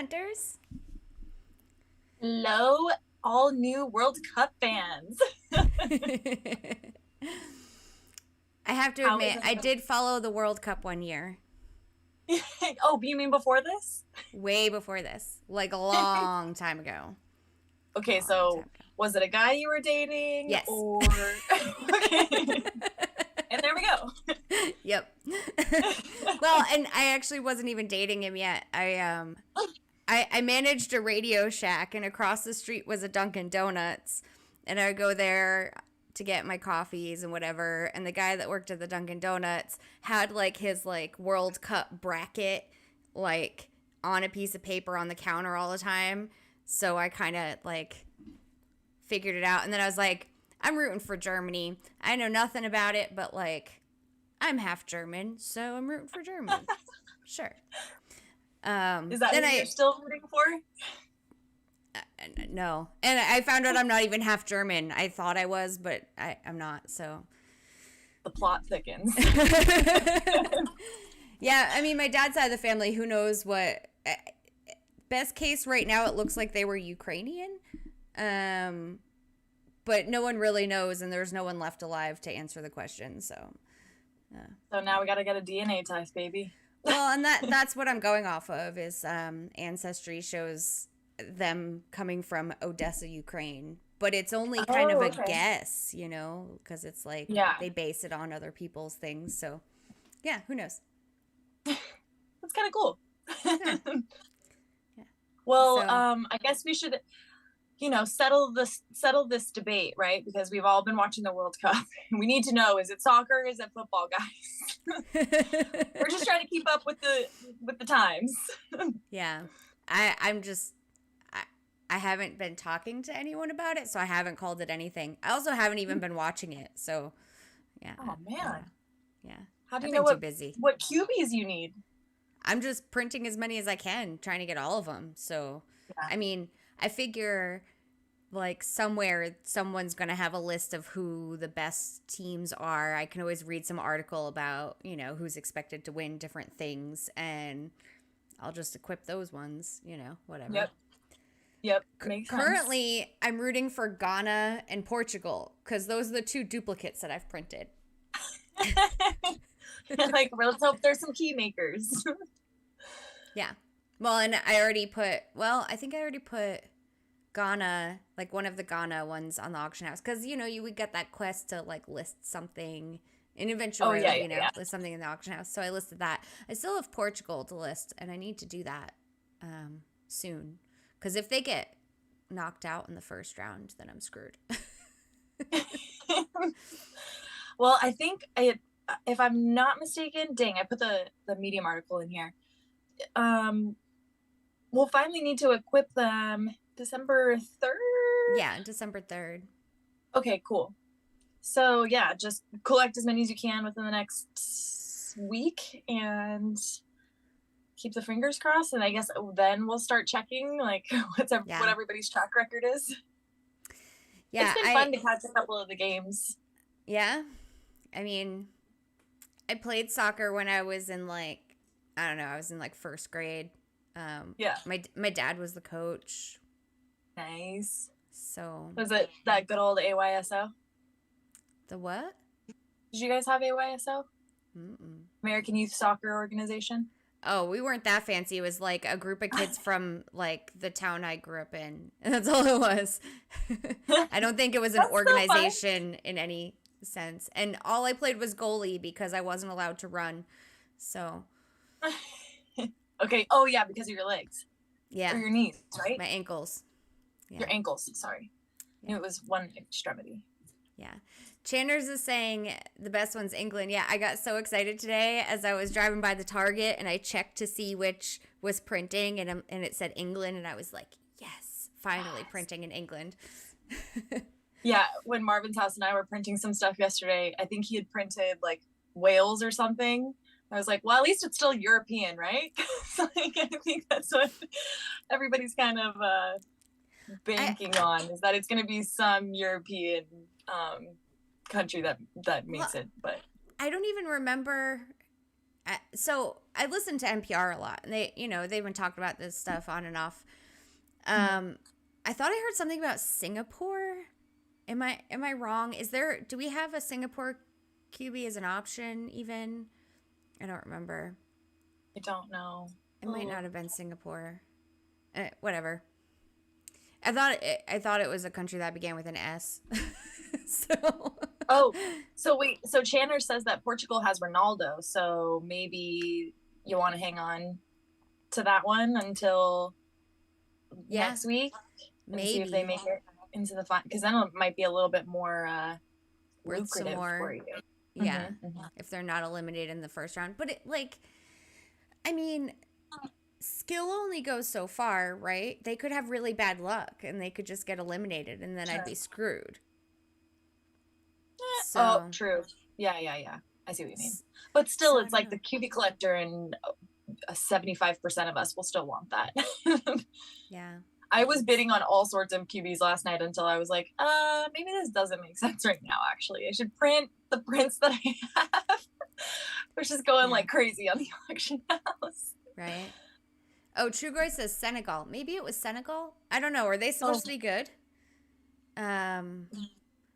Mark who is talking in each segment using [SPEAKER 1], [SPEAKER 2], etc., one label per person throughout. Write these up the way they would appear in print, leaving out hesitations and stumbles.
[SPEAKER 1] Hunters.
[SPEAKER 2] Hello, all new World Cup fans.
[SPEAKER 1] I have to admit, I did follow the World Cup one year.
[SPEAKER 2] Oh, you mean before this?
[SPEAKER 1] Way before this. Like a long time ago.
[SPEAKER 2] Okay, so was it a guy you were dating?
[SPEAKER 1] Yes.
[SPEAKER 2] Or okay. And there we go.
[SPEAKER 1] Yep. Well, and I actually wasn't even dating him yet. I managed a Radio Shack, and across the street was a Dunkin' Donuts, and I would go there to get my coffees and whatever, and the guy that worked at the Dunkin' Donuts had like his like World Cup bracket like on a piece of paper on the counter all the time. So I kind of like figured it out, and then I was like, I'm rooting for Germany. I know nothing about it, but like I'm half German, so I'm rooting for Germany. Sure.
[SPEAKER 2] Is that what you're still rooting for?
[SPEAKER 1] No. And I found out I'm not even half German. I thought I was, but I'm not, so.
[SPEAKER 2] The plot thickens.
[SPEAKER 1] Yeah, I mean, my dad's side of the family, who knows what. Best case right now, it looks like they were Ukrainian. But no one really knows, and there's no one left alive to answer the question, so.
[SPEAKER 2] So now we got to get a DNA test, baby.
[SPEAKER 1] Well, and that's what I'm going off of is Ancestry shows them coming from Odessa, Ukraine. But it's only kind of a guess, you know, because it's like they base it on other people's things. So, yeah, who knows?
[SPEAKER 2] That's kind of cool.
[SPEAKER 1] Yeah.
[SPEAKER 2] Well, so, I guess we should, settle this debate, right? Because we've all been watching the World Cup. We need to know, is it soccer or is it football, guys? We're just trying to keep up with the times.
[SPEAKER 1] Yeah. I haven't been talking to anyone about it, so I haven't called it anything. I also haven't even been watching it, so yeah.
[SPEAKER 2] Oh man.
[SPEAKER 1] Yeah.
[SPEAKER 2] How do you know what cubies you need?
[SPEAKER 1] I'm just printing as many as I can, trying to get all of them. So, yeah. I mean, I figure like somewhere someone's going to have a list of who the best teams are. I can always read some article about, who's expected to win different things, and I'll just equip those ones, whatever.
[SPEAKER 2] Yep. Makes
[SPEAKER 1] Currently,
[SPEAKER 2] sense.
[SPEAKER 1] I'm rooting for Ghana and Portugal because those are the two duplicates that I've printed.
[SPEAKER 2] Like, let's hope there's some key makers.
[SPEAKER 1] Yeah. Well, and I think I already put Ghana, like one of the Ghana ones on the auction house. Because, you would get that quest to like list something and eventually, list something in the auction house. So I listed that. I still have Portugal to list, and I need to do that soon. Because if they get knocked out in the first round, then I'm screwed.
[SPEAKER 2] Well, I think if I'm not mistaken, dang, I put the Medium article in here. We'll finally need to equip them December 3rd?
[SPEAKER 1] Yeah, December 3rd.
[SPEAKER 2] Okay, cool. So, yeah, just collect as many as you can within the next week and keep the fingers crossed. And I guess then we'll start checking, like, what everybody's track record is. Yeah, it's been fun to catch a couple of the games.
[SPEAKER 1] Yeah. I mean, I played soccer when I was in, I was in, first grade.
[SPEAKER 2] Yeah.
[SPEAKER 1] My dad was the coach.
[SPEAKER 2] Nice.
[SPEAKER 1] So.
[SPEAKER 2] Was it that good old AYSO?
[SPEAKER 1] The what?
[SPEAKER 2] Did you guys have AYSO?
[SPEAKER 1] Mm-mm.
[SPEAKER 2] American Youth Soccer Organization?
[SPEAKER 1] Oh, we weren't that fancy. It was, a group of kids from, the town I grew up in. And that's all it was. I don't think it was an organization in any sense. And all I played was goalie because I wasn't allowed to run. So.
[SPEAKER 2] Okay. Oh, yeah, because of your legs.
[SPEAKER 1] Yeah.
[SPEAKER 2] Or your knees, right?
[SPEAKER 1] My ankles.
[SPEAKER 2] Yeah. Your ankles, sorry. Yeah. I knew it was one extremity.
[SPEAKER 1] Yeah. Chanders is saying the best one's England. Yeah, I got so excited today as I was driving by the Target and I checked to see which was printing and it said England and I was like, yes, finally printing in England.
[SPEAKER 2] Yeah, when Marvin's house and I were printing some stuff yesterday, I think he had printed Wales or something. I was like, well, at least it's still European, right? So, I think that's what everybody's kind of banking on, is that it's going to be some European country that makes it. But
[SPEAKER 1] I don't even remember. So I listen to NPR a lot, and they've been talking about this stuff on and off. I thought I heard something about Singapore. Am I wrong? Do we have a Singapore QB as an option even? I don't remember.
[SPEAKER 2] I don't know.
[SPEAKER 1] It might not have been Singapore. Whatever. I thought it was a country that began with an S. So.
[SPEAKER 2] So wait. So Chandler says that Portugal has Ronaldo. So maybe you want to hang on to that one until next week and see if they make it into the final. Because then it might be a little bit more lucrative for you.
[SPEAKER 1] Yeah, if they're not eliminated in the first round. But skill only goes so far, right? They could have really bad luck and they could just get eliminated, and then I'd be screwed.
[SPEAKER 2] So, true. Yeah. I see what you mean. But still, it's like the QB collector, and 75% of us will still want that.
[SPEAKER 1] Yeah.
[SPEAKER 2] I was bidding on all sorts of QBs last night until I was like, maybe this doesn't make sense right now, actually. I should print the prints that I have. We're just going like crazy on the auction house.
[SPEAKER 1] Right. Oh, Trugoy says Senegal. Maybe it was Senegal? I don't know. Are they supposed to be good?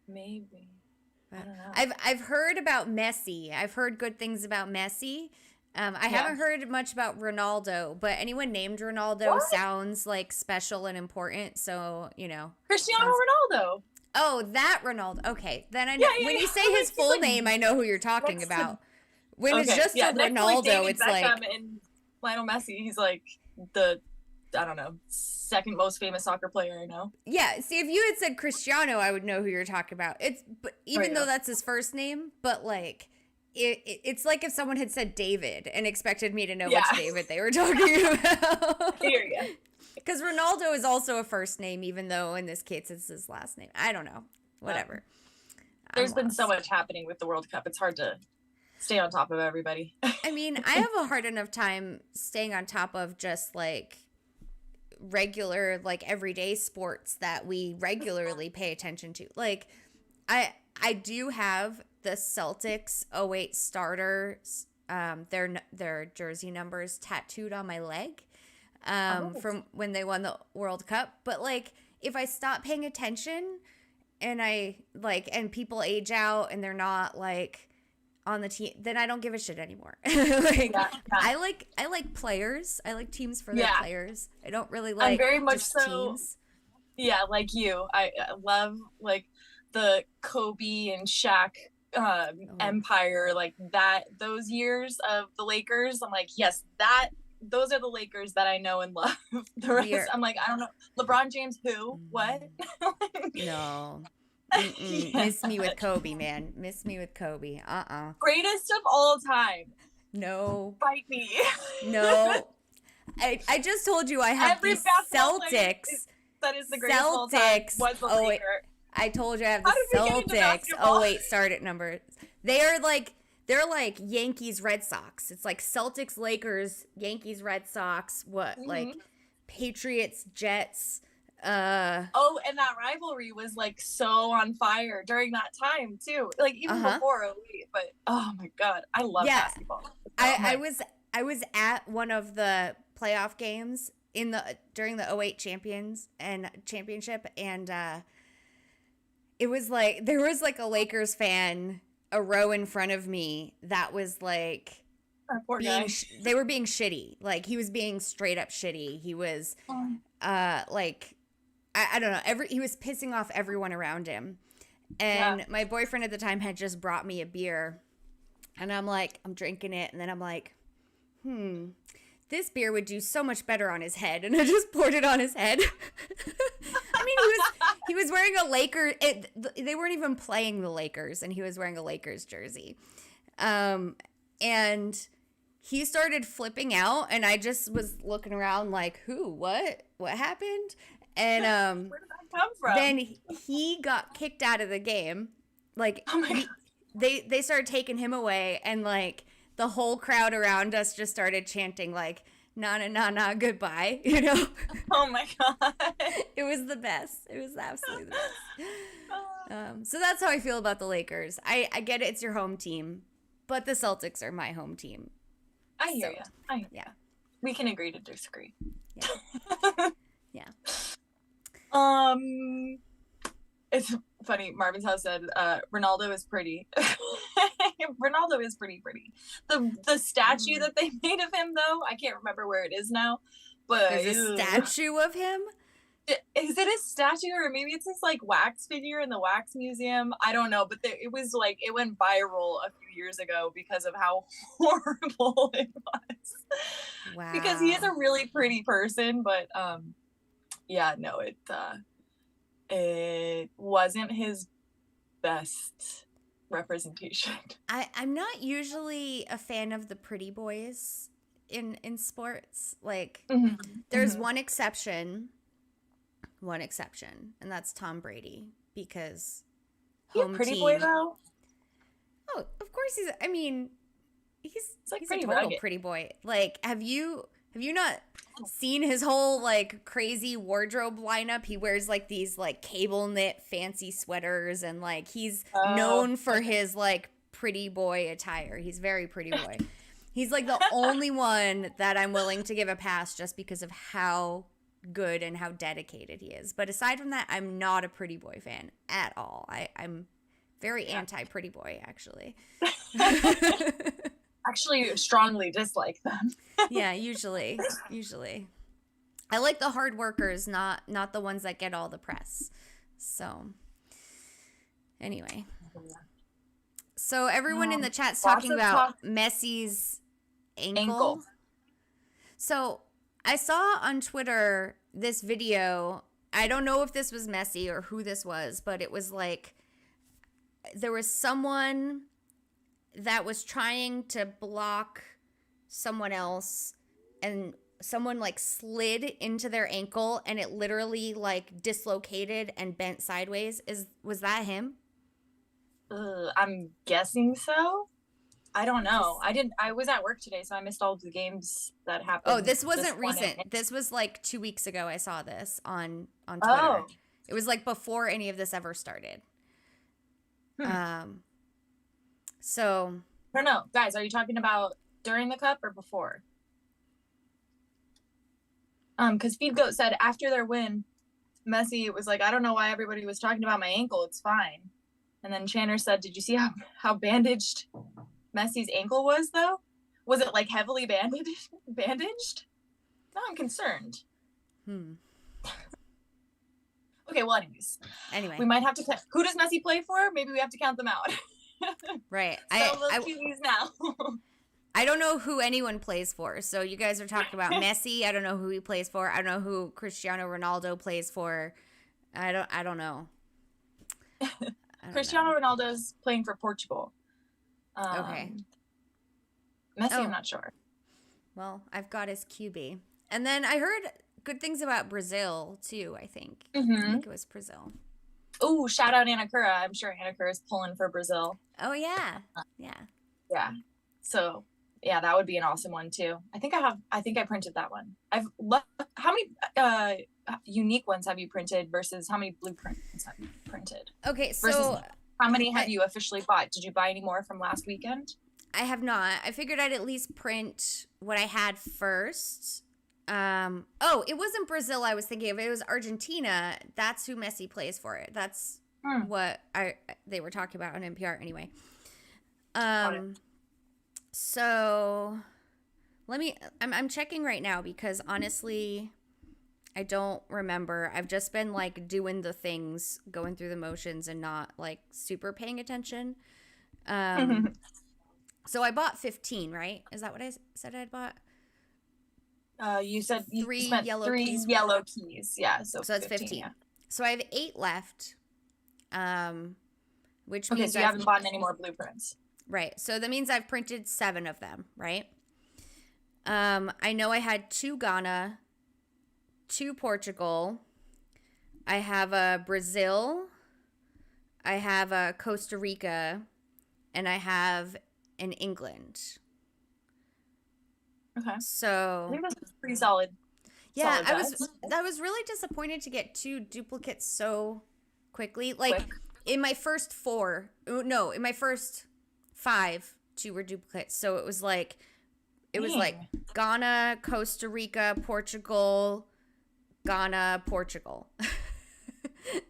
[SPEAKER 2] Maybe. I don't know.
[SPEAKER 1] I've heard about Messi. I've heard good things about Messi. I haven't heard much about Ronaldo, but anyone named Ronaldo sounds like special and important. So,
[SPEAKER 2] Cristiano Ronaldo.
[SPEAKER 1] Oh, that Ronaldo. Okay. Then I know. When you say his full name, I know who you're talking about. When it's just a Ronaldo, it's
[SPEAKER 2] Beckham and Lionel Messi. He's like the, I don't know, second most famous soccer player I know.
[SPEAKER 1] Yeah. See, if you had said Cristiano, I would know who you're talking about. Even though that's his first name, but like, it's like if someone had said David and expected me to know which David they were talking about. Because Ronaldo is also a first name, even though in this case it's his last name. I don't know. Whatever.
[SPEAKER 2] There's been so much happening with the World Cup. It's hard to stay on top of everybody.
[SPEAKER 1] I mean, I have a hard enough time staying on top of just like regular, like everyday sports that we regularly pay attention to. Like, I do have the Celtics 08 starters, their jersey numbers tattooed on my leg from when they won the World Cup. But like, if I stop paying attention and and people age out and they're not like on the team, then I don't give a shit anymore. I like players. I like teams for their players. I don't really like
[SPEAKER 2] I'm very much
[SPEAKER 1] just teams.
[SPEAKER 2] Yeah, like you. I love like the Kobe and Shaq empire, like that, those years of the Lakers. I'm like, yes, those are the Lakers that I know and love. The rest, I'm like, I don't know. LeBron James, who? What?
[SPEAKER 1] No. Miss me with Kobe, man. Miss me with Kobe.
[SPEAKER 2] Greatest of all time.
[SPEAKER 1] No.
[SPEAKER 2] Fight me.
[SPEAKER 1] No. I just told you I have the Celtics.
[SPEAKER 2] That is the greatest of all time. Was the Laker.
[SPEAKER 1] I told you I have the Celtics 08 started numbers. They're like Yankees Red Sox. It's like Celtics Lakers, Yankees Red Sox, like Patriots Jets.
[SPEAKER 2] And that rivalry was like so on fire during that time too. Like even before 08, but oh my god, I love basketball.
[SPEAKER 1] I was at one of the playoff games during the 08 championship, and it was like there was like a Lakers fan a row in front of me that was like they were being shitty. Like he was being straight up shitty. He was like I don't know, he was pissing off everyone around him. And my boyfriend at the time had just brought me a beer, and I'm drinking it, and then I'm like, this beer would do so much better on his head. And I just poured it on his head. I mean, he was wearing a Lakers. They weren't even playing the Lakers, and he was wearing a Lakers jersey. And he started flipping out, and I just was looking around like, who? What happened? And
[SPEAKER 2] where did that come from?
[SPEAKER 1] Then he got kicked out of the game. Like, they started taking him away, and like the whole crowd around us just started chanting like, "Na na na na, goodbye," you know.
[SPEAKER 2] Oh my god!
[SPEAKER 1] It was the best. It was absolutely the best. So that's how I feel about the Lakers. I get it; it's your home team, but the Celtics are my home team.
[SPEAKER 2] I hear
[SPEAKER 1] So,
[SPEAKER 2] you.
[SPEAKER 1] yeah.
[SPEAKER 2] We can agree to disagree.
[SPEAKER 1] Yeah. Yeah.
[SPEAKER 2] It's funny. Marvin's house said, Ronaldo is pretty. Ronaldo is pretty. The statue that they made of him, though, I can't remember where it is now. But
[SPEAKER 1] there's a statue of him.
[SPEAKER 2] Is it a statue, or maybe it's this like wax figure in the wax museum? I don't know, but it was like it went viral a few years ago because of how horrible it was.
[SPEAKER 1] Wow.
[SPEAKER 2] Because he is a really pretty person, but yeah, no, it wasn't his best representation.
[SPEAKER 1] I'm not usually a fan of the pretty boys in sports. Like, there's one exception, and that's Tom Brady, because
[SPEAKER 2] home pretty team. Boy though.
[SPEAKER 1] Oh, of course he's. I mean, he's like a total
[SPEAKER 2] rugged.
[SPEAKER 1] Pretty boy. Like, have you not seen his whole like crazy wardrobe lineup? He wears like these like cable knit fancy sweaters, and like he's known for his like pretty boy attire. He's very pretty boy. He's like the only one that I'm willing to give a pass just because of how good and how dedicated he is. But aside from that, I'm not a pretty boy fan at all. I'm very anti pretty boy, actually.
[SPEAKER 2] Actually strongly dislike them.
[SPEAKER 1] Yeah, usually. I like the hard workers, not the ones that get all the press. So, anyway. So everyone in the chat's talking about Messi's ankle. So I saw on Twitter this video. I don't know if this was Messi or who this was, but it was like there was someone that was trying to block someone else, and someone like slid into their ankle and it literally like dislocated and bent sideways. Was that him?
[SPEAKER 2] I'm guessing so. I don't know. I was at work today, so I missed all of the games that happened.
[SPEAKER 1] Oh, this wasn't recent. This was like 2 weeks ago. I saw this on Twitter.
[SPEAKER 2] Oh.
[SPEAKER 1] It was like before any of this ever started. So
[SPEAKER 2] I don't know. Guys, are you talking about during the cup or before? Because Feed Goat said after their win, Messi was like, I don't know why everybody was talking about my ankle. It's fine. And then Channer said, did you see how bandaged Messi's ankle was, though? Was it like heavily bandaged? Now I'm concerned. Okay, well, anyway. We might have to who does Messi play for? Maybe we have to count them out.
[SPEAKER 1] Right.
[SPEAKER 2] So little cuties now.
[SPEAKER 1] I don't know who anyone plays for. So you guys are talking about Messi. I don't know who he plays for. I don't know who Cristiano Ronaldo plays for. I don't know.
[SPEAKER 2] Cristiano Ronaldo's playing for Portugal.
[SPEAKER 1] Okay.
[SPEAKER 2] Messi, I'm not sure.
[SPEAKER 1] Well, I've got his QB. And then I heard good things about Brazil, too, I think. I think it was Brazil.
[SPEAKER 2] Oh, shout out Anakura. I'm sure Anakura is pulling for Brazil.
[SPEAKER 1] Oh, yeah.
[SPEAKER 2] Yeah. So, yeah, that would be an awesome one, too. I think I printed that one. How many unique ones have you printed versus how many blueprints have you printed?
[SPEAKER 1] Okay, so
[SPEAKER 2] versus how many have you officially bought? Did you buy any more from last weekend?
[SPEAKER 1] I have not. I figured I'd at least print what I had first. It wasn't Brazil I was thinking of. It was Argentina. That's who Messi plays for. That's what they were talking about on NPR anyway. So I'm checking right now because honestly, I don't remember. I've just been like doing the things, going through the motions and not like super paying attention. So I bought 15, right? Is that what I said I'd bought?
[SPEAKER 2] You said you
[SPEAKER 1] three
[SPEAKER 2] spent
[SPEAKER 1] yellow
[SPEAKER 2] three
[SPEAKER 1] keys.
[SPEAKER 2] yellow keys. Yeah, so
[SPEAKER 1] that's 15. Yeah. So I have 8 left. Which
[SPEAKER 2] means
[SPEAKER 1] so
[SPEAKER 2] you haven't bought any more blueprints.
[SPEAKER 1] Right. So that means I've printed 7 of them, right? I know I had 2 Ghana, 2 Portugal. I have a Brazil. I have a Costa Rica, and I have an England.
[SPEAKER 2] Okay.
[SPEAKER 1] So
[SPEAKER 2] I think that's pretty solid.
[SPEAKER 1] Yeah, I was really disappointed to get 2 duplicates so quickly. Like in my first 5, 2 were duplicates. So it it was like Ghana, Costa Rica, Portugal, Ghana, Portugal.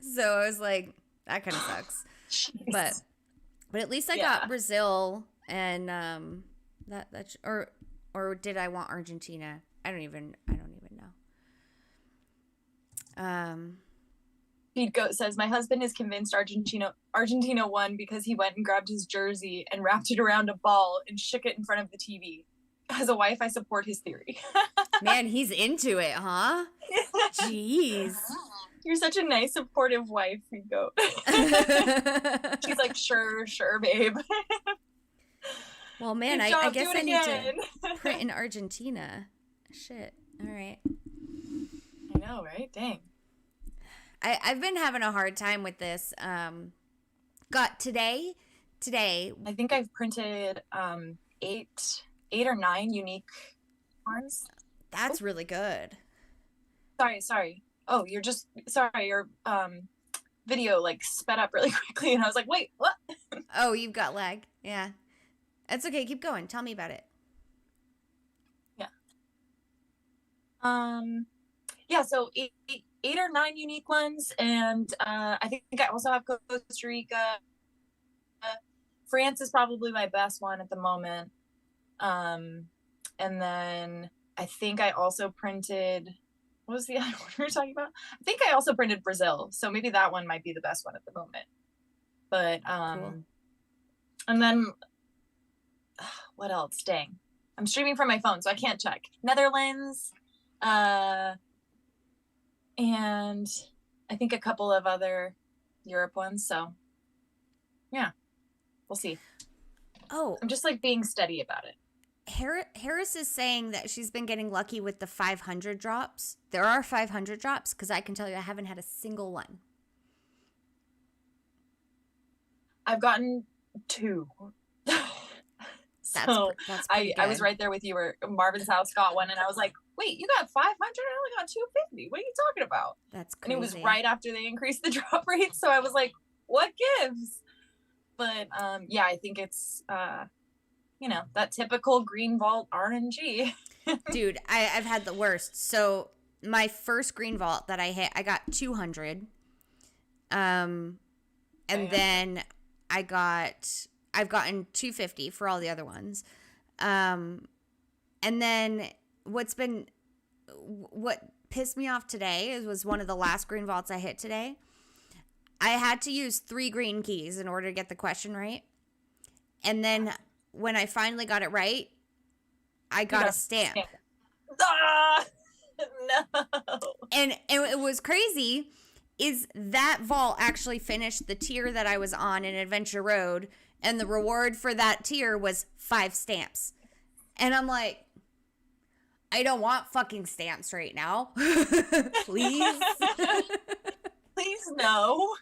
[SPEAKER 1] So I was like, that kind of sucks.
[SPEAKER 2] Jeez.
[SPEAKER 1] But at least I got Brazil and or did I want Argentina? I don't even know.
[SPEAKER 2] Feed Goat says, my husband is convinced Argentina won because he went and grabbed his jersey and wrapped it around a ball and shook it in front of the TV. As a wife, I support his theory.
[SPEAKER 1] Man, he's into it, huh? Jeez.
[SPEAKER 2] You're such a nice, supportive wife, Feed Goat. She's like, sure, babe.
[SPEAKER 1] Well, man, I guess I need to print in Argentina. Shit. All right.
[SPEAKER 2] I know, right? Dang.
[SPEAKER 1] I've been having a hard time with this. Got today.
[SPEAKER 2] I think I've printed 8 or 9 unique ones.
[SPEAKER 1] That's really good.
[SPEAKER 2] Sorry. Oh, your video like sped up really quickly, and I was like, wait, what?
[SPEAKER 1] Oh, you've got lag. Yeah. That's okay. Keep going. Tell me about it.
[SPEAKER 2] Yeah. Yeah, so 8 or 9 unique ones, and I think I also have Costa Rica. France is probably my best one at the moment. And then I think I also printed, what was the other one we were talking about? I think I also printed Brazil, so maybe that one might be the best one at the moment. But
[SPEAKER 1] cool.
[SPEAKER 2] And then what else? Dang, I'm streaming from my phone, so I can't check. Netherlands, and I think a couple of other Europe ones. So yeah, we'll see.
[SPEAKER 1] Oh,
[SPEAKER 2] I'm just like being steady about it.
[SPEAKER 1] Harris is saying that she's been getting lucky with the 500 drops. There are 500 drops because I can tell you I haven't had a single one.
[SPEAKER 2] I've gotten 2. So
[SPEAKER 1] that's
[SPEAKER 2] I was right there with you where Marvin's house got one, and I was like, wait, you got 500? I only got 250. What are you talking about?
[SPEAKER 1] That's crazy.
[SPEAKER 2] And it was right after they increased the drop rate, so I was like, what gives? But yeah, I think it's that typical green vault RNG.
[SPEAKER 1] Dude, I've had the worst. So my first green vault that I hit, I got 200. And then I've gotten 250 for all the other ones. And then what pissed me off today was one of the last green vaults I hit today. I had to use 3 green keys in order to get the question right. And then when I finally got it right, I got a stamp.
[SPEAKER 2] No.
[SPEAKER 1] And it was crazy is that vault actually finished the tier that I was on in Adventure Road, and the reward for that tier was 5 stamps. And I'm like, I don't want fucking stamps right now. Please.
[SPEAKER 2] Please no.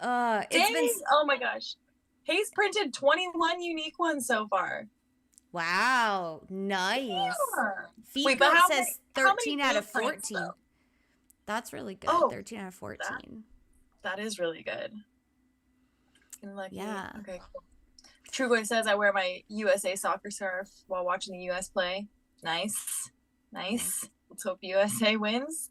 [SPEAKER 2] Oh my gosh. Hayes printed 21 unique ones so far.
[SPEAKER 1] Wow. Nice.
[SPEAKER 2] Yeah.
[SPEAKER 1] Feed says 13 out of 14. That's really good. 13 out of 14.
[SPEAKER 2] That is really good.
[SPEAKER 1] Yeah.
[SPEAKER 2] Okay, cool. Trugoy says I wear my USA soccer scarf while watching the US play. Nice. Let's hope USA wins.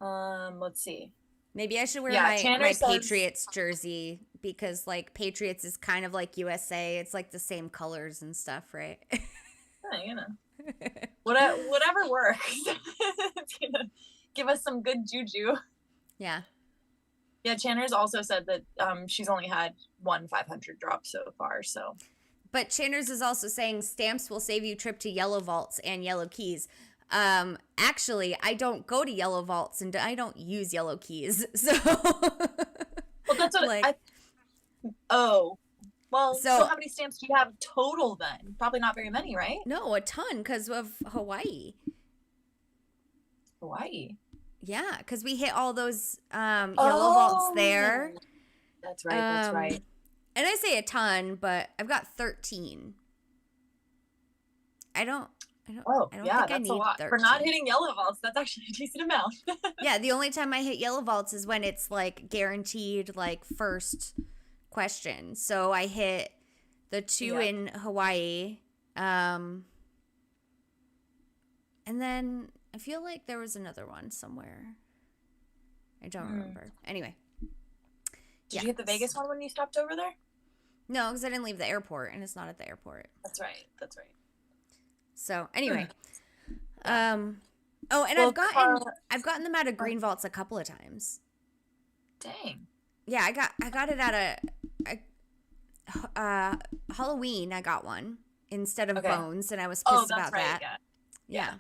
[SPEAKER 2] Let's see.
[SPEAKER 1] Maybe I should wear my Patriots jersey because like Patriots is kind of like USA. It's like the same colors and stuff, right?
[SPEAKER 2] Whatever works. It's gonna give us some good juju.
[SPEAKER 1] Yeah.
[SPEAKER 2] Yeah, Channer's also said that she's only had 1 500 drop so far, so.
[SPEAKER 1] But Channers is also saying stamps will save you trip to yellow vaults and yellow keys. Actually, I don't go to yellow vaults and I don't use yellow keys. So
[SPEAKER 2] well, that's what so how many stamps do you have total then? Probably not very many, right?
[SPEAKER 1] No, a ton because of Hawaii. Yeah, because we hit all those yellow vaults there.
[SPEAKER 2] That's right.
[SPEAKER 1] And I say a ton, but I've got 13. I don't think I need
[SPEAKER 2] a lot.
[SPEAKER 1] 13.
[SPEAKER 2] For not hitting yellow vaults, that's actually a decent amount.
[SPEAKER 1] Yeah, the only time I hit yellow vaults is when it's like guaranteed like first question. So I hit the 2 in Hawaii. And then I feel like there was another one somewhere. I don't remember. Anyway.
[SPEAKER 2] Did you hit the Vegas one when you stopped over there?
[SPEAKER 1] No, because I didn't leave the airport, and it's not at the airport.
[SPEAKER 2] That's right.
[SPEAKER 1] So anyway, and I've gotten them out of green vaults a couple of times.
[SPEAKER 2] Dang.
[SPEAKER 1] Yeah, I got it at a Halloween. I got one instead of bones, and I was pissed about that. Yeah.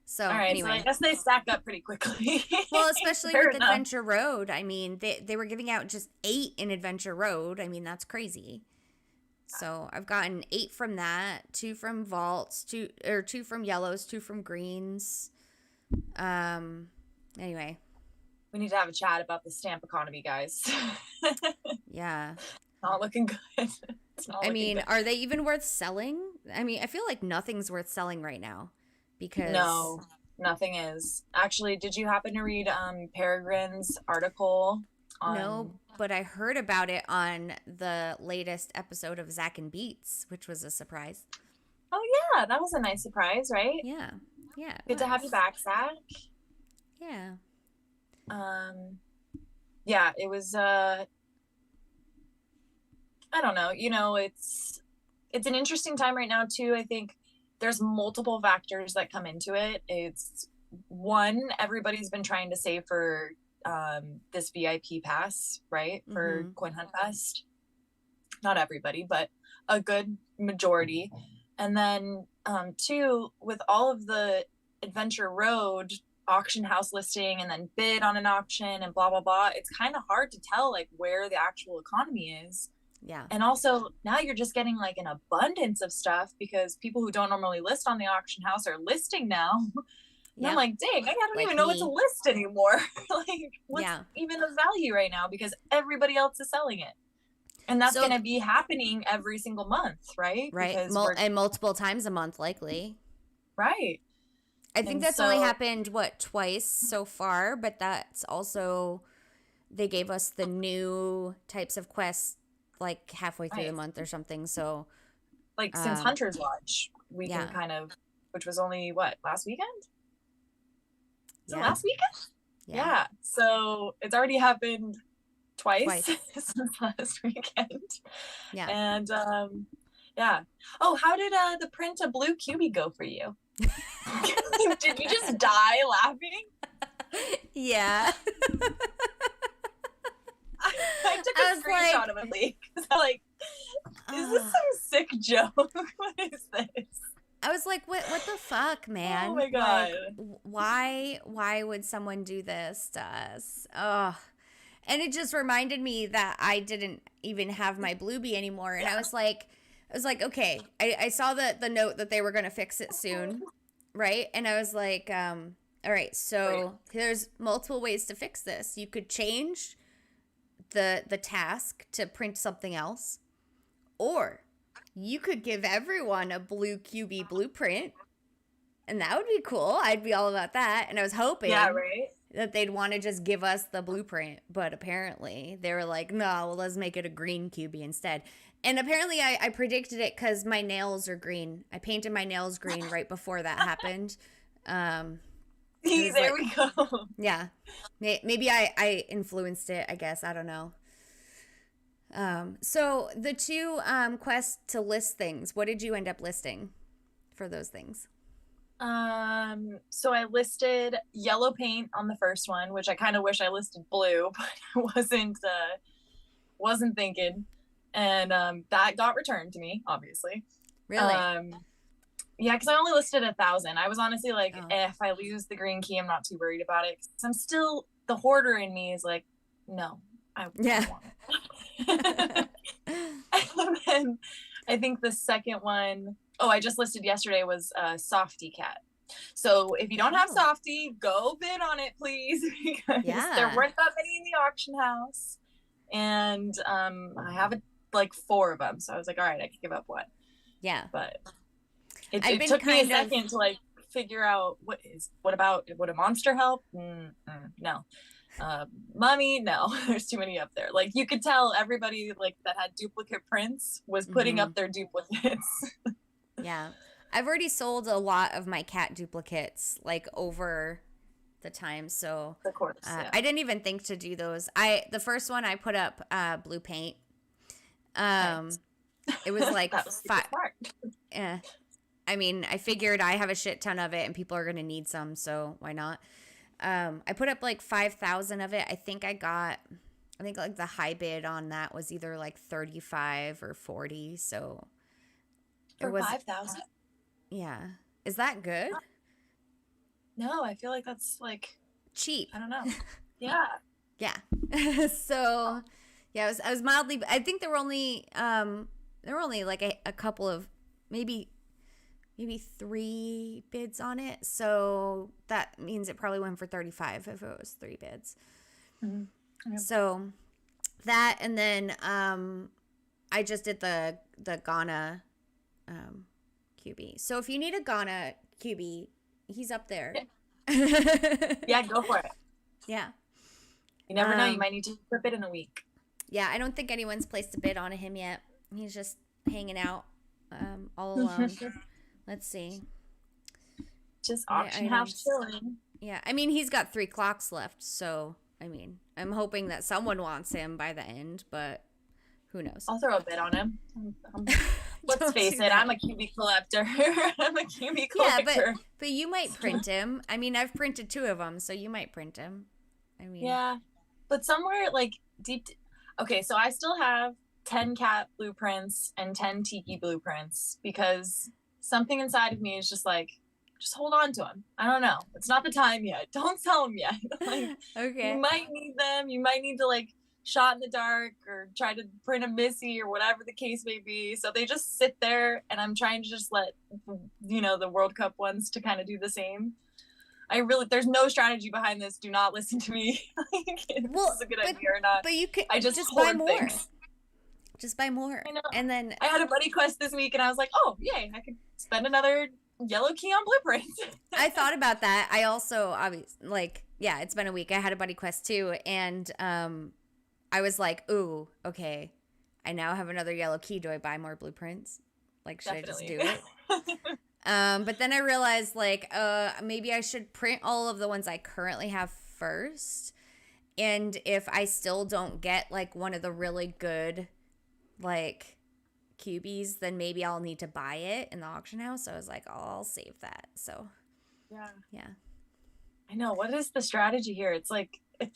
[SPEAKER 1] So
[SPEAKER 2] all right,
[SPEAKER 1] anyway,
[SPEAKER 2] so I guess they stack up pretty quickly.
[SPEAKER 1] Well, especially with Adventure Road. I mean, they were giving out just 8 in Adventure Road. I mean, that's crazy. So I've gotten 8 from that, 2 from vaults, 2 from yellows, 2 from greens. Anyway,
[SPEAKER 2] we need to have a chat about the stamp economy, guys.
[SPEAKER 1] Yeah,
[SPEAKER 2] not looking good. It's not. I mean,
[SPEAKER 1] good. Are they even worth selling? I mean, I feel like nothing's worth selling right now. Because
[SPEAKER 2] no, nothing is. Actually, did you happen to read Peregrine's article?
[SPEAKER 1] No, but I heard about it on the latest episode of Zach and Beats, which was a surprise.
[SPEAKER 2] Oh yeah, that was a nice surprise, right?
[SPEAKER 1] Yeah.
[SPEAKER 2] Good to have you back, Zach.
[SPEAKER 1] Yeah.
[SPEAKER 2] Yeah, it was. I don't know. You know, it's an interesting time right now too. I think there's multiple factors that come into it. It's one, everybody's been trying to save for this VIP pass, right? For Coin Hunt Fest. Not everybody, but a good majority. And then 2, with all of the Adventure Road auction house listing and then bid on an auction and blah, blah, blah, it's kind of hard to tell like where the actual economy is.
[SPEAKER 1] Yeah.
[SPEAKER 2] And also now you're just getting like an abundance of stuff because people who don't normally list on the auction house are listing now. And I'm like, dang, I don't even know what to list anymore. Like, what's even the value right now? Because everybody else is selling it. And that's going to be happening every single month, right?
[SPEAKER 1] Right. And multiple times a month, likely.
[SPEAKER 2] Right.
[SPEAKER 1] I think that's only happened, twice so far. But that's also, they gave us the new types of quests like halfway through the month or something. So
[SPEAKER 2] like since Hunter's Lodge, we can kind of, which was only last weekend? Last weekend? Yeah. So it's already happened twice. Since last weekend.
[SPEAKER 1] Yeah.
[SPEAKER 2] And oh, how did the print a blue QB go for you? Did you just die laughing?
[SPEAKER 1] Yeah.
[SPEAKER 2] I took a screenshot of it, because I'm like, is this some sick joke? What is this?
[SPEAKER 1] I was like, what the fuck, man?
[SPEAKER 2] Oh my god.
[SPEAKER 1] Like, why would someone do this to us? Ugh. And it just reminded me that I didn't even have my Bluebee anymore. And I was like, okay, I saw the note that they were going to fix it soon. Right. And I was like, all right, so there's multiple ways to fix this. You could change the task to print something else, or you could give everyone a blue QB blueprint, and that would be cool. I'd be all about that. And I was hoping that they'd want to just give us the blueprint, but apparently they were like, no, well, let's make it a green QB instead. And apparently I predicted it because my nails are green. I painted my nails green right before that happened.
[SPEAKER 2] There we go.
[SPEAKER 1] Yeah. Maybe I influenced it, I guess. I don't know. So the 2 quests to list things, what did you end up listing for those things?
[SPEAKER 2] So I listed yellow paint on the first one, which I kind of wish I listed blue, but I wasn't thinking. And that got returned to me, obviously.
[SPEAKER 1] Really?
[SPEAKER 2] Yeah, because I only listed 1,000. I was honestly like, if I lose the green key, I'm not too worried about it. 'Cause I'm still, the hoarder in me is like, no, I don't want it. And then I think the second one, I just listed yesterday, was Softy Cat. So if you don't have Softy, go bid on it, please, because there weren't that many in the auction house. And I have like 4 of them. So I was like, all right, I can give up one.
[SPEAKER 1] Yeah.
[SPEAKER 2] But it took me a second to like figure out would a monster help? No. Mommy, no, there's too many up there. Like you could tell everybody like that had duplicate prints was putting up their duplicates.
[SPEAKER 1] Yeah. I've already sold a lot of my cat duplicates like over the time, so
[SPEAKER 2] Of course, yeah.
[SPEAKER 1] I didn't even think to do those. The first one I put up blue paint.
[SPEAKER 2] Nice.
[SPEAKER 1] It was like
[SPEAKER 2] That was super smart.
[SPEAKER 1] Yeah. I mean, I figured I have a shit ton of it and people are going to need some, so why not? I put up like 5,000 of it. I think like the high bid on that was either like 35 or 40, so
[SPEAKER 2] For
[SPEAKER 1] it was
[SPEAKER 2] 5,000?
[SPEAKER 1] Yeah. Is that good?
[SPEAKER 2] No, I feel like that's like
[SPEAKER 1] Cheap.
[SPEAKER 2] I don't know. Yeah.
[SPEAKER 1] Yeah. So, yeah, I was mildly. I think there were only like a couple of maybe 3 bids on it. So that means it probably went for 35 if it was 3 bids.
[SPEAKER 2] Mm-hmm. Yep.
[SPEAKER 1] So that, and then I just did the Ghana QB. So if you need a Ghana QB, he's up there.
[SPEAKER 2] Yeah, go for it.
[SPEAKER 1] Yeah.
[SPEAKER 2] You never know. You might need to flip it in a week.
[SPEAKER 1] Yeah, I don't think anyone's placed a bid on him yet. He's just hanging out all alone. Let's see.
[SPEAKER 2] Just auction house chilling.
[SPEAKER 1] Yeah, I mean, he's got 3 clocks left, so, I mean, I'm hoping that someone wants him by the end, but who knows?
[SPEAKER 2] I'll throw a bid on him. Let's face it, I'm a QB collector. I'm a QB collector.
[SPEAKER 1] Yeah, but you might print him. I mean, I've printed 2 of them, so you might print him. I mean,
[SPEAKER 2] yeah, but somewhere like okay, so I still have 10 cat blueprints and 10 tiki blueprints because something inside of me is just like, just hold on to them. I don't know. It's not the time yet. Don't sell them yet. Like,
[SPEAKER 1] okay.
[SPEAKER 2] You might need them. You might need to like shot in the dark or try to print a Missy or whatever the case may be. So they just sit there, and I'm trying to just let the World Cup ones to kind of do the same. There's no strategy behind this. Do not listen to me. This is a good idea or not.
[SPEAKER 1] But you could
[SPEAKER 2] just
[SPEAKER 1] buy more.
[SPEAKER 2] Things.
[SPEAKER 1] Just buy more.
[SPEAKER 2] I know.
[SPEAKER 1] And then
[SPEAKER 2] I had a buddy quest this week, and I was like, oh, yay, I could spend another yellow key on blueprints.
[SPEAKER 1] I thought about that. I also, obviously, it's been a week. I had a buddy quest too, and I was like, ooh, okay, I now have another yellow key. Do I buy more blueprints? Like, should
[SPEAKER 2] Definitely.
[SPEAKER 1] I just do it? But then I realized, maybe I should print all of the ones I currently have first. And if I still don't get, one of the really good, QBs, then maybe I'll need to buy it in the auction house. So I was like, oh, I'll save that. So, yeah.
[SPEAKER 2] I know. What is the strategy here? It's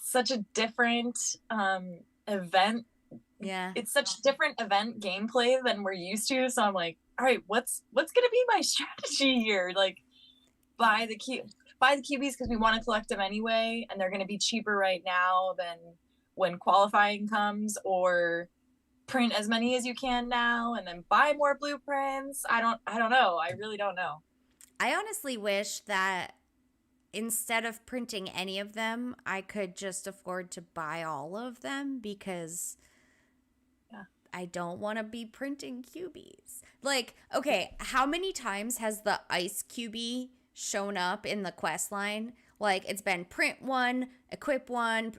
[SPEAKER 2] such a different event.
[SPEAKER 1] Yeah.
[SPEAKER 2] It's such different event gameplay than we're used to. So I'm like, all right, what's gonna be my strategy here? Like, buy the QBs because we want to collect them anyway, and they're gonna be cheaper right now than when qualifying comes, or print as many as you can now and then buy more blueprints. I don't know. I really don't know.
[SPEAKER 1] I honestly wish that instead of printing any of them, I could just afford to buy all of them, because I don't want to be printing QBs. Okay, how many times has the ice QB shown up in the quest line? It's been print 1, equip 1,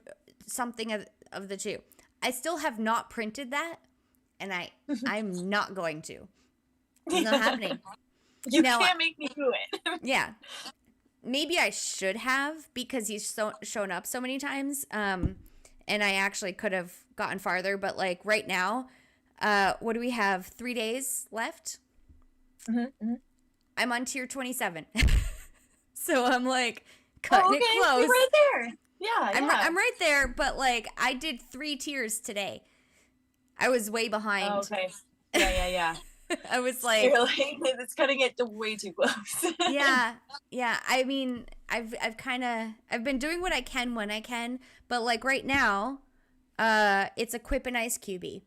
[SPEAKER 1] something of the 2. I still have not printed that, and I'm not going to. It's not happening.
[SPEAKER 2] You can't make me do it.
[SPEAKER 1] Yeah. Maybe I should have, because he's shown up so many times, and I actually could have gotten farther. But right now, what do we have? 3 days left.
[SPEAKER 2] Mm-hmm.
[SPEAKER 1] I'm on tier 27, so I'm cutting it close.
[SPEAKER 2] You're right there. Yeah,
[SPEAKER 1] I'm right there, but I did 3 tiers today. I was way behind.
[SPEAKER 2] Oh, okay. Yeah.
[SPEAKER 1] I was
[SPEAKER 2] it's cutting it to way too close.
[SPEAKER 1] yeah. I mean, I've been doing what I can when I can, but right now, it's equip an ice QB.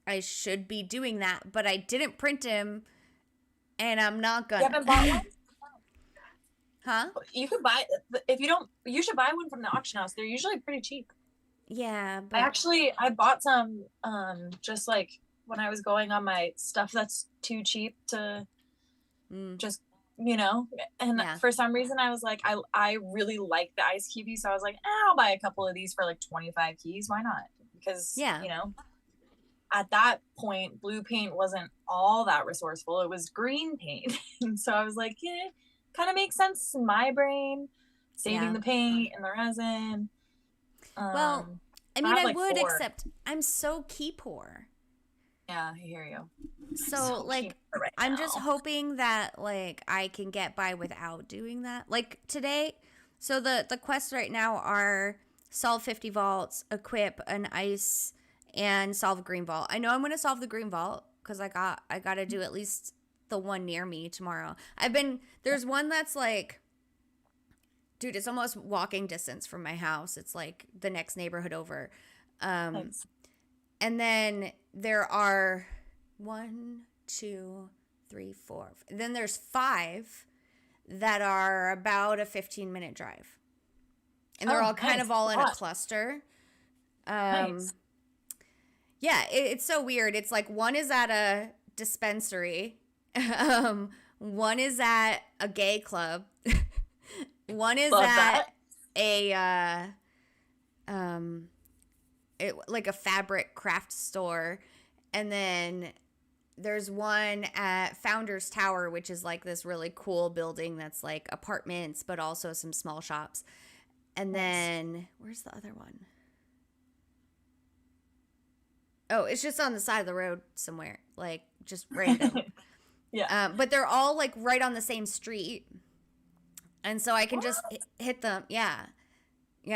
[SPEAKER 1] I should be doing that, but I didn't print him, and I'm not gonna.
[SPEAKER 2] You haven't bought one?
[SPEAKER 1] Huh?
[SPEAKER 2] You could buy, if you don't, you should buy one from the auction house. They're usually pretty cheap.
[SPEAKER 1] Yeah, but
[SPEAKER 2] I bought some just when I was going on my stuff that's too cheap to just you know, and
[SPEAKER 1] Yeah.
[SPEAKER 2] for some reason I was like, I really like the ice cubey, so I was like, I'll buy a couple of these for like 25 keys. Why not? Because
[SPEAKER 1] Yeah.
[SPEAKER 2] you know, at that point, blue paint wasn't all that resourceful. It was green paint, and so I was like, yeah, kind of makes sense in my brain, saving
[SPEAKER 1] Yeah.
[SPEAKER 2] the paint and the resin.
[SPEAKER 1] Well, I
[SPEAKER 2] I
[SPEAKER 1] mean,
[SPEAKER 2] have
[SPEAKER 1] I
[SPEAKER 2] like
[SPEAKER 1] would,
[SPEAKER 2] 4.
[SPEAKER 1] except I'm so key poor.
[SPEAKER 2] Yeah, I hear you. I'm
[SPEAKER 1] So,
[SPEAKER 2] so
[SPEAKER 1] like,
[SPEAKER 2] cheap right
[SPEAKER 1] I'm just
[SPEAKER 2] now.
[SPEAKER 1] hoping that, like, I can get by without doing that. Like, today, so the quests right now are solve 50 vaults, equip an ice, and solve a green vault. I know I'm going to solve the green vault because I got to do at least the one near me tomorrow. There's one that's like, dude, it's almost walking distance from my house. It's like the next neighborhood over.
[SPEAKER 2] Nice.
[SPEAKER 1] And then there are 1, 2, 3, 4. Then there's 5 that are about a 15-minute drive. And they're all kind of all in a cluster.
[SPEAKER 2] Nice.
[SPEAKER 1] Yeah, it's so weird. It's like one is at a dispensary. One is at a gay club. One is
[SPEAKER 2] Love
[SPEAKER 1] at
[SPEAKER 2] that.
[SPEAKER 1] like a fabric craft store, and then there's one at Founders Tower, which is like this really cool building that's like apartments but also some small shops. And then where's the other one? Oh, it's just on the side of the road somewhere, like just random.
[SPEAKER 2] Yeah.
[SPEAKER 1] But they're all like right on the same street, and so I can just hit them. Yeah,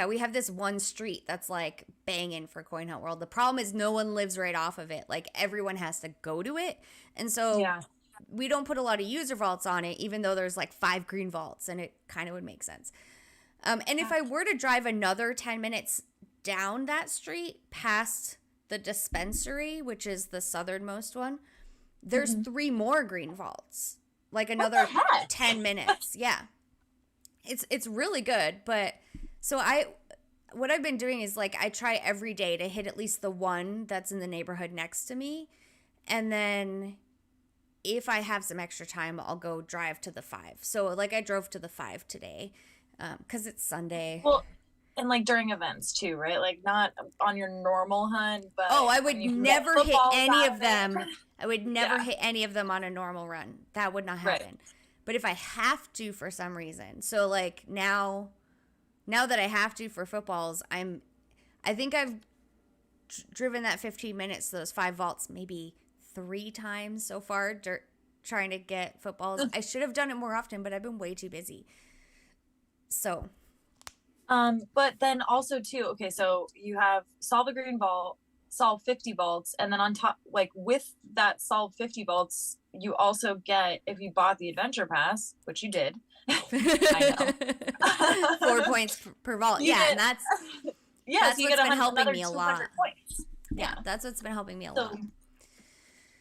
[SPEAKER 1] we have this one street that's like banging for Coin Hunt World. The problem is no one lives right off of it. Like everyone has to go to it. And so we don't put a lot of user vaults on it, even though there's like 5 green vaults, and it kind of would make sense. And if I were to drive another 10 minutes down that street past the dispensary, which is the southernmost one, there's 3 more green vaults. Like another 10 minutes. Yeah. It's really good, but so what I've been doing is like I try every day to hit at least the one that's in the neighborhood next to me, and then if I have some extra time, I'll go drive to the 5. So like I drove to the 5 today because it's Sunday.
[SPEAKER 2] Well, and like during events too, right? Like not on your normal hunt, but
[SPEAKER 1] I would never hit any of them. I would never hit any of them on a normal run. That would not happen. Right. But if I have to for some reason, so like now that I have to for footballs, I think I've driven that 15 minutes to those 5 vaults maybe 3 times so far trying to get footballs. I should have done it more often, but I've been way too busy. So.
[SPEAKER 2] But then also too, okay, so you have solve a green vault, solve 50 vaults, and then on top, like with that solve 50 vaults, you also get, if you bought the adventure pass, which you did, I
[SPEAKER 1] know. 4 points per vault. And that's
[SPEAKER 2] what's
[SPEAKER 1] been helping me a lot.
[SPEAKER 2] Points.
[SPEAKER 1] Yeah, that's what's been helping me a lot.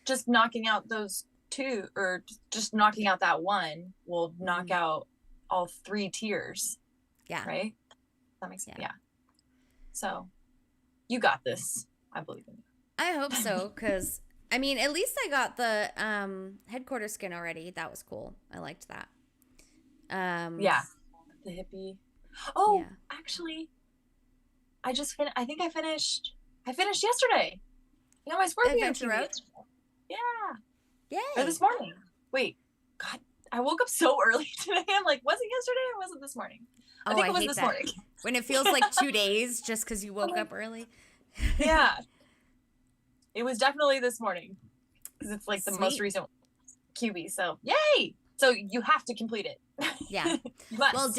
[SPEAKER 2] Just knocking out those 2, or just knocking out that 1 will knock out all 3 tiers.
[SPEAKER 1] Yeah.
[SPEAKER 2] Right? That makes sense. Yeah. So you got this. I believe in you.
[SPEAKER 1] I hope so, because I mean, at least I got the headquarters skin already. That was cool. I liked that.
[SPEAKER 2] Yeah. The hippie. Oh, yeah. Actually, I just finished. I think I finished yesterday. You know, my Scorpio
[SPEAKER 1] Adventure Road?
[SPEAKER 2] Yeah.
[SPEAKER 1] Yay.
[SPEAKER 2] Or this morning. Wait. God, I woke up so early today. I'm like, was it yesterday or was it this morning? I think it was this morning.
[SPEAKER 1] When it feels like 2 days just because you woke up early.
[SPEAKER 2] Yeah. It was definitely this morning. Because it's like the most recent QB. So, yay! So you have to complete it.
[SPEAKER 1] Yeah. Well,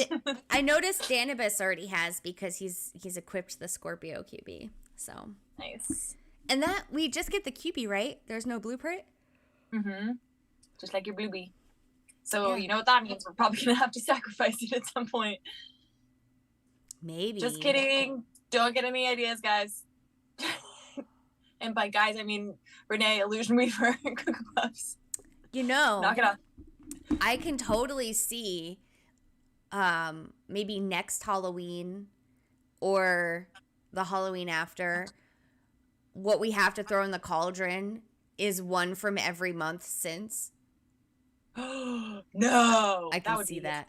[SPEAKER 1] I noticed Danibus already has, because he's equipped the Scorpio QB. So.
[SPEAKER 2] Nice.
[SPEAKER 1] And that, we just get the QB, right? There's no blueprint?
[SPEAKER 2] Mm-hmm. Just like your bluebee. So, you know what that means? We're probably going to have to sacrifice it at some point.
[SPEAKER 1] Maybe.
[SPEAKER 2] Just kidding. Don't get any ideas, guys. And by guys, I mean Renee, Illusion Weaver, and Cuckoo Puffs.
[SPEAKER 1] You know.
[SPEAKER 2] Knock it off.
[SPEAKER 1] I can totally see maybe next Halloween or the Halloween after, what we have to throw in the cauldron is one from every month since.
[SPEAKER 2] No,
[SPEAKER 1] I
[SPEAKER 2] that
[SPEAKER 1] can
[SPEAKER 2] would
[SPEAKER 1] see
[SPEAKER 2] be
[SPEAKER 1] that.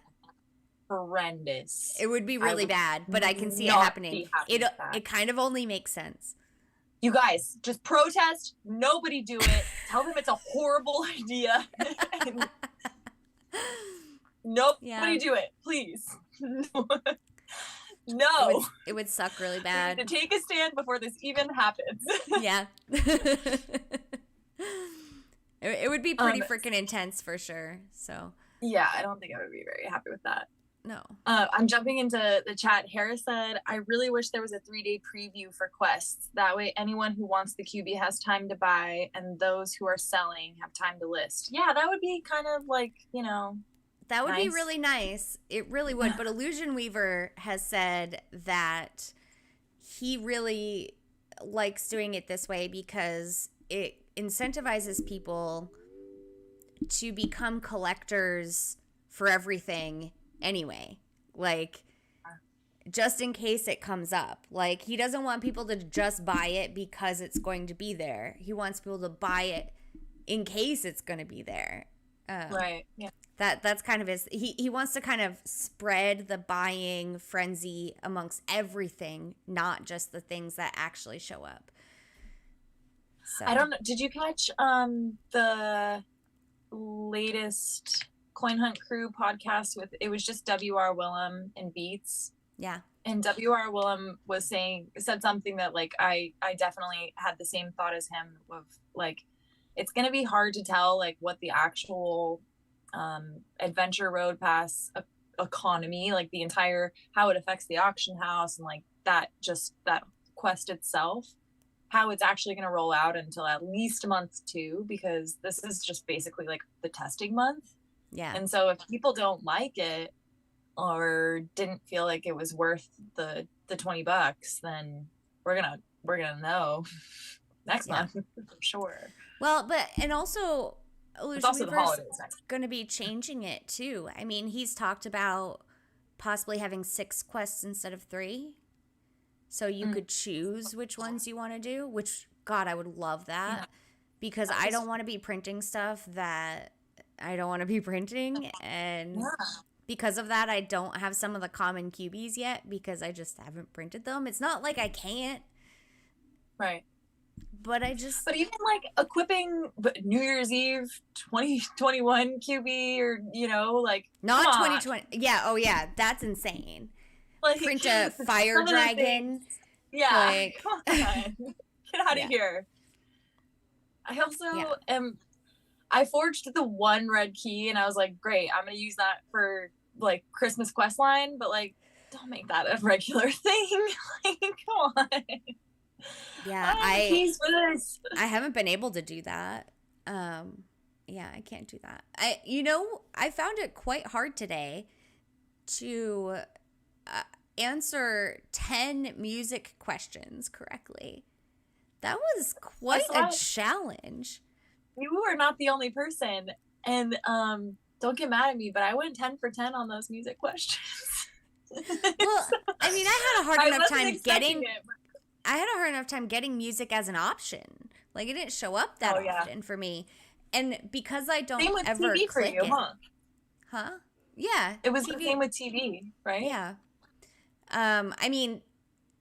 [SPEAKER 2] horrendous.
[SPEAKER 1] It would be
[SPEAKER 2] I
[SPEAKER 1] really
[SPEAKER 2] would
[SPEAKER 1] bad, but I can see it
[SPEAKER 2] not
[SPEAKER 1] happening.
[SPEAKER 2] be happy
[SPEAKER 1] It
[SPEAKER 2] with that.
[SPEAKER 1] it kind of only makes sense.
[SPEAKER 2] You guys, just protest. Nobody do it. Tell them it's a horrible idea. Nobody do it, please. No.
[SPEAKER 1] It would suck really
[SPEAKER 2] We
[SPEAKER 1] bad.
[SPEAKER 2] need to take a stand before this even happens.
[SPEAKER 1] Yeah. It would be pretty freaking intense for sure. So.
[SPEAKER 2] Yeah, I don't think I would be very happy with that.
[SPEAKER 1] No.
[SPEAKER 2] I'm jumping into the chat. Harris said, I really wish there was a 3-day preview for quests. That way anyone who wants the QB has time to buy and those who are selling have time to list. Yeah, that would be kind of like,
[SPEAKER 1] that would
[SPEAKER 2] nice.
[SPEAKER 1] be really nice. It really would. But Illusion Weaver has said that he really likes doing it this way because it incentivizes people to become collectors for everything anyway. Like, just in case it comes up. Like, he doesn't want people to just buy it because it's going to be there. He wants people to buy it in case it's going to be there.
[SPEAKER 2] Right. Yeah.
[SPEAKER 1] That's kind of his. He wants to kind of spread the buying frenzy amongst everything, not just the things that actually show up. So.
[SPEAKER 2] I don't know. Did you catch the latest Coin Hunt Crew podcast with? It was just W.R. Willem and Beats.
[SPEAKER 1] Yeah.
[SPEAKER 2] And W.R. Willem said something that like I definitely had the same thought as him of like it's gonna be hard to tell like what the actual adventure road pass economy, like the entire how it affects the auction house and like that quest itself, how it's actually going to roll out until at least month 2, because this is just basically like the testing month.
[SPEAKER 1] Yeah.
[SPEAKER 2] And so if people don't like it or didn't feel like it was worth the $20, then we're gonna know next month for sure.
[SPEAKER 1] Well, and also Illusion Weaver's going to be changing it too. I mean, he's talked about possibly having 6 quests instead of 3. So you could choose which ones you want to do, which, God, I would love that because I don't want to be printing stuff that I don't want to be printing. And because of that, I don't have some of the common QBs yet because I just haven't printed them. It's not like I can't.
[SPEAKER 2] Right.
[SPEAKER 1] But
[SPEAKER 2] even like equipping New Year's Eve 2021 QB or, like.
[SPEAKER 1] Not 2020. Yeah. Oh, yeah. That's insane. Like, print a fire dragon.
[SPEAKER 2] Yeah. Like, come on. Get out of here. I also I forged the 1 red key and I was like, great, I'm going to use that for like Christmas quest line, but like, don't make that a regular thing. Like, come on.
[SPEAKER 1] Yeah, I haven't been able to do that. Yeah, I can't do that. I found it quite hard today to answer 10 music questions correctly. That was quite a challenge.
[SPEAKER 2] You are not the only person, and don't get mad at me, but I went 10 for 10 on those music questions.
[SPEAKER 1] Well, I mean, I had a hard enough time getting. I had a hard enough time getting music as an option. Like, it didn't show up that often for me. And because I don't
[SPEAKER 2] same with
[SPEAKER 1] ever
[SPEAKER 2] TV
[SPEAKER 1] click
[SPEAKER 2] for you,
[SPEAKER 1] it. Huh? Yeah.
[SPEAKER 2] It was the same with TV, right?
[SPEAKER 1] Yeah. I mean,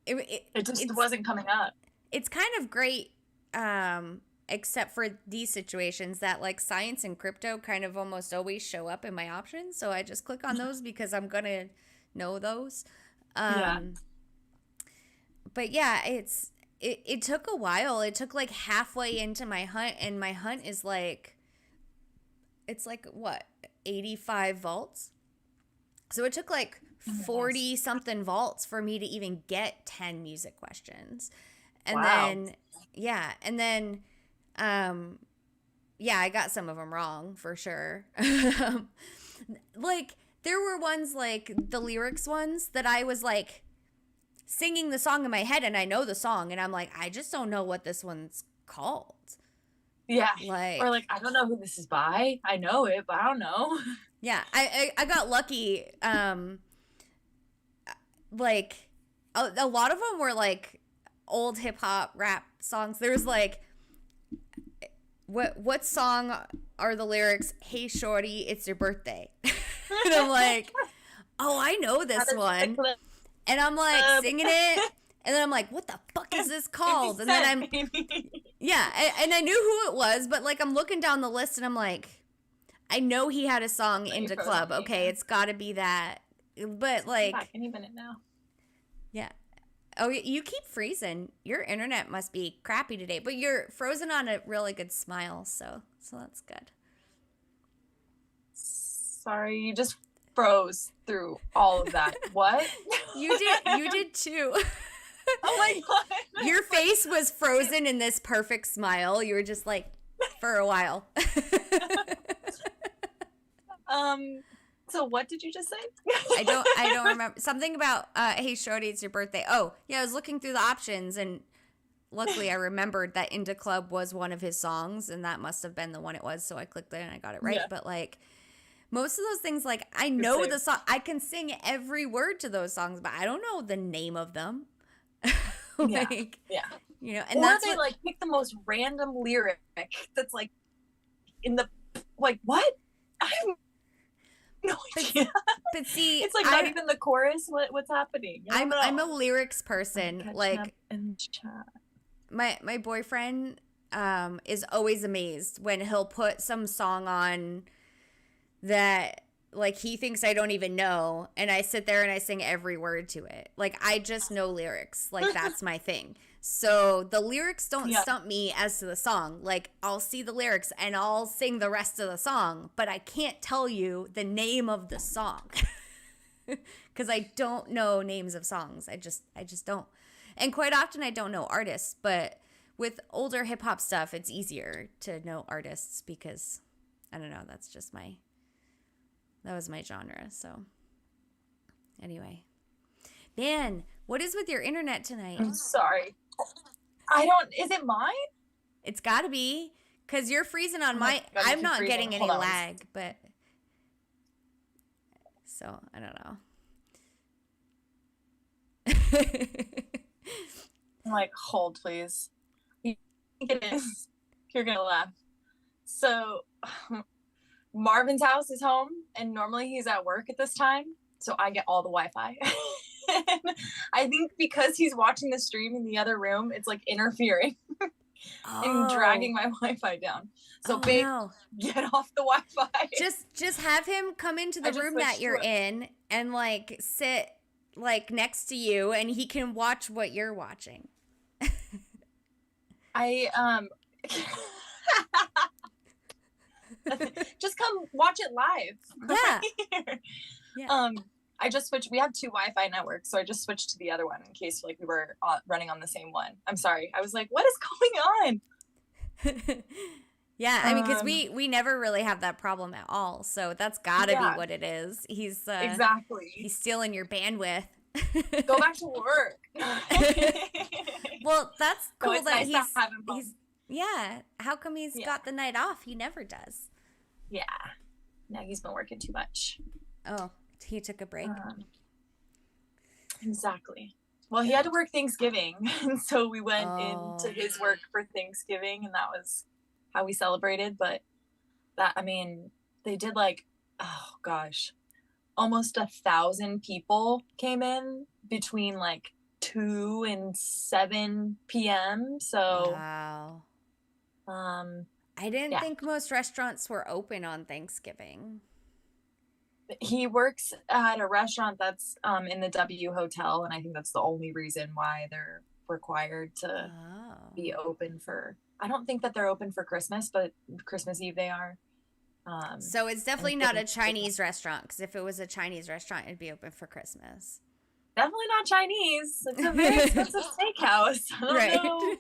[SPEAKER 2] it just wasn't coming up.
[SPEAKER 1] It's kind of great, except for these situations that, like, science and crypto kind of almost always show up in my options. So I just click on those because I'm going to know those. But yeah, it took a while. It took like halfway into my hunt, and my hunt is like, it's like what, 85 vaults? So it took like 40 something vaults for me to even get 10 music questions. And then I got some of them wrong for sure. Like, there were ones like the lyrics ones that I was like singing the song in my head and I know the song and I'm like, I just don't know what this one's called.
[SPEAKER 2] Yeah. Or like, I don't know who this is by. I know it, but I don't know.
[SPEAKER 1] Yeah. I got lucky. Like a lot of them were like old hip hop rap songs. There was like, what song are the lyrics, "Hey shorty, it's your birthday." And I'm like, oh, I know this one. And I'm like singing it. And then I'm like, what the fuck is this called? And then yeah, and I knew who it was, but like I'm looking down the list and I'm like, I know he had a song Into Club. Okay, it's got to be that. But like,
[SPEAKER 2] back any minute now.
[SPEAKER 1] Yeah. Oh, you keep freezing. Your internet must be crappy today, but you're frozen on a really good smile, so that's good.
[SPEAKER 2] Sorry, you just froze through all of that. What?
[SPEAKER 1] You did too.
[SPEAKER 2] Oh my god.
[SPEAKER 1] Your face was frozen in this perfect smile. You were just like for a while.
[SPEAKER 2] So what did you just say?
[SPEAKER 1] I don't remember. Something about hey shorty, it's your birthday. Oh, yeah, I was looking through the options and luckily I remembered that Into Club was one of his songs and that must have been the one it was, so I clicked it and I got it right. Yeah. But like most of those things, like I know the song, I can sing every word to those songs, but I don't know the name of them. Like,
[SPEAKER 2] yeah.
[SPEAKER 1] You know, and
[SPEAKER 2] or
[SPEAKER 1] that's
[SPEAKER 2] they like pick the most random lyric that's like in the like what? I have no idea.
[SPEAKER 1] But see,
[SPEAKER 2] it's like not even the chorus. What's happening?
[SPEAKER 1] I'm a lyrics person. Like my boyfriend is always amazed when he'll put some song on that like he thinks I don't even know, and I sit there and I sing every word to it. Like I just know lyrics. Like that's my thing. So the lyrics don't stump me as to the song. Like I'll see the lyrics and I'll sing the rest of the song, but I can't tell you the name of the song because I don't know names of songs. I just don't. And quite often I don't know artists, but with older hip hop stuff, it's easier to know artists because I don't know. That was my genre. So anyway, man, what is with your internet tonight?
[SPEAKER 2] I'm sorry. Is it mine?
[SPEAKER 1] It's got to be because you're freezing on my. I'm not getting any lag, but so I don't know.
[SPEAKER 2] I'm like, hold, please. I think it is. You're gonna laugh. So, Marvin's house is home, and normally he's at work at this time, so I get all the Wi-Fi. And I think because he's watching the stream in the other room, it's like interfering and dragging my Wi-Fi down. So babe, get off the Wi-Fi.
[SPEAKER 1] Just have him come into the room that you're in and like sit like next to you, and he can watch what you're watching.
[SPEAKER 2] Just come watch it live.
[SPEAKER 1] Yeah.
[SPEAKER 2] Right yeah. I just switched. We have two Wi-Fi networks, so I just switched to the other one in case like we were running on the same one. I'm sorry. I was like, what is going on?
[SPEAKER 1] Yeah, I mean, because we never really have that problem at all. So that's got to be what it is. He's
[SPEAKER 2] exactly.
[SPEAKER 1] He's stealing your bandwidth.
[SPEAKER 2] Go back to work.
[SPEAKER 1] Well, that's cool that
[SPEAKER 2] he's
[SPEAKER 1] yeah. How come he's got the night off? He never does.
[SPEAKER 2] Yeah. No, he's been working too much.
[SPEAKER 1] Oh, he took a break.
[SPEAKER 2] Exactly. Well, he had to work Thanksgiving, and so we went into his work for Thanksgiving, and that was how we celebrated. But that, I mean, they did like, oh gosh, almost 1,000 people came in between like 2 and 7 p.m. So
[SPEAKER 1] wow. I didn't think most restaurants were open on Thanksgiving.
[SPEAKER 2] He works at a restaurant that's in the W Hotel, and I think that's the only reason why they're required to be open for. I don't think that they're open for Christmas, but Christmas Eve they are.
[SPEAKER 1] So it's definitely not a Chinese restaurant, because if it was a Chinese restaurant, it'd be open for Christmas.
[SPEAKER 2] Definitely not Chinese. It's a very expensive steakhouse. I don't know.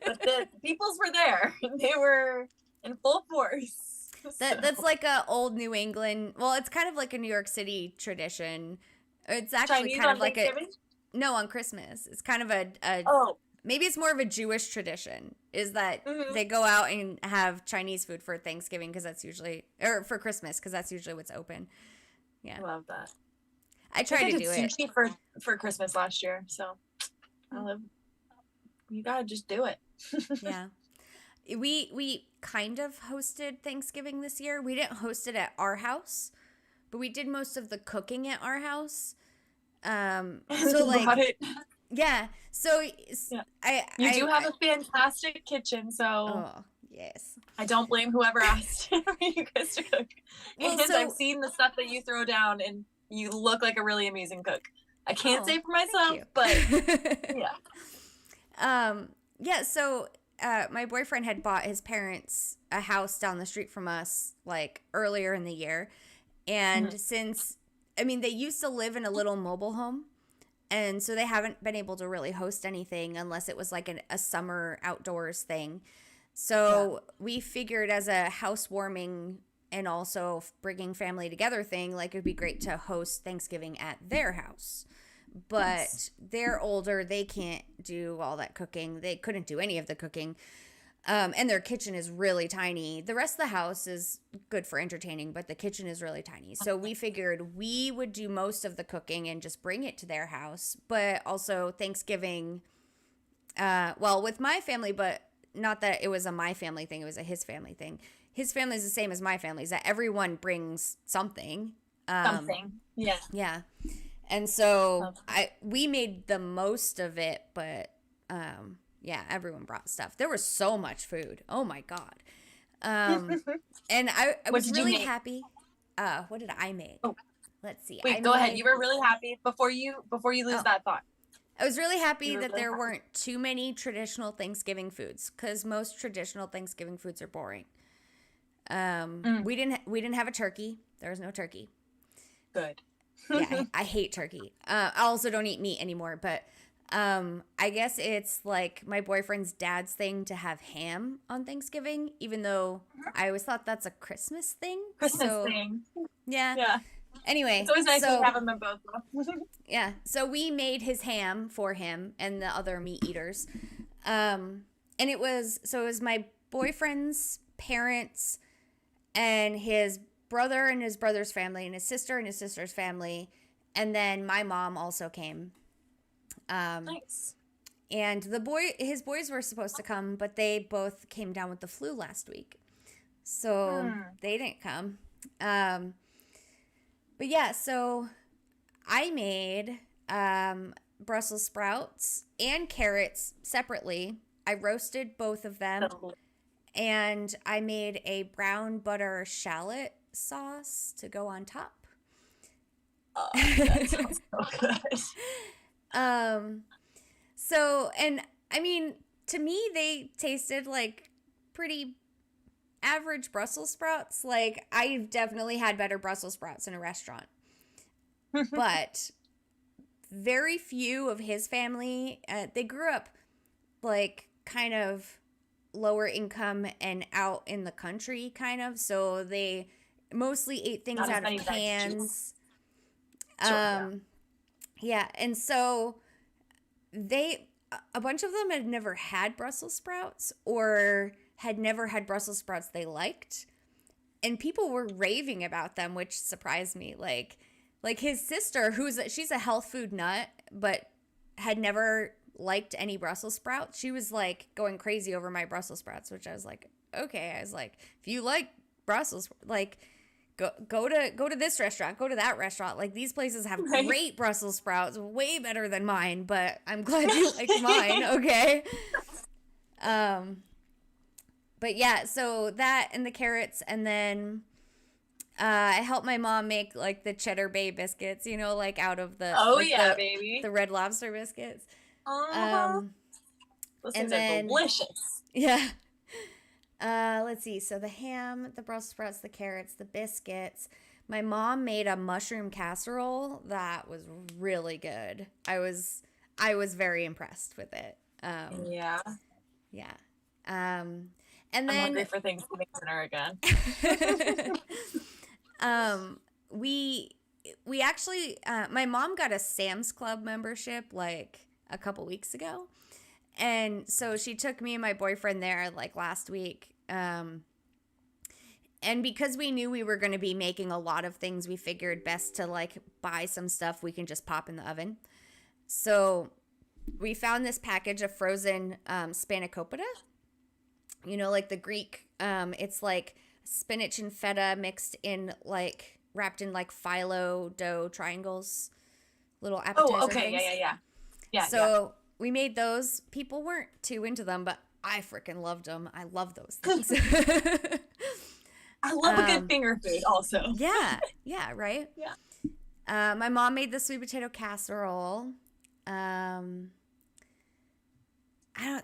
[SPEAKER 2] But the peoples were there. They were in full force.
[SPEAKER 1] That's like a old New England. Well, it's kind of like a New York City tradition. It's actually
[SPEAKER 2] Chinese
[SPEAKER 1] kind of like on Christmas. It's kind of maybe it's more of a Jewish tradition. Is that they go out and have Chinese food for Thanksgiving because that's usually for Christmas because that's usually what's open. Yeah,
[SPEAKER 2] I love that.
[SPEAKER 1] I tried to do it
[SPEAKER 2] sushi for Christmas last year, so you gotta just do it.
[SPEAKER 1] Yeah. we kind of hosted Thanksgiving this year. We didn't host it at our house, but we did most of the cooking at our house. So like,
[SPEAKER 2] Got it.
[SPEAKER 1] yeah. So
[SPEAKER 2] Yeah.
[SPEAKER 1] I
[SPEAKER 2] You do have a fantastic kitchen, so
[SPEAKER 1] oh yes.
[SPEAKER 2] I don't blame whoever asked for you guys to cook.
[SPEAKER 1] Well,
[SPEAKER 2] And
[SPEAKER 1] so
[SPEAKER 2] I've seen the stuff that you throw down, and you look like a really amazing cook. I can't say for myself, but yeah.
[SPEAKER 1] Yeah, so my boyfriend had bought his parents a house down the street from us like earlier in the year. And since, I mean, they used to live in a little mobile home. And so they haven't been able to really host anything unless it was like a summer outdoors thing. So we figured as a housewarming and also bringing family together thing, like it'd be great to host Thanksgiving at their house. But they're older. They can't do all that cooking. They couldn't do any of the cooking. And their kitchen is really tiny. The rest of the house is good for entertaining, but the kitchen is really tiny. So we figured we would do most of the cooking and just bring it to their house. But also Thanksgiving, well, with my family, but not that it was a my family thing. It was a his family thing. His family is the same as my family, is that everyone brings something.
[SPEAKER 2] Something. Yeah.
[SPEAKER 1] Yeah. And so we made the most of it, but yeah, everyone brought stuff. There was so much food. Oh my God. And I was really happy. What did I make?
[SPEAKER 2] Oh.
[SPEAKER 1] Let's see.
[SPEAKER 2] Wait, go ahead. You were really happy before you lose that thought.
[SPEAKER 1] I was really happy that there weren't too many traditional Thanksgiving foods, because most traditional Thanksgiving foods are boring. We didn't have a turkey. There was no turkey.
[SPEAKER 2] Good.
[SPEAKER 1] Yeah, I hate turkey. I also don't eat meat anymore, but I guess it's like my boyfriend's dad's thing to have ham on Thanksgiving, even though I always thought that's a Christmas thing.
[SPEAKER 2] Thing.
[SPEAKER 1] Yeah.
[SPEAKER 2] Yeah.
[SPEAKER 1] Anyway,
[SPEAKER 2] it's always nice to have them in both.
[SPEAKER 1] Yeah. So we made his ham for him and the other meat eaters. And it was my boyfriend's parents and his brother and his brother's family and his sister and his sister's family. And then my mom also came.
[SPEAKER 2] Nice.
[SPEAKER 1] And his boys were supposed to come, but they both came down with the flu last week. So they didn't come. But yeah, so I made Brussels sprouts and carrots separately. I roasted both of them. And I made a brown butter shallot sauce to go on top.
[SPEAKER 2] Oh, that sounds so good.
[SPEAKER 1] So, and I mean, to me, they tasted like pretty average Brussels sprouts. Like, I've definitely had better Brussels sprouts in a restaurant. But very few of his family, they grew up like kind of lower income and out in the country kind of. So they mostly ate things out of cans. Yeah. And so a bunch of them had never had Brussels sprouts or had never had Brussels sprouts they liked. And people were raving about them, which surprised me. Like his sister, she's a health food nut, but had never liked any Brussels sprouts. She was like going crazy over my Brussels sprouts, which I was like, okay. I was like, if you like Brussels, like go to this restaurant, go to that restaurant. Like, these places have great Brussels sprouts, way better than mine, but I'm glad you like mine. Okay. But yeah, so that and the carrots, and then I helped my mom make like the Cheddar Bay biscuits, like out of the
[SPEAKER 2] baby,
[SPEAKER 1] the Red Lobster biscuits.
[SPEAKER 2] Those things are delicious.
[SPEAKER 1] Yeah. Let's see. So the ham, the Brussels sprouts, the carrots, the biscuits. My mom made a mushroom casserole that was really good. I was very impressed with it.
[SPEAKER 2] Yeah.
[SPEAKER 1] Yeah. And then
[SPEAKER 2] I'm hungry for Thanksgiving dinner again.
[SPEAKER 1] We actually, my mom got a Sam's Club membership like a couple weeks ago. And so she took me and my boyfriend there like last week. And because we knew we were going to be making a lot of things, we figured best to like buy some stuff we can just pop in the oven. So we found this package of frozen spanakopita. You know, like the Greek, it's like spinach and feta mixed in like wrapped in like phyllo dough triangles, little
[SPEAKER 2] Oh,
[SPEAKER 1] appetizer
[SPEAKER 2] okay. Yeah,
[SPEAKER 1] things.
[SPEAKER 2] yeah, yeah. Yeah, yeah.
[SPEAKER 1] So we made those. People weren't too into them, but I freaking loved them. I love those things.
[SPEAKER 2] I love a good finger food also.
[SPEAKER 1] Yeah, yeah, right.
[SPEAKER 2] Yeah.
[SPEAKER 1] My mom made the sweet potato casserole. Um,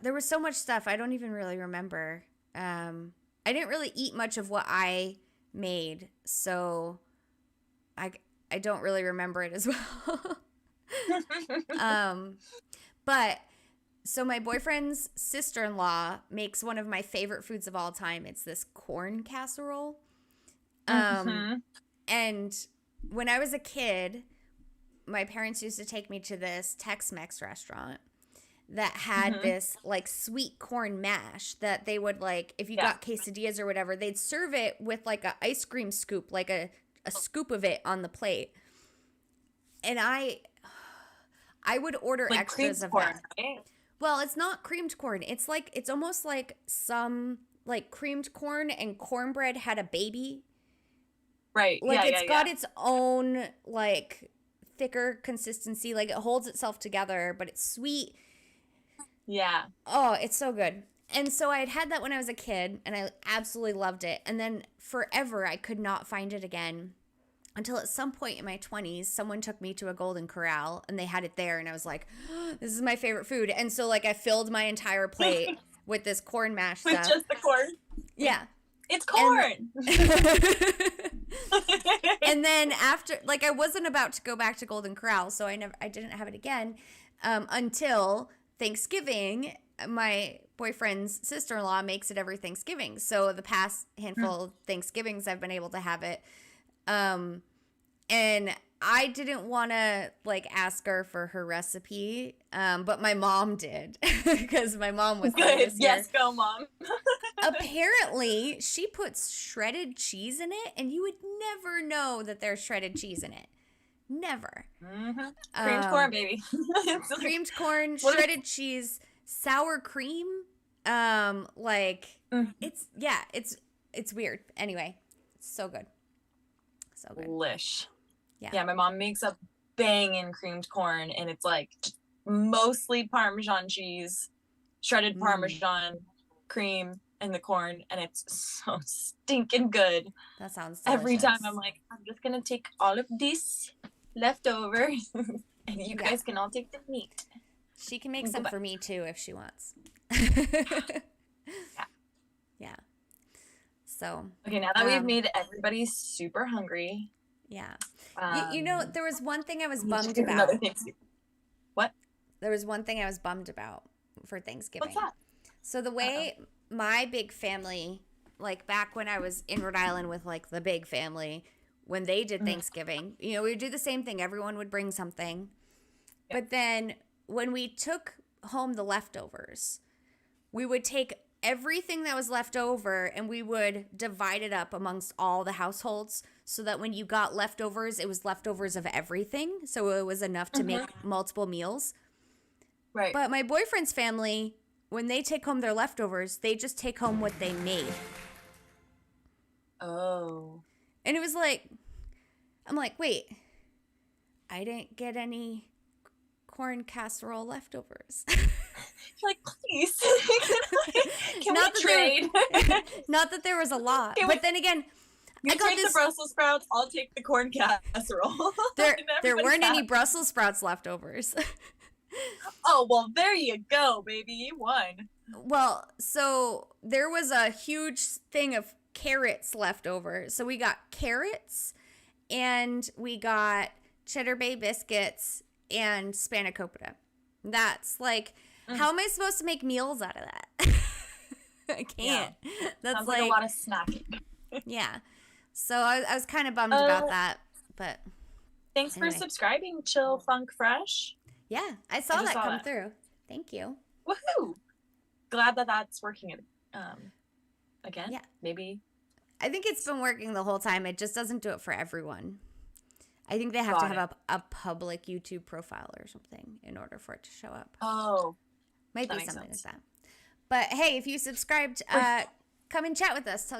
[SPEAKER 1] there was so much stuff I don't even really remember. I didn't really eat much of what I made, so I I don't really remember it as well. But so my boyfriend's sister-in-law makes one of my favorite foods of all time. It's this corn casserole. And when I was a kid, my parents used to take me to this Tex-Mex restaurant that had this like sweet corn mash that they would like, if you got quesadillas or whatever, they'd serve it with like a ice cream scoop, like a scoop of it on the plate. And I would order
[SPEAKER 2] Like
[SPEAKER 1] extras of
[SPEAKER 2] corn,
[SPEAKER 1] that.
[SPEAKER 2] right?
[SPEAKER 1] Well, it's not creamed corn. It's like, it's almost like some like creamed corn and cornbread had a baby.
[SPEAKER 2] Right.
[SPEAKER 1] Like
[SPEAKER 2] yeah,
[SPEAKER 1] it's
[SPEAKER 2] yeah,
[SPEAKER 1] got
[SPEAKER 2] yeah.
[SPEAKER 1] its own like thicker consistency. Like it holds itself together, but it's sweet.
[SPEAKER 2] Yeah.
[SPEAKER 1] Oh, it's so good. And so I had that when I was a kid, and I absolutely loved it. And then forever, I could not find it again until at some point in my 20s, someone took me to a Golden Corral, and they had it there. And I was like, oh, this is my favorite food. And so, like, I filled my entire plate with this corn mash
[SPEAKER 2] With
[SPEAKER 1] stuff.
[SPEAKER 2] just the corn.
[SPEAKER 1] Yeah.
[SPEAKER 2] It's corn.
[SPEAKER 1] And then after, like, I wasn't about to go back to Golden Corral, so I didn't have it again until Thanksgiving. My boyfriend's sister-in-law makes it every Thanksgiving. So the past handful of Thanksgivings, I've been able to have it. And I didn't want to like ask her for her recipe, but my mom did because my mom was there
[SPEAKER 2] Good.
[SPEAKER 1] this year.
[SPEAKER 2] Yes, go mom.
[SPEAKER 1] Apparently, she puts shredded cheese in it, and you would never know that there's shredded cheese in it. Never.
[SPEAKER 2] Creamed corn, baby.
[SPEAKER 1] Creamed corn, shredded cheese, sour cream. It's weird. Anyway, it's so good. So good.
[SPEAKER 2] Delish.
[SPEAKER 1] Yeah.
[SPEAKER 2] Yeah, my mom makes a banging creamed corn, and it's like mostly Parmesan cheese, shredded Parmesan cream, and the corn, and it's so stinking good.
[SPEAKER 1] That sounds delicious.
[SPEAKER 2] Every time I'm like, I'm just gonna take all of this leftovers, and you guys can all take the meat.
[SPEAKER 1] She can make some for me too if she wants. Yeah. So.
[SPEAKER 2] Okay, now that we've made everybody super hungry.
[SPEAKER 1] Yeah. You know, there was one thing I was bummed about.
[SPEAKER 2] Another thing. What?
[SPEAKER 1] There was one thing I was bummed about for Thanksgiving.
[SPEAKER 2] What's that?
[SPEAKER 1] So the way my big family, like back when I was in Rhode Island with like the big family, when they did Thanksgiving, you know, we would do the same thing. Everyone would bring something. Yep. But then when we took home the leftovers, we would take everything that was left over and we would divide it up amongst all the households so that when you got leftovers, it was leftovers of everything. So it was enough to make multiple meals.
[SPEAKER 2] Right.
[SPEAKER 1] But my boyfriend's family, when they take home their leftovers, they just take home what they made.
[SPEAKER 2] Oh.
[SPEAKER 1] And it was like, I'm like, wait, I didn't get any corn casserole leftovers.
[SPEAKER 2] Like, please. Can
[SPEAKER 1] not
[SPEAKER 2] we trade?
[SPEAKER 1] Not that there was a lot. But then again,
[SPEAKER 2] you take the Brussels sprouts, I'll take the corn casserole.
[SPEAKER 1] There weren't any Brussels sprouts leftovers.
[SPEAKER 2] Oh, well, there you go, baby. You won.
[SPEAKER 1] Well, so there was a huge thing of carrots left over. So we got carrots and we got Cheddar Bay biscuits and spanakopita. That's like, how am I supposed to make meals out of that? I can't.
[SPEAKER 2] Yeah.
[SPEAKER 1] That's
[SPEAKER 2] sounds like a lot of snacking.
[SPEAKER 1] Yeah. So I was kind of bummed about that, but
[SPEAKER 2] thanks for subscribing, Chill Funk Fresh.
[SPEAKER 1] Yeah, I saw that come through. Thank you.
[SPEAKER 2] Woohoo! Glad that that's working again.
[SPEAKER 1] Yeah.
[SPEAKER 2] Maybe.
[SPEAKER 1] I think it's been working the whole time. It just doesn't do it for everyone. I think they have to have a public YouTube profile or something in order for it to show up.
[SPEAKER 2] Oh.
[SPEAKER 1] Might be something like that. But hey, if you subscribed, come and chat with us.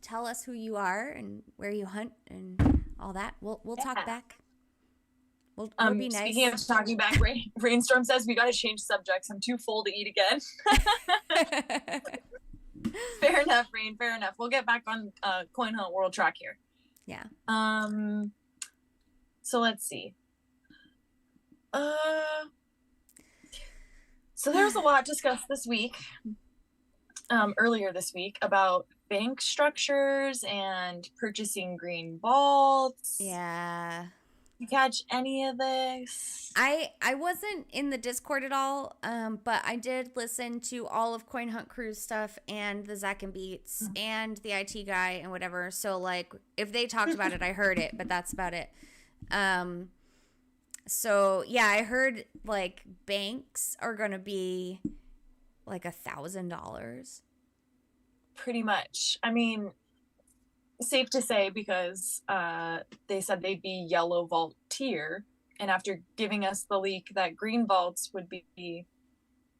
[SPEAKER 1] Tell us who you are and where you hunt and all that. We'll talk back. We'll be nice.
[SPEAKER 2] Speaking of talking back, Rainstorm says we got to change subjects. I'm too full to eat again. Fair enough, Rain. Fair enough. We'll get back on Coin Hunt World track here.
[SPEAKER 1] Yeah.
[SPEAKER 2] So let's see. So there's a lot discussed this week, earlier this week, about bank structures and purchasing green vaults.
[SPEAKER 1] Yeah.
[SPEAKER 2] You catch any of this?
[SPEAKER 1] I wasn't in the Discord at all, but I did listen to all of Coin Hunt Crew's stuff and the Zach and Beats and the IT guy and whatever. So like, if they talked about it, I heard it, but that's about it. So yeah, I heard like banks are gonna be like $1,000.
[SPEAKER 2] Pretty much. I mean, safe to say, because they said they'd be yellow vault tier, and after giving us the leak that green vaults would be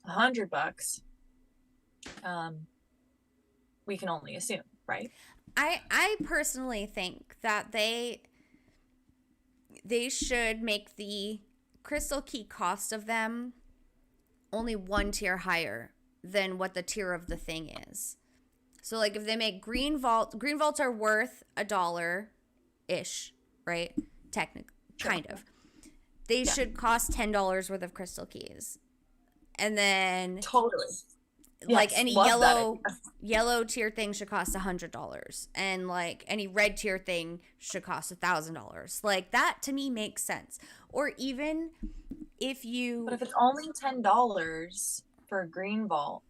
[SPEAKER 2] $100, we can only assume, right?
[SPEAKER 1] I personally think that they should make the crystal key cost of them only one tier higher than what the tier of the thing is. So like if they make green vaults are worth $1-ish, right? Technically, kind of. They should cost $10 worth of crystal keys. And then
[SPEAKER 2] totally.
[SPEAKER 1] Like
[SPEAKER 2] yes,
[SPEAKER 1] any yellow tier thing should cost $100, and like any red tier thing should cost $1,000. Like that to me makes sense. Or even if
[SPEAKER 2] but if it's only $10 for a green vault,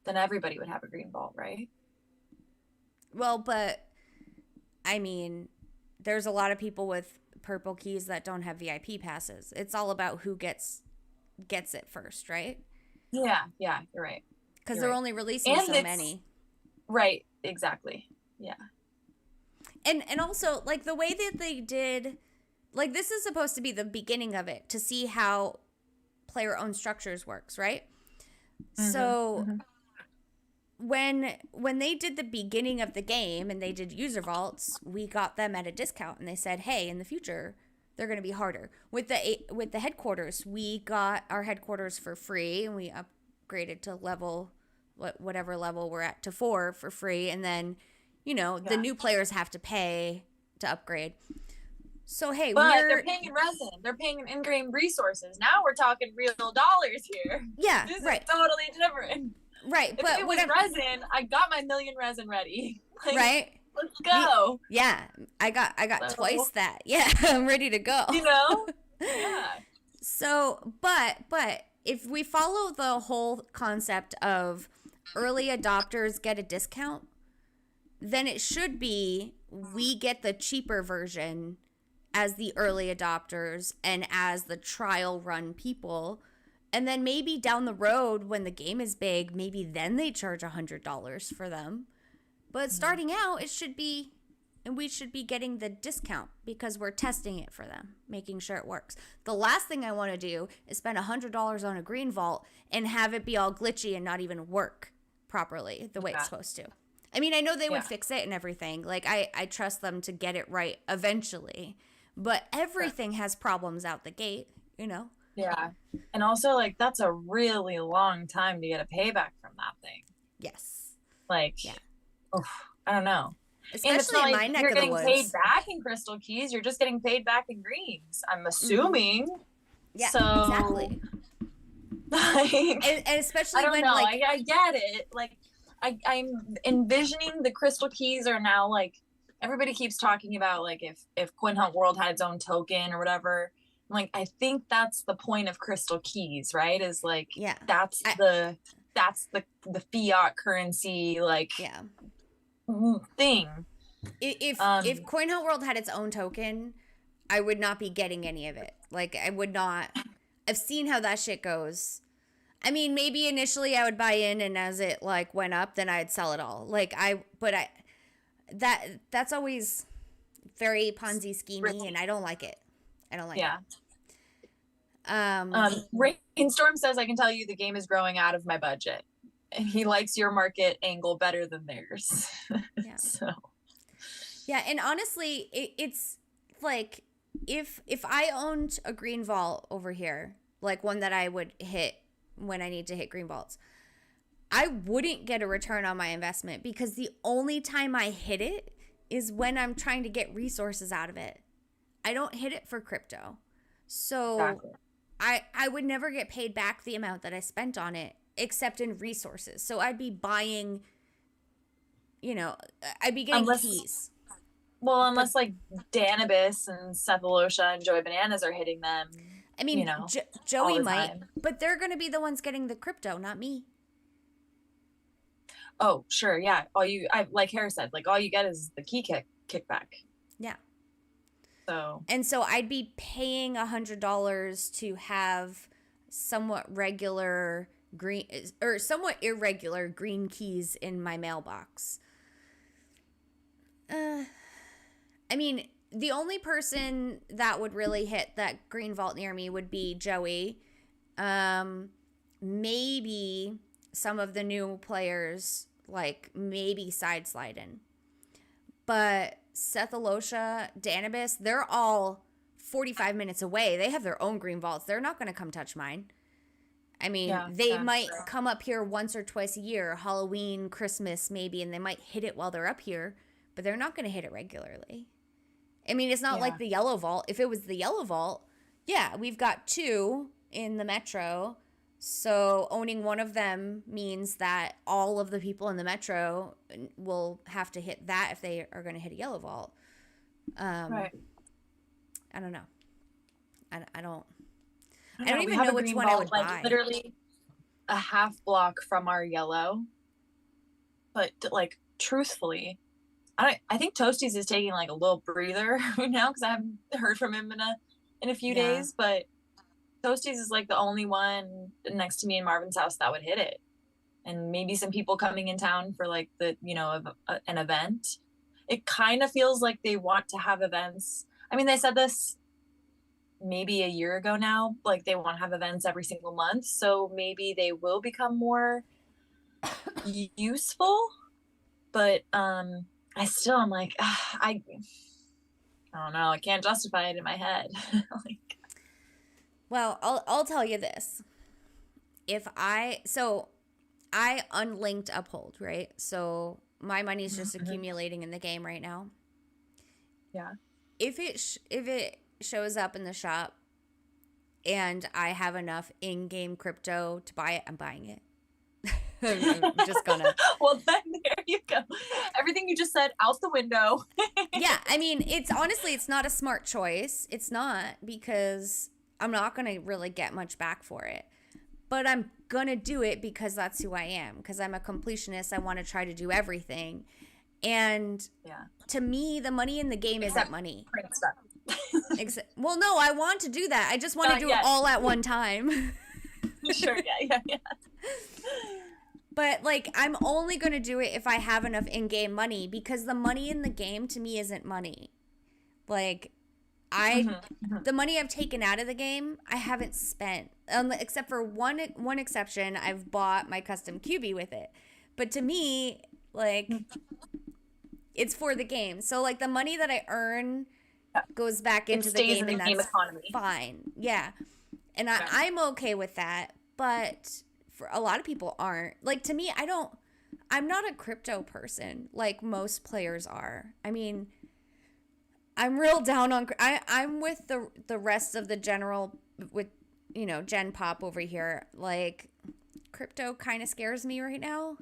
[SPEAKER 2] then everybody would have a green vault, right?
[SPEAKER 1] Well, but I mean, there's a lot of people with purple keys that don't have VIP passes. It's all about who gets it first, right?
[SPEAKER 2] Yeah, you're right.
[SPEAKER 1] Because they're only releasing so many.
[SPEAKER 2] Right, exactly. Yeah.
[SPEAKER 1] And also, like, the way that they did, like, this is supposed to be the beginning of it, to see how player-owned structures works, right? So, when they did the beginning of the game and they did user vaults, we got them at a discount, and they said, hey, in the future, they're going to be harder. With the headquarters, we got our headquarters for free, and we upgraded to whatever level we're at to 4 for free, and then the new players have to pay to upgrade. So hey,
[SPEAKER 2] they're paying in resin, they're paying in in-game resources. Now we're talking real dollars here.
[SPEAKER 1] Yeah,
[SPEAKER 2] this
[SPEAKER 1] right.
[SPEAKER 2] is totally different.
[SPEAKER 1] Right,
[SPEAKER 2] if it was resin, I got my million resin ready. Like,
[SPEAKER 1] right.
[SPEAKER 2] Let's go.
[SPEAKER 1] Yeah, I got twice that. Yeah, I'm ready to go.
[SPEAKER 2] Yeah.
[SPEAKER 1] So, but if we follow the whole concept of early adopters get a discount, then it should be we get the cheaper version as the early adopters and as the trial run people. And then maybe down the road when the game is big, maybe then they charge $100 for them. But starting out, it should be, and we should be getting the discount because we're testing it for them, making sure it works. The last thing I want to do is spend $100 on a green vault and have it be all glitchy and not even work properly the way it's supposed to. I mean, I know they would fix it and everything. Like, I trust them to get it right eventually. But everything has problems out the gate,
[SPEAKER 2] Yeah. And also, like, that's a really long time to get a payback from that thing.
[SPEAKER 1] Yes.
[SPEAKER 2] Like, I don't know.
[SPEAKER 1] Especially in my neck of the woods.
[SPEAKER 2] You're getting paid back in crystal keys. You're just getting paid back in greens, I'm assuming.
[SPEAKER 1] Yeah,
[SPEAKER 2] so,
[SPEAKER 1] exactly.
[SPEAKER 2] Like,
[SPEAKER 1] and especially
[SPEAKER 2] I don't
[SPEAKER 1] when,
[SPEAKER 2] know.
[SPEAKER 1] like...
[SPEAKER 2] I get it. Like, I'm envisioning the crystal keys are now, like, everybody keeps talking about, like, if Coin Hunt World had its own token or whatever. Like, I think that's the point of crystal keys, right? Is like, that's the fiat currency, like, thing.
[SPEAKER 1] If Coin Hunt World had its own token, I would not be getting any of it. Like, I would not. I've seen how that shit goes. I mean, maybe initially I would buy in, and as it like went up, then I'd sell it all. Like, that's always very Ponzi schemey, and I don't like it. I don't like it.
[SPEAKER 2] Rainstorm says, I can tell you the game is growing out of my budget. And he likes your market angle better than theirs.
[SPEAKER 1] Yeah.
[SPEAKER 2] So
[SPEAKER 1] Yeah, and honestly, it's like if I owned a green vault over here, like one that I would hit when I need to hit green vaults, I wouldn't get a return on my investment because the only time I hit it is when I'm trying to get resources out of it. I don't hit it for crypto. So
[SPEAKER 2] exactly.
[SPEAKER 1] I would never get paid back the amount that I spent on it except in resources. So I'd be buying, I'd be getting keys.
[SPEAKER 2] Well, unless like Danibus and Cephalosha and Joey Bananas are hitting them.
[SPEAKER 1] I mean, Joey might,
[SPEAKER 2] time.
[SPEAKER 1] but they're going to be the ones getting the crypto, not me.
[SPEAKER 2] Oh, sure, yeah. Like Harris said, like all you get is the key kickback.
[SPEAKER 1] Yeah.
[SPEAKER 2] So
[SPEAKER 1] I'd be paying $100 to have somewhat regular green or somewhat irregular green keys in my mailbox. I mean, the only person that would really hit that green vault near me would be Joey. Maybe some of the new players, like maybe side sliding. But Cephalosha, Danibus, they're all 45 minutes away. They have their own green vaults. They're not going to come touch mine. I mean, they might come up here once or twice a year, Halloween, Christmas maybe, and they might hit it while they're up here, but they're not going to hit it regularly. I mean, it's not like the yellow vault. If it was the yellow vault, yeah, we've got 2 in the metro. So owning one of them means that all of the people in the metro will have to hit that if they are going to hit a yellow vault.
[SPEAKER 2] right.
[SPEAKER 1] I don't know. I don't even know which one
[SPEAKER 2] vault,
[SPEAKER 1] I would buy.
[SPEAKER 2] Literally a half block from our yellow. But like truthfully, I think Toasties is taking like a little breather right now because I haven't heard from him in a few days. But Toasties is like the only one next to me in Marvin's house that would hit it, and maybe some people coming in town for like the an event. It kind of feels like they want to have events. I mean, they said this maybe a year ago now, like they want to have events every single month, so maybe they will become more useful. But I'm like, I don't know, I can't justify it in my head. Like,
[SPEAKER 1] well, I'll tell you this. So I unlinked Uphold, right? So my money's just accumulating in the game right now.
[SPEAKER 2] Yeah.
[SPEAKER 1] If it shows up in the shop and I have enough in-game crypto to buy it, I'm buying it. I'm just gonna.
[SPEAKER 2] Well, then there you go. Everything you just said out the window.
[SPEAKER 1] Yeah, I mean, it's not a smart choice. It's not, because I'm not gonna really get much back for it. But I'm gonna do it because that's who I am. Because I'm a completionist. I want to try to do everything. And to me, the money in the game isn't money. Well, no, I want to do that. I just want to do it all at one time.
[SPEAKER 2] Sure, yeah.
[SPEAKER 1] But like, I'm only going to do it if I have enough in-game money, because the money in the game to me isn't money. Like, the money I've taken out of the game, I haven't spent. Except for one exception, I've bought my custom QB with it. But to me, like, it's for the game. So like, the money that I earn goes back into the game, and that's fine. Yeah. And I'm okay with that. But for a lot of people aren't. Like, to me, I'm not a crypto person like most players are. I mean, I'm real down on, I'm with the rest of the general, with, Gen Pop over here. Like, crypto kind of scares me right now.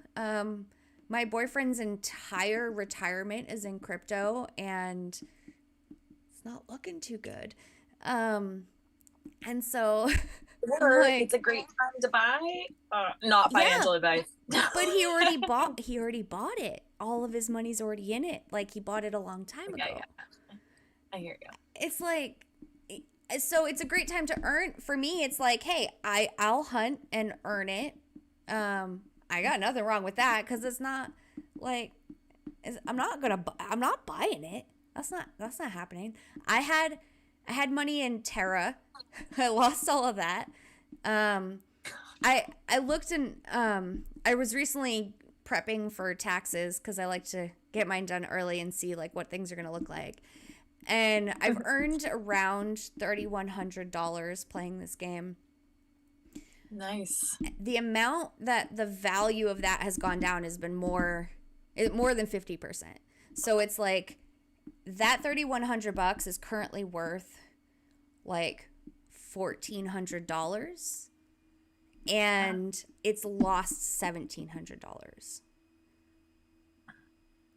[SPEAKER 1] My boyfriend's entire retirement is in crypto, and it's not looking too good. And so,
[SPEAKER 2] like, it's a great time to buy. Not financial advice.
[SPEAKER 1] But he already bought it. All of his money's already in it. Like, he bought it a long time ago.
[SPEAKER 2] Yeah. I hear you.
[SPEAKER 1] It's like, so it's a great time to earn. For me, it's like, hey, I'll hunt and earn it. I got nothing wrong with that, because it's not like, I'm not buying it. That's not happening. I had money in Terra. I lost all of that. I looked and I was recently prepping for taxes because I like to get mine done early and see like what things are gonna look like. And I've earned around $3,100 playing this game.
[SPEAKER 2] Nice.
[SPEAKER 1] The amount that the value of that has gone down has been more than 50%. So it's like that $3,100 is currently worth like $1,400, and it's lost $1,700.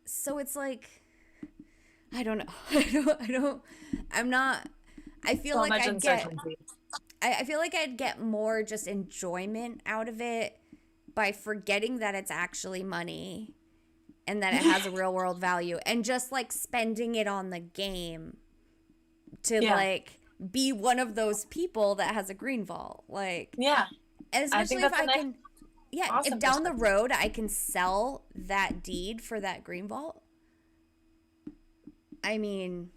[SPEAKER 1] So it's like, I don't know. I'm not. I feel
[SPEAKER 2] So
[SPEAKER 1] like
[SPEAKER 2] much
[SPEAKER 1] I'd get.
[SPEAKER 2] uncertainty.
[SPEAKER 1] I feel like I'd get more just enjoyment out of it by forgetting that it's actually money and that it has a real world value, and just like spending it on the game to
[SPEAKER 2] Yeah.
[SPEAKER 1] like be one of those people that has a green vault. Like,
[SPEAKER 2] Yeah.
[SPEAKER 1] especially if I can, yeah,
[SPEAKER 2] awesome
[SPEAKER 1] if down the
[SPEAKER 2] perspective.
[SPEAKER 1] road I can sell that deed for that green vault. I mean,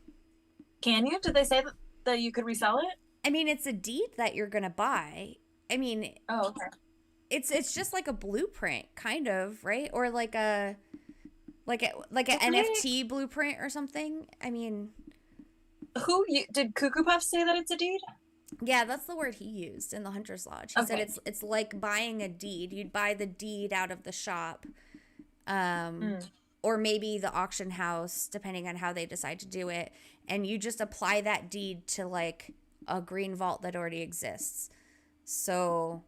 [SPEAKER 2] Can you? Did they say that you could resell it?
[SPEAKER 1] it's a deed that you're gonna buy. I mean,
[SPEAKER 2] Oh, okay.
[SPEAKER 1] it's just like a blueprint, kind of, right? Or like an
[SPEAKER 2] Okay.
[SPEAKER 1] NFT blueprint or something. I mean,
[SPEAKER 2] Did Cuckoo Puff say that it's a deed?
[SPEAKER 1] yeah, that's the word he used in the Hunter's Lodge. He said
[SPEAKER 2] Okay.
[SPEAKER 1] it's like buying a deed. You'd buy the deed out of the shop, or maybe the auction house, depending on how they decide to do it, and you just apply that deed to like a green vault that already exists. So,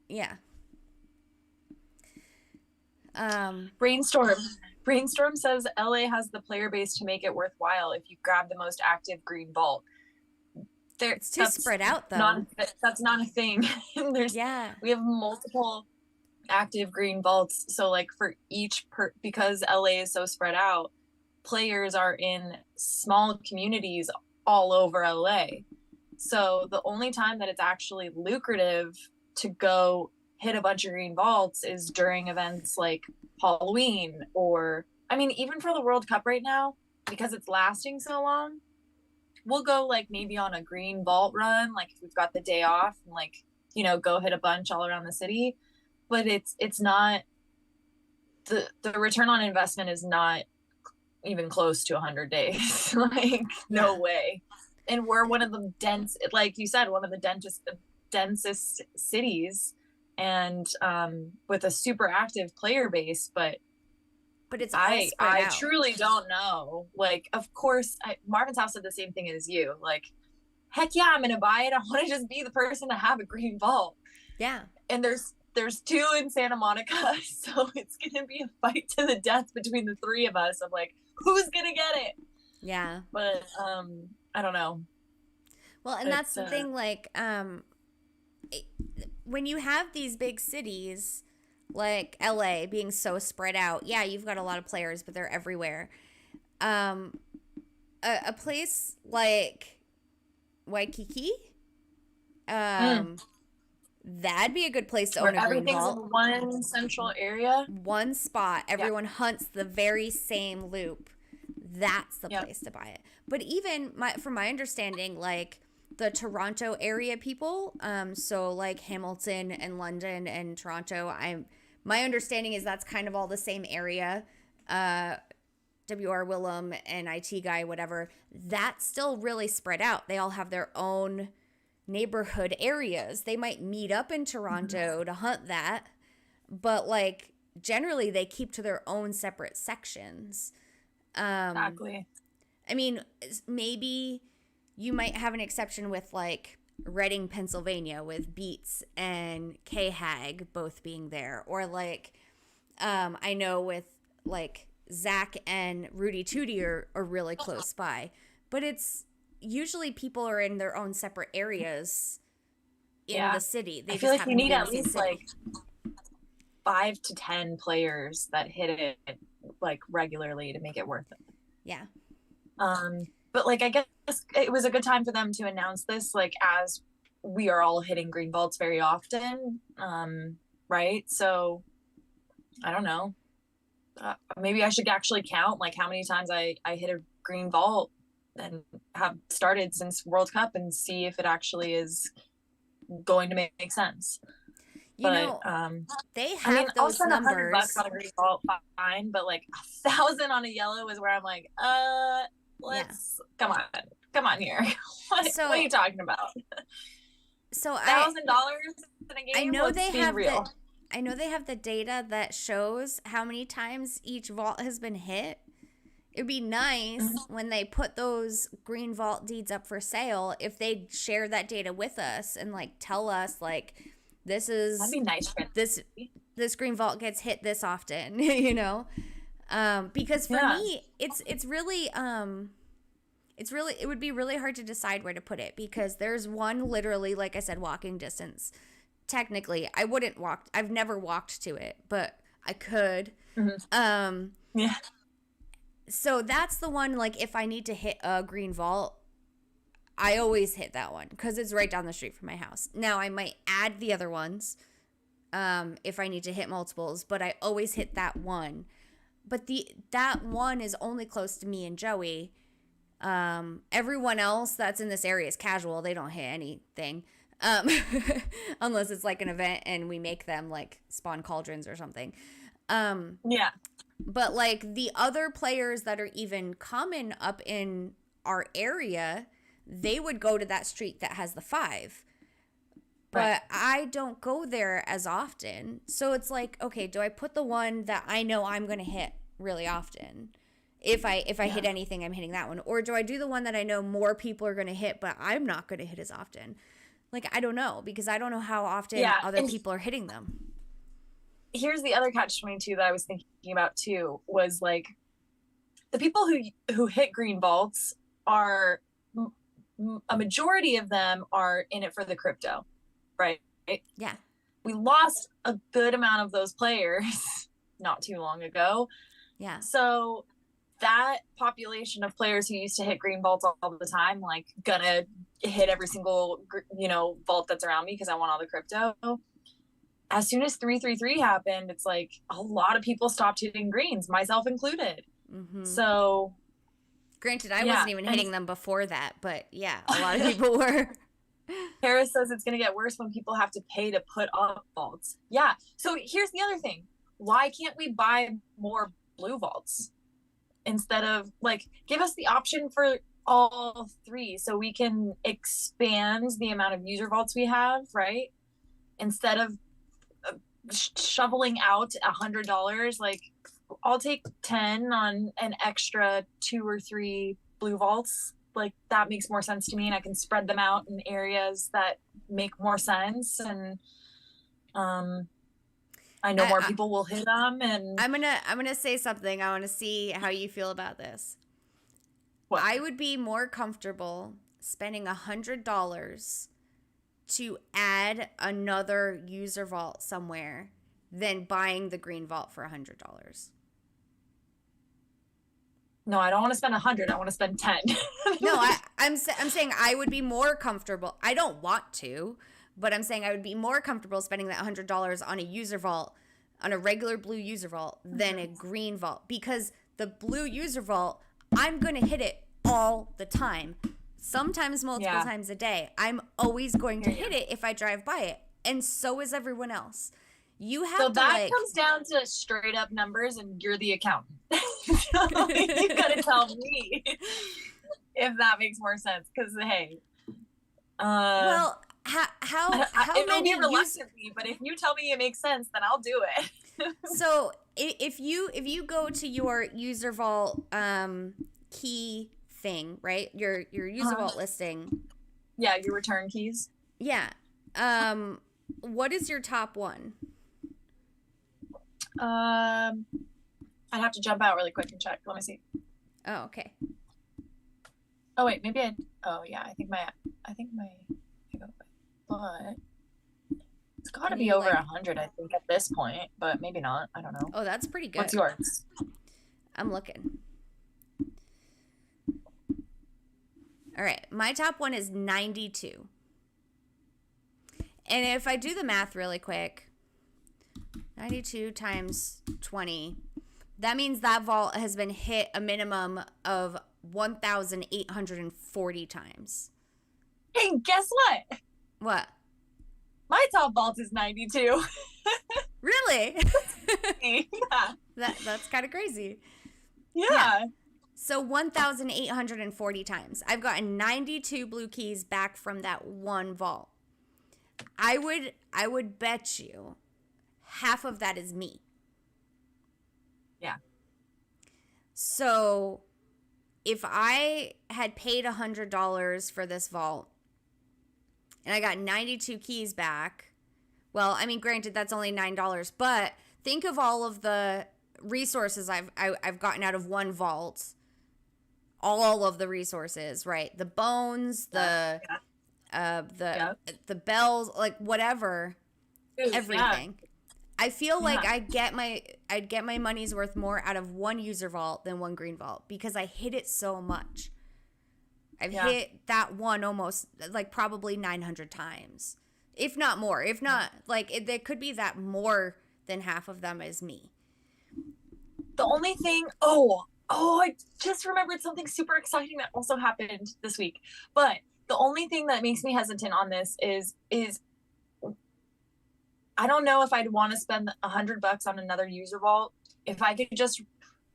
[SPEAKER 1] yeah.
[SPEAKER 2] Brainstorm says LA has the player base to make it worthwhile if you grab the most active green vault.
[SPEAKER 1] It's too spread out, though.
[SPEAKER 2] That's not a thing.
[SPEAKER 1] Yeah.
[SPEAKER 2] We have multiple active green vaults. So like for because LA is so spread out, players are in small communities all over LA. So the only time that it's actually lucrative to go hit a bunch of green vaults is during events like Halloween, or even for the World Cup right now, because it's lasting so long, we'll go like maybe on a green vault run, like if we've got the day off, and like, go hit a bunch all around the city. But it's not, the return on investment is not even close to 100 days. Like, no way. And we're one of the like you said, one of the densest cities, and with a super active player base. But
[SPEAKER 1] it's all spread out.
[SPEAKER 2] I truly don't know. Like, of course, Marvin's house said the same thing as you. Like, heck yeah, I'm gonna buy it. I want to just be the person to have a green vault.
[SPEAKER 1] Yeah.
[SPEAKER 2] And there's two in Santa Monica, so it's gonna be a fight to the death between the three of us. I'm like, who's gonna get it?
[SPEAKER 1] Yeah.
[SPEAKER 2] But I don't know.
[SPEAKER 1] Well, and that's the thing, like, when you have these big cities like LA being so spread out, yeah, you've got a lot of players, but they're everywhere. A place like Waikiki, that'd be a good place to own a green vault.
[SPEAKER 2] In one central area,
[SPEAKER 1] one spot. Everyone hunts the very same loop. That's the place to buy it. But even from my understanding, like the Toronto area people, so like Hamilton and London and Toronto, my understanding is that's kind of all the same area. WR Willem and IT Guy, whatever, that's still really spread out. They all have their own neighborhood areas. They might meet up in Toronto to hunt that, but like generally they keep to their own separate sections.
[SPEAKER 2] Exactly.
[SPEAKER 1] Maybe you might have an exception with like Reading, Pennsylvania, with Beats and K-Hag both being there, or like I know with like Zach and Rudy Tooty are really close by, but it's usually people are in their own separate areas in the city. They
[SPEAKER 2] I feel like you need at least
[SPEAKER 1] like
[SPEAKER 2] 5 to 10 players that hit it like regularly to make it worth it.
[SPEAKER 1] Yeah.
[SPEAKER 2] But like, I guess it was a good time for them to announce this, like, as we are all hitting green vaults very often. Right. So I don't know. Maybe I should actually count like how many times I hit a green vault and have started since World Cup, and see if it actually is going to make sense.
[SPEAKER 1] You
[SPEAKER 2] But
[SPEAKER 1] know, they
[SPEAKER 2] I mean,
[SPEAKER 1] have
[SPEAKER 2] I'll
[SPEAKER 1] those
[SPEAKER 2] spend $100
[SPEAKER 1] numbers.
[SPEAKER 2] on a green vault, fine, but like 1,000 on a yellow is where I'm like,
[SPEAKER 1] Yeah.
[SPEAKER 2] let's come on here. What are
[SPEAKER 1] So
[SPEAKER 2] you talking about?
[SPEAKER 1] so
[SPEAKER 2] $1,000 in a
[SPEAKER 1] I
[SPEAKER 2] game?
[SPEAKER 1] know
[SPEAKER 2] Let's
[SPEAKER 1] they
[SPEAKER 2] be
[SPEAKER 1] have the
[SPEAKER 2] real.
[SPEAKER 1] I know they have the data that shows how many times each vault has been hit. It'd be nice
[SPEAKER 2] Mhm.
[SPEAKER 1] when they put those green vault deeds up for sale if they share that data with us and like tell us like this
[SPEAKER 2] That'd
[SPEAKER 1] is
[SPEAKER 2] be nice,
[SPEAKER 1] this
[SPEAKER 2] Francie.
[SPEAKER 1] this green vault gets hit this often, because for
[SPEAKER 2] Yeah.
[SPEAKER 1] me it's really it would be really hard to decide where to put it because there's one literally, like I said, walking distance. Technically, I've never walked to it, but I could.
[SPEAKER 2] Mhm.
[SPEAKER 1] Um
[SPEAKER 2] Yeah.
[SPEAKER 1] so that's the one, like if I need to hit a green vault, I always hit that one because it's right down the street from my house. Now I might add the other ones if I need to hit multiples, but I always hit that one. But that one is only close to me and Joey. Everyone else that's in this area is casual. They don't hit anything. Um, unless it's like an event and we make them like spawn cauldrons or something.
[SPEAKER 2] Yeah.
[SPEAKER 1] But like the other players that are even common up in our area, they would go to that street that has the 5. But
[SPEAKER 2] Right.
[SPEAKER 1] I don't go there as often. So it's like, okay, do I put the one that I know I'm going to hit really often? If I hit anything, I'm hitting that one. Or do I do the one that I know more people are going to hit, but I'm not going to hit as often? Like, I don't know because I don't know how often other
[SPEAKER 2] And
[SPEAKER 1] people are hitting them.
[SPEAKER 2] here's the other catch-22 that I was thinking about too, was like the people who hit green vaults are a majority of them are in it for the crypto, right?
[SPEAKER 1] Yeah.
[SPEAKER 2] We lost a good amount of those players not too long ago.
[SPEAKER 1] Yeah.
[SPEAKER 2] So that population of players who used to hit green vaults all the time, like gonna hit every single vault that's around me because I want all the crypto. As soon as 333 happened, it's like a lot of people stopped hitting greens, myself included.
[SPEAKER 1] Mm-hmm.
[SPEAKER 2] So
[SPEAKER 1] granted, I wasn't even hitting them before that, but yeah, a lot of people were.
[SPEAKER 2] Harris says it's going to get worse when people have to pay to put up vaults. Yeah. So here's the other thing. Why can't we buy more blue vaults instead of like give us the option for all 3 so we can expand the amount of user vaults we have, right? Instead of shoveling out $100, like I'll take 10 on an extra 2 or 3 blue vaults. Like that makes more sense to me, and I can spread them out in areas that make more sense. And I know more people will hit them. And
[SPEAKER 1] I'm gonna say something. I want to see how you feel about this.
[SPEAKER 2] what?
[SPEAKER 1] I would be more comfortable spending $100 to add another user vault somewhere than buying the green vault for $100.
[SPEAKER 2] No, I don't want to spend 100. I want to spend 10.
[SPEAKER 1] No, I'm saying I would be more comfortable. I don't want to, but I'm saying I would be more comfortable spending that $100 on a user vault, on a regular blue user vault, than a green vault, because the blue user vault, I'm gonna hit it all the time, sometimes multiple times a day. I'm always going to hit it if I drive by it, and so is everyone else. You have
[SPEAKER 2] so
[SPEAKER 1] to
[SPEAKER 2] that comes down to straight up numbers, and you're the accountant. So you gotta tell me if that makes more sense. Because hey,
[SPEAKER 1] well, how many
[SPEAKER 2] reluctantly, but if you tell me it makes sense, then I'll do it.
[SPEAKER 1] So if you go to your user vault key thing, right? Your user vault listing.
[SPEAKER 2] Yeah, your return keys.
[SPEAKER 1] Yeah. What is your top one?
[SPEAKER 2] I'd have to jump out really quick and check. Let me see.
[SPEAKER 1] Oh, okay.
[SPEAKER 2] Oh wait, maybe oh yeah, I think my but it's got to be over 100, I think, at this point, but maybe not. I don't know.
[SPEAKER 1] Oh, that's pretty good.
[SPEAKER 2] What's yours?
[SPEAKER 1] I'm looking. All right, my top one is 92. And if I do the math really quick, 92 times 20, that means that vault has been hit a minimum of 1,840 times.
[SPEAKER 2] Hey, guess what?
[SPEAKER 1] What?
[SPEAKER 2] My top vault is 92.
[SPEAKER 1] Really?
[SPEAKER 2] Yeah.
[SPEAKER 1] That's kind of crazy.
[SPEAKER 2] Yeah.
[SPEAKER 1] So 1,840 times. I've gotten 92 blue keys back from that one vault. I would bet you half of that is me.
[SPEAKER 2] Yeah.
[SPEAKER 1] So if I had paid $100 for this vault and I got 92 keys back, well, I mean, granted, that's only $9, but think of all of the resources I've gotten out of one vault. All of the resources, right? The bones, the bells, like whatever, everything. Yeah. I feel like I'd get my money's worth more out of one user vault than one green vault because I hit it so much. I've hit that one almost like probably 900 times, if not more. If not, like there could be that more than half of them is me.
[SPEAKER 2] The only thing, I just remembered something super exciting that also happened this week. But the only thing that makes me hesitant on this is I don't know if I'd want to spend $100 on another user vault. If I could just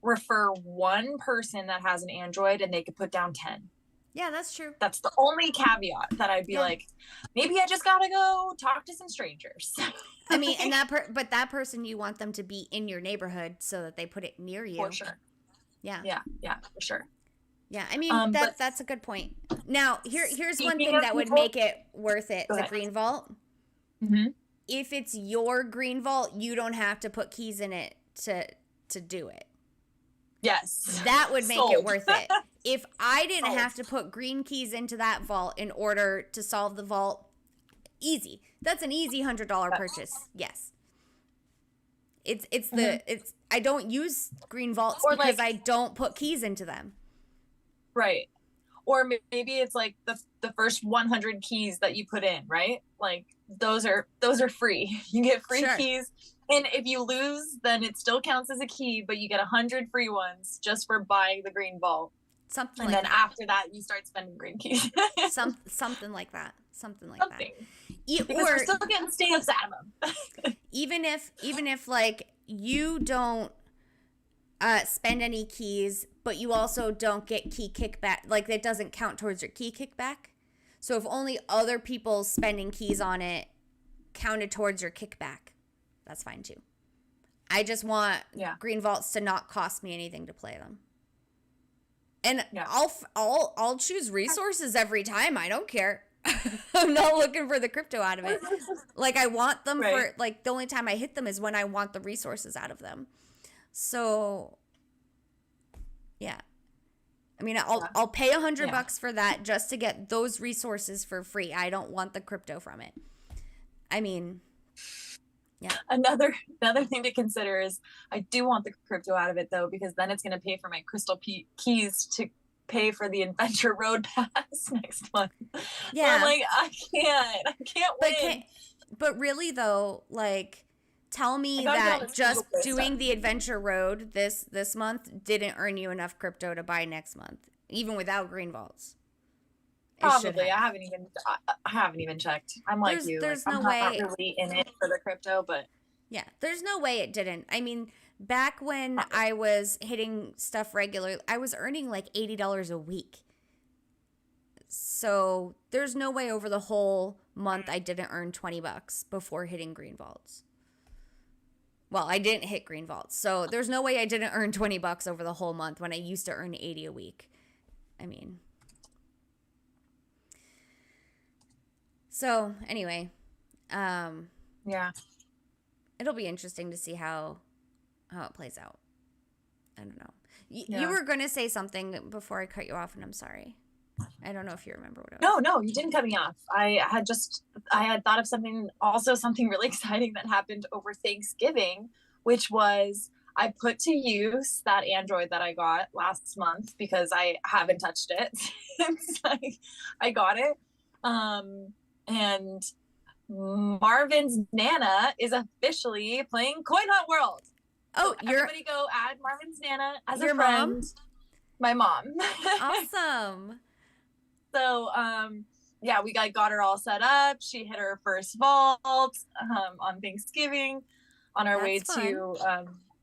[SPEAKER 2] refer one person that has an Android and they could put down 10.
[SPEAKER 1] Yeah, that's true.
[SPEAKER 2] That's the only caveat that I'd be like, maybe I just gotta go talk to some strangers.
[SPEAKER 1] I mean, and but that person, you want them to be in your neighborhood so that they put it near you.
[SPEAKER 2] For sure. Yeah, for sure.
[SPEAKER 1] Yeah, I mean, that's a good point. Now, here's one thing that would make it worth it, the green vault.
[SPEAKER 2] Mm-hmm.
[SPEAKER 1] If it's your green vault, you don't have to put keys in it to do it.
[SPEAKER 2] Yes.
[SPEAKER 1] That would make it worth it. If I didn't have to put green keys into that vault in order to solve the vault, easy. That's an easy $100 purchase. Yes. It's I don't use green vaults because I don't put keys into them.
[SPEAKER 2] Right. Or maybe it's like the first 100 keys that you put in, right? Like those are free. You get free keys. And if you lose, then it still counts as a key, but you get 100 free ones just for buying the green vault.
[SPEAKER 1] Something
[SPEAKER 2] and
[SPEAKER 1] like
[SPEAKER 2] then
[SPEAKER 1] that.
[SPEAKER 2] After that, you start spending green keys.
[SPEAKER 1] something like that. Something like that.
[SPEAKER 2] Because we're still getting stamps out of them.
[SPEAKER 1] even if like you don't spend any keys, but you also don't get key kickback, like it doesn't count towards your key kickback. So if only other people spending keys on it counted towards your kickback, that's fine too. I just want green vaults to not cost me anything to play them. And I'll choose resources every time. I don't care. I'm not looking for the crypto out of it. Like I want them for like the only time I hit them is when I want the resources out of them. So yeah. I mean, I'll pay $100 for that just to get those resources for free. I don't want the crypto from it. I mean, yeah.
[SPEAKER 2] Another thing to consider is I do want the crypto out of it though, because then it's going to pay for my crystal keys to pay for the Adventure Road Pass next month.
[SPEAKER 1] Yeah.
[SPEAKER 2] I'm like, I can't win.
[SPEAKER 1] But really though, like, tell me that just doing the Adventure Road this month didn't earn you enough crypto to buy next month, even without green vaults.
[SPEAKER 2] Probably. I haven't even checked. I'm like you.
[SPEAKER 1] There's
[SPEAKER 2] like,
[SPEAKER 1] no
[SPEAKER 2] I'm
[SPEAKER 1] way.
[SPEAKER 2] not really in it for the crypto, but
[SPEAKER 1] yeah, there's no way it didn't. I mean, back when I was hitting stuff regularly, I was earning like $80 a week. So there's no way over the whole month I didn't earn $20 before hitting green vaults. Well, I didn't hit green vaults, so there's no way I didn't earn $20 over the whole month when I used to earn $80 a week. I mean, so anyway,
[SPEAKER 2] yeah,
[SPEAKER 1] it'll be interesting to see how it plays out. I don't know. You were going to say something before I cut you off, and I'm sorry. I don't know if you remember what it was.
[SPEAKER 2] No, you didn't cut me off. I had thought of something really exciting that happened over Thanksgiving, which was I put to use that Android that I got last month because I haven't touched it since I got it. And Marvin's Nana is officially playing Coin Hunt World.
[SPEAKER 1] Oh,
[SPEAKER 2] so everybody go add Marvin's Nana as
[SPEAKER 1] your
[SPEAKER 2] a friend.
[SPEAKER 1] Mom?
[SPEAKER 2] My mom.
[SPEAKER 1] Awesome.
[SPEAKER 2] So yeah, we got her all set up. She hit her first vault on Thanksgiving on our way
[SPEAKER 1] That's fun.
[SPEAKER 2] to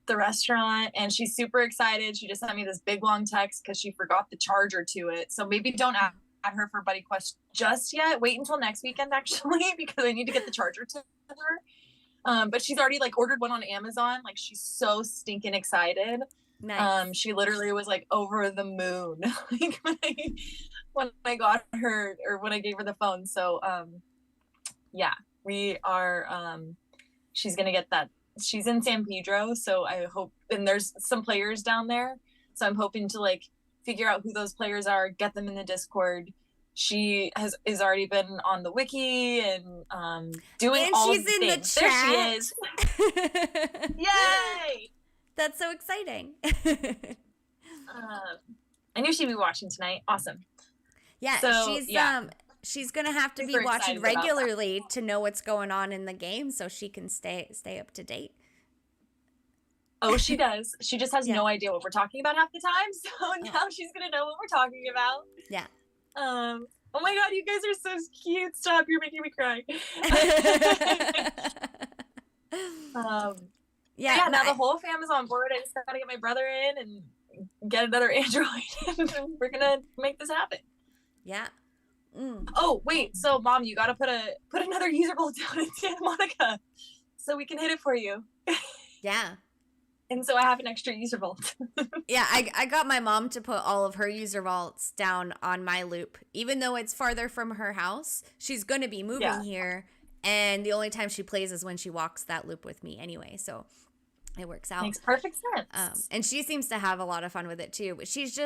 [SPEAKER 2] the restaurant, and she's super excited. She just sent me this big long text because she forgot the charger to it. So maybe don't add her for Buddy Quest just yet. Wait until next weekend, actually, because I need to get the charger to her. But she's already like ordered one on Amazon. Like, she's so stinking excited.
[SPEAKER 1] Nice.
[SPEAKER 2] She literally was like over the moon like when I got her, or when I gave her the phone. So yeah, we are she's gonna get that. She's in San Pedro, so I hope, and there's some players down there, so I'm hoping to like figure out who those players are, get them in the Discord. She is already been on the wiki and doing
[SPEAKER 1] And
[SPEAKER 2] all
[SPEAKER 1] she's
[SPEAKER 2] of the
[SPEAKER 1] in
[SPEAKER 2] things.
[SPEAKER 1] the
[SPEAKER 2] There
[SPEAKER 1] chat.
[SPEAKER 2] she is. Yay!
[SPEAKER 1] That's so exciting.
[SPEAKER 2] I knew she'd be watching tonight. Awesome.
[SPEAKER 1] Yeah,
[SPEAKER 2] So,
[SPEAKER 1] she's gonna have to be
[SPEAKER 2] Super
[SPEAKER 1] watching
[SPEAKER 2] excited about that.
[SPEAKER 1] regularly to know what's going on in the game, so she can stay up to date.
[SPEAKER 2] Oh, she does. She just has
[SPEAKER 1] Yeah.
[SPEAKER 2] no idea what we're talking about half the time. So now she's gonna know what we're talking about.
[SPEAKER 1] Yeah.
[SPEAKER 2] Oh my god, you guys are so cute. Stop, you're making me cry. Yeah, now the whole family's on board. I just gotta get my brother in and get another Android, and we're gonna make this happen.
[SPEAKER 1] Yeah.
[SPEAKER 2] Oh wait, so Mom, you gotta put another user vault down in Santa Monica, so we can hit it for you.
[SPEAKER 1] Yeah.
[SPEAKER 2] And so I have an extra user vault.
[SPEAKER 1] Yeah, I got my mom to put all of her user vaults down on my loop. Even though it's farther from her house, she's going to be moving here, and the only time she plays is when she walks that loop with me anyway, so it works out.
[SPEAKER 2] Makes perfect sense.
[SPEAKER 1] And she seems to have a lot of fun with it too, but she's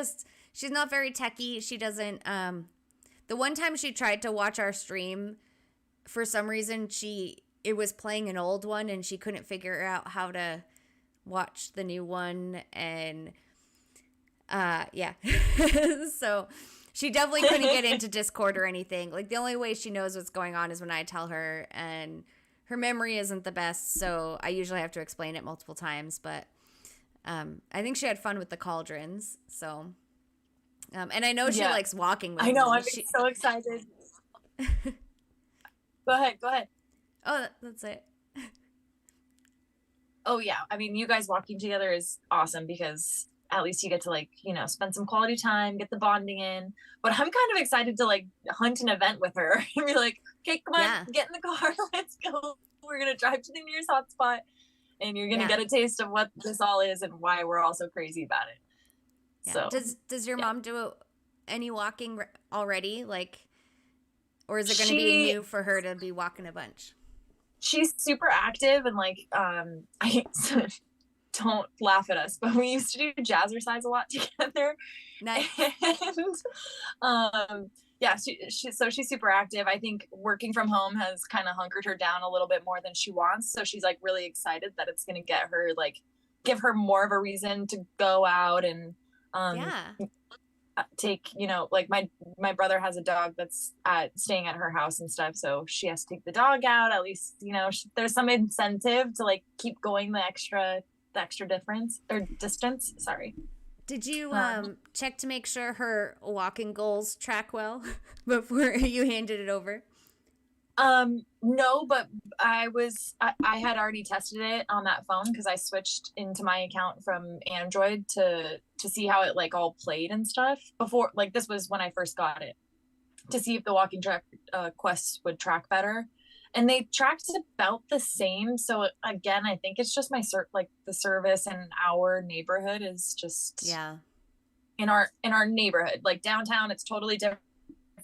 [SPEAKER 1] not very techie. She doesn't, the one time she tried to watch our stream, for some reason, it was playing an old one, and she couldn't figure out how to watch the new one, and yeah. So she definitely couldn't get into Discord or anything. Like, the only way she knows what's going on is when I tell her, and her memory isn't the best, so I usually have to explain it multiple times. But I think she had fun with the cauldrons, so and I know she likes walking with me.
[SPEAKER 2] I know, I'm so excited. Go ahead.
[SPEAKER 1] Oh, that's it.
[SPEAKER 2] Oh yeah, I mean, you guys walking together is awesome, because at least you get to, like, you know, spend some quality time, get the bonding in. But I'm kind of excited to like hunt an event with her and be like, okay, come on, get in the car, let's go. We're gonna drive to the nearest hotspot, and you're gonna get a taste of what this all is and why we're all so crazy about it.
[SPEAKER 1] Yeah.
[SPEAKER 2] So
[SPEAKER 1] does your mom do any walking already, like, or is it going to be new for her to be walking a bunch?
[SPEAKER 2] She's super active, and like I don't laugh at us, but we used to do jazzercise a lot together.
[SPEAKER 1] Nice.
[SPEAKER 2] And yeah, so she's super active. I think working from home has kind of hunkered her down a little bit more than she wants, so she's like really excited that it's going to get her, like, give her more of a reason to go out and take, you know, like my brother has a dog that's staying at her house and stuff, so she has to take the dog out. At least, you know, there's some incentive to like keep going the extra difference or distance. Sorry.
[SPEAKER 1] Did you check to make sure her walking goals track well before you handed it over?
[SPEAKER 2] No, but I had already tested it on that phone, because I switched into my account from Android to see how it like all played and stuff before. Like, this was when I first got it, to see if the walking track quests would track better, and they tracked about the same. So again, I think it's just my the service in our neighborhood is just in our neighborhood. Like downtown, it's totally different.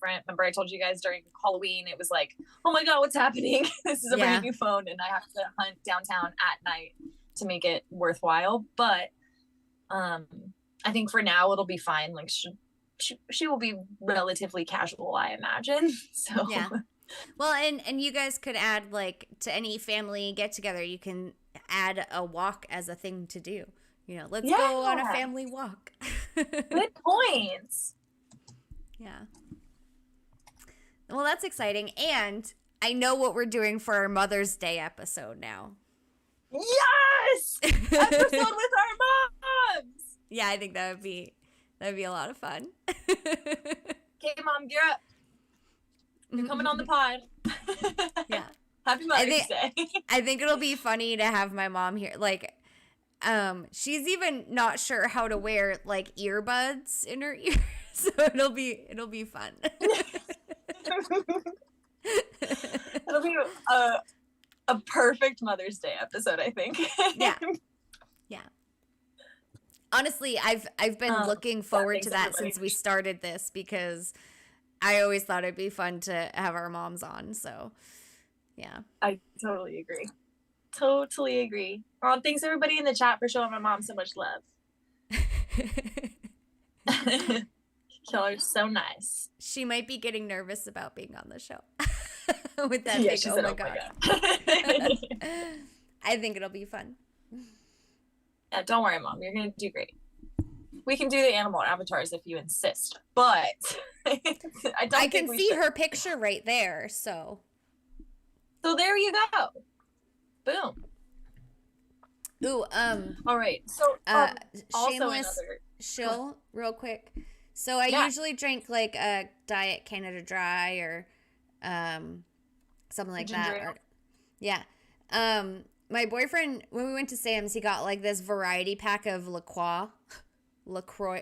[SPEAKER 2] Remember I told you guys during Halloween, it was like, oh my god, what's happening? This is a brand new phone, and I have to hunt downtown at night to make it worthwhile. But I think for now it'll be fine. Like, she will be relatively casual, I imagine. So
[SPEAKER 1] yeah. Well, and you guys could add, like, to any family get together, you can add a walk as a thing to do. You know, let's go on a family walk.
[SPEAKER 2] Good points.
[SPEAKER 1] Yeah. Well, that's exciting. And I know what we're doing for our Mother's Day episode now.
[SPEAKER 2] Yes! Episode with our moms!
[SPEAKER 1] Yeah, I think that'd be a lot of fun.
[SPEAKER 2] Okay, Mom, gear up. You're coming on the pod.
[SPEAKER 1] Yeah.
[SPEAKER 2] Happy Mother's Day.
[SPEAKER 1] I think it'll be funny to have my mom here. Like, she's even not sure how to wear like earbuds in her ears, so it'll be fun.
[SPEAKER 2] It'll be a perfect Mother's Day episode, I think.
[SPEAKER 1] Yeah. Honestly, I've been looking forward to that since we started this, because I always thought it'd be fun to have our moms on. So, yeah.
[SPEAKER 2] I totally agree. Totally agree. Oh, thanks everybody in the chat for showing my mom so much love. Y'all are so nice.
[SPEAKER 1] She might be getting nervous about being on the show. With that
[SPEAKER 2] Yeah,
[SPEAKER 1] big,
[SPEAKER 2] she
[SPEAKER 1] oh
[SPEAKER 2] said,
[SPEAKER 1] my
[SPEAKER 2] "Oh my
[SPEAKER 1] God." I think it'll be fun.
[SPEAKER 2] Yeah, don't worry, Mom. You're going to do great. We can do the animal avatars if you insist, but I
[SPEAKER 1] can see her picture right there, so.
[SPEAKER 2] So there you go. Boom.
[SPEAKER 1] Ooh,
[SPEAKER 2] all right. So,
[SPEAKER 1] shameless shill, real quick. So I usually drink like a Diet Canada Dry or something like that. Or, yeah. My boyfriend, when we went to Sam's, he got like this variety pack of LaCroix,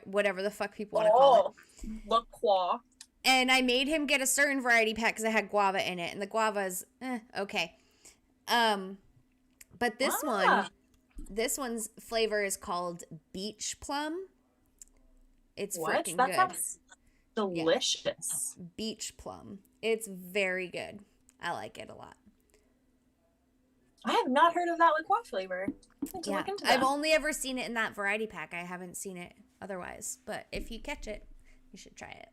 [SPEAKER 1] whatever the fuck people want to call it.
[SPEAKER 2] LaCroix.
[SPEAKER 1] And I made him get a certain variety pack because it had guava in it, and the guava's okay. But this one's flavor is called beach plum. It's freaking good.
[SPEAKER 2] Sounds delicious.
[SPEAKER 1] Yeah. Beach plum. It's very good. I like it a lot.
[SPEAKER 2] I have not heard of that LaCroix flavor.
[SPEAKER 1] Yeah, I've only ever seen it in that variety pack. I haven't seen it otherwise. But if you catch it, you should try it.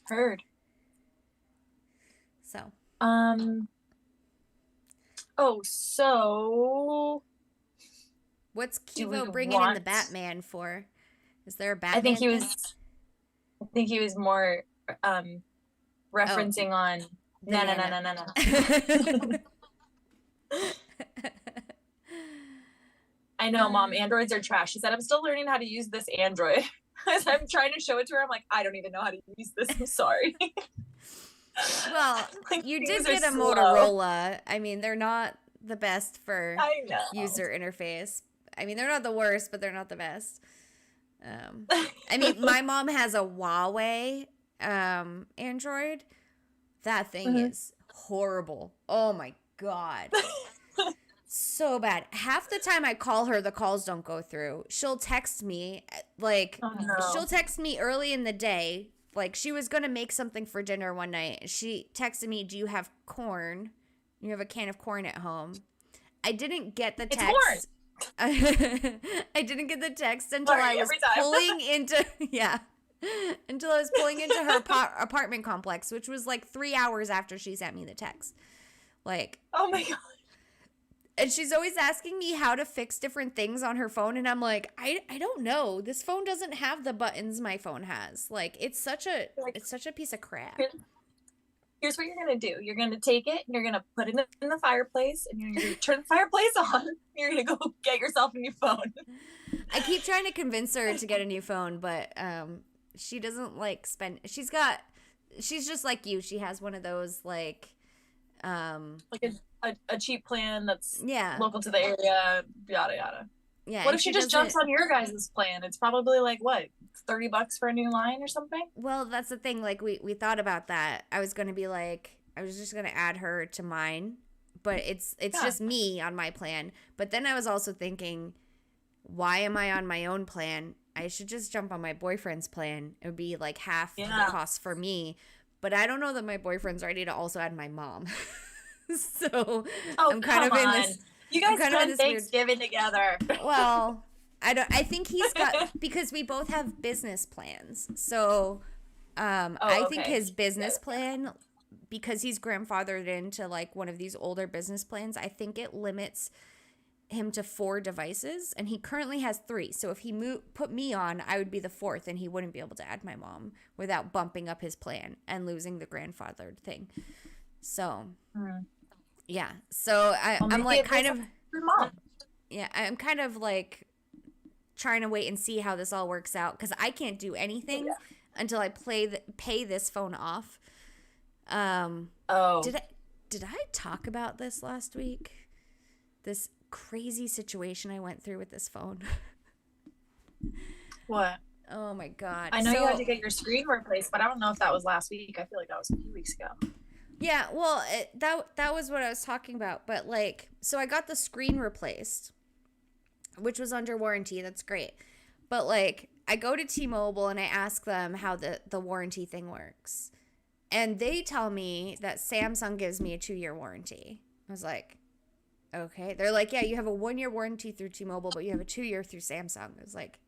[SPEAKER 2] Heard.
[SPEAKER 1] So.
[SPEAKER 2] Oh, so.
[SPEAKER 1] What's Kivo bringing in the Batman for? Is there a Batman?
[SPEAKER 2] I think he was more referencing on. No. I know, Mom. Androids are trash. She said, I'm still learning how to use this Android. As I'm trying to show it to her, I'm like, I don't even know how to use this. I'm sorry.
[SPEAKER 1] Well, like, you did get a Motorola. I mean, they're not the best for user interface. I mean, they're not the worst, but they're not the best. I mean, my mom has a Huawei Android. That thing is horrible. Oh my God. So bad. Half the time I call her, the calls don't go through. She'll text me, like, she'll text me early in the day. Like, she was going to make something for dinner one night. She texted me, do you have corn? You have a can of corn at home. I didn't get the text.
[SPEAKER 2] It's corn.
[SPEAKER 1] I didn't get the text until I was pulling into, until I was pulling into her apartment complex, which was like 3 hours after she sent me the text. Like,
[SPEAKER 2] oh my God.
[SPEAKER 1] And she's always asking me how to fix different things on her phone. And I'm like, I don't know. This phone doesn't have the buttons my phone has. Like, it's such a piece of crap.
[SPEAKER 2] Here's what you're going to do. You're going to take it, and you're going to put it in the fireplace, and you're going to turn the fireplace on. You're going to go get yourself a new phone.
[SPEAKER 1] I keep trying to convince her to get a new phone, but she doesn't like spend. She's just like you. She has one of those like
[SPEAKER 2] a cheap plan that's local to the area, yada yada.
[SPEAKER 1] Yeah.
[SPEAKER 2] What if she just jumps on your guys' plan? It's probably like what, $30 for a new line or something?
[SPEAKER 1] Well, that's the thing. Like we thought about that. I was just gonna add her to mine, but it's just me on my plan. But then I was also thinking, why am I on my own plan? I should just jump on my boyfriend's plan. It would be like half the cost for me. But I don't know that my boyfriend's ready to also add my mom. So I'm kind of in this.
[SPEAKER 2] You guys spend Thanksgiving together.
[SPEAKER 1] Well, I think he's got, because we both have business plans. So I think his business plan, because he's grandfathered into like one of these older business plans, I think it limits him to 4 devices, and he currently has 3. So if he put me on, I would be the 4th, and he wouldn't be able to add my mom without bumping up his plan and losing the grandfathered thing. So yeah, so I'm like kind of I'm kind of like trying to wait and see how this all works out, because I can't do anything until I pay this phone off.
[SPEAKER 2] Oh,
[SPEAKER 1] Did I talk about this last week? This crazy situation I went through with this phone.
[SPEAKER 2] what?
[SPEAKER 1] Oh my God.
[SPEAKER 2] I know you had to get your screen replaced, but I don't know if that was last week. I feel like that was a few weeks ago.
[SPEAKER 1] Yeah, well, that was what I was talking about. But like, so I got the screen replaced, which was under warranty. That's great. But like, I go to T-Mobile and I ask them how the warranty thing works. And they tell me that Samsung gives me a 2-year warranty. I was like, okay. They're like, yeah, you have a 1-year warranty through T-Mobile, but you have a 2-year through Samsung. I was like,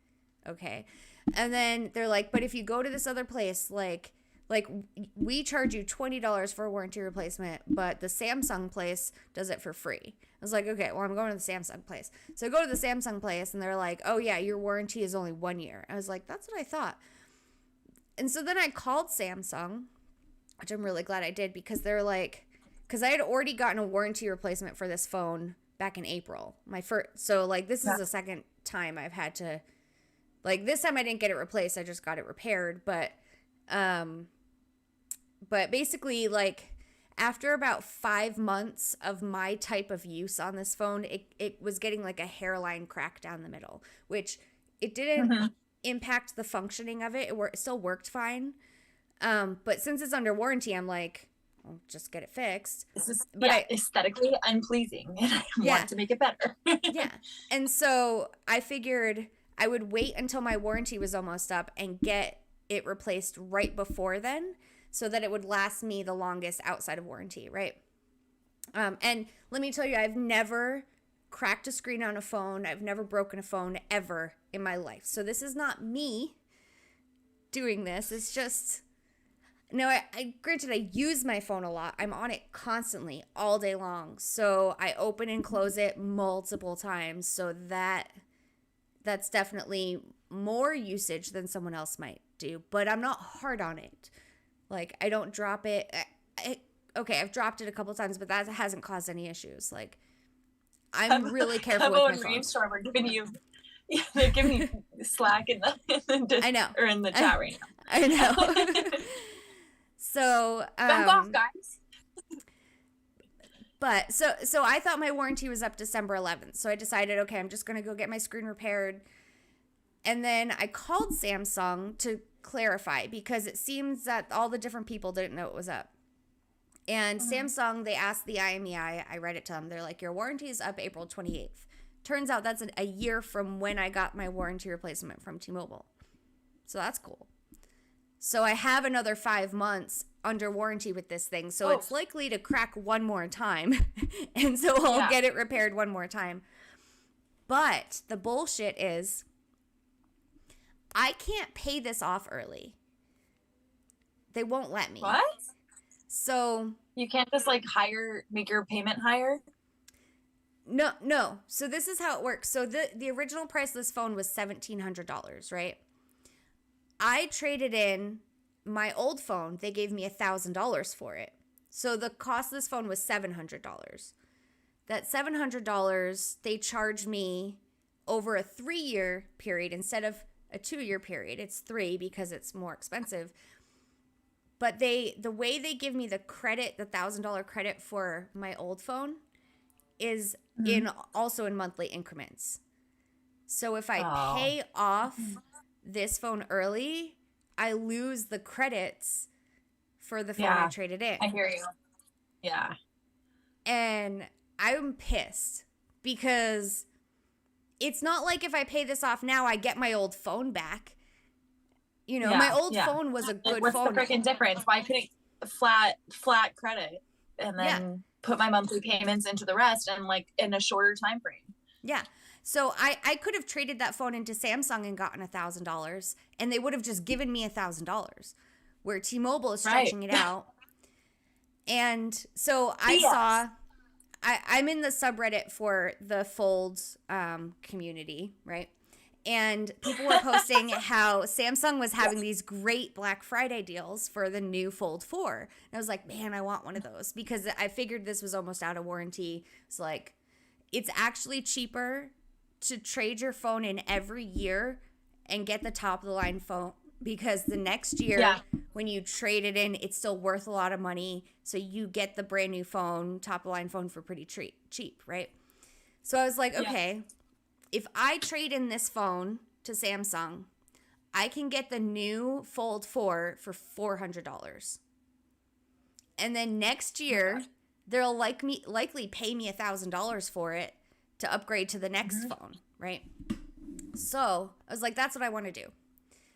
[SPEAKER 1] okay. And then they're like, but if you go to this other place, like we charge you $20 for a warranty replacement, but the Samsung place does it for free. I was like, okay, well, I'm going to the Samsung place. So I go to the Samsung place and they're like, oh yeah, your warranty is only 1 year. I was like, that's what I thought. And so then I called Samsung, which I'm really glad I did, because they're like, because I had already gotten a warranty replacement for this phone back in April. So like this is the second time I've had to, like this time I didn't get it replaced. I just got it repaired. But basically, like, after about 5 months of my type of use on this phone, it was getting like a hairline crack down the middle, which it didn't impact the functioning of it. It still worked fine. But since it's under warranty, I'm like, I'll just get it fixed.
[SPEAKER 2] This is aesthetically unpleasing, and I want to make it better.
[SPEAKER 1] Yeah. And so I figured I would wait until my warranty was almost up and get it replaced right before then, so that it would last me the longest outside of warranty, right? And let me tell you, I've never cracked a screen on a phone. I've never broken a phone ever in my life. So this is not me doing this. It's just, no, granted, I use my phone a lot. I'm on it constantly, all day long. So I open and close it multiple times. So that's definitely more usage than someone else might do. But I'm not hard on it. Like, I don't drop it. Okay, I've dropped it a couple times, but that hasn't caused any issues. Like, I'm really careful with my phone.
[SPEAKER 2] Rainstorm are giving you, they're giving you slack in the
[SPEAKER 1] I know,
[SPEAKER 2] or in the chat right now.
[SPEAKER 1] I know. So,
[SPEAKER 2] back off, guys.
[SPEAKER 1] But so I thought my warranty was up December 11th. So I decided, okay, I'm just gonna go get my screen repaired. And then I called Samsung to clarify, because it seems that all the different people didn't know it was up. And Samsung, they asked the IMEI, I read it to them, they're like, your warranty is up April 28th. Turns out that's a year from when I got my warranty replacement from T-Mobile. So that's cool. So I have another 5 months under warranty with this thing. So it's likely to crack one more time. And so I'll get it repaired one more time. But the bullshit is, I can't pay this off early. They won't let me.
[SPEAKER 2] What?
[SPEAKER 1] So
[SPEAKER 2] you can't just like make your payment higher?
[SPEAKER 1] No. So this is how it works. So the original price of this phone was $1,700, right? I traded in my old phone. They gave me $1,000 for it. So the cost of this phone was $700. That $700, they charged me over a 3-year period instead of a 2-year period. It's 3 because it's more expensive. But the way they give me the credit, the $1,000 credit for my old phone, is also in monthly increments. So if I pay off this phone early, I lose the credits for the phone I traded in.
[SPEAKER 2] I hear you. Yeah.
[SPEAKER 1] And I'm pissed because it's not like if I pay this off now, I get my old phone back. You know, my old phone was a good phone.
[SPEAKER 2] What's the freaking difference? Why couldn't flat credit and then put my monthly payments into the rest and like in a shorter time frame?
[SPEAKER 1] Yeah. So I could have traded that phone into Samsung and gotten $1,000, and they would have just given me $1,000, where T-Mobile is stretching it out. And so I'm in the subreddit for the Fold community, right? And people were posting how Samsung was having these great Black Friday deals for the new Fold 4. And I was like, man, I want one of those, because I figured this was almost out of warranty. It's like, it's actually cheaper to trade your phone in every year and get the top of the line phone because the next year
[SPEAKER 2] Yeah.
[SPEAKER 1] when you trade it in, it's still worth a lot of money. So you get the brand new phone, top of the line phone for pretty cheap, right? So I was like,
[SPEAKER 2] Yeah.
[SPEAKER 1] okay, if I trade in this phone to Samsung, I can get the new Fold 4 for $400. And then next year, they'll likely pay me $1,000 for it to upgrade to the next phone, right? So I was like, that's what I want to do.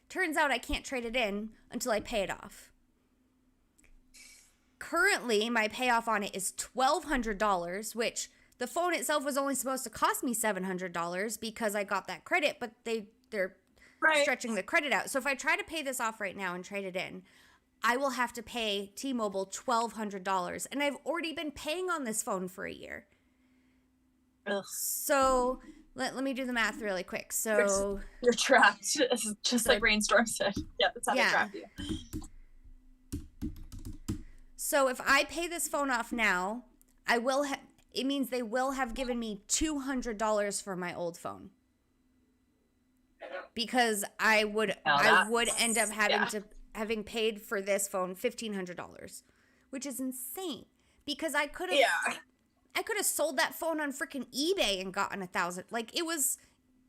[SPEAKER 1] Turns out I can't trade it in until I pay it off. Currently, my payoff on it is $1,200, which the phone itself was only supposed to cost me $700 because I got that credit, but they're stretching the credit out. So if I try to pay this off right now and trade it in, I will have to pay T-Mobile $1,200, and I've already been paying on this phone for a year.
[SPEAKER 2] Ugh.
[SPEAKER 1] So let me do the math really quick. So
[SPEAKER 2] you're trapped, just like Rainstorm said. Yeah, that's how they trap you.
[SPEAKER 1] So if I pay this phone off now, it means they will have given me $200 for my old phone. Because I would end up having paid for this phone $1,500, which is insane. Because I could have sold that phone on freaking eBay and gotten $1,000. Like it was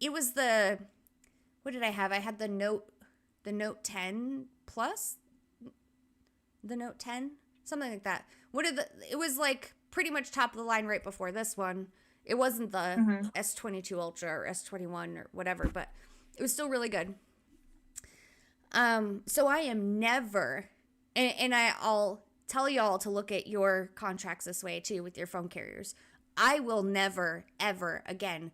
[SPEAKER 1] the, what did I have? I had the Note 10 Plus, the Note 10, something like that. It was like pretty much top of the line right before this one. It wasn't the S22 Ultra or S21 or whatever, but it was still really good. So I am never, and I'll tell y'all to look at your contracts this way too with your phone carriers. I will never, ever again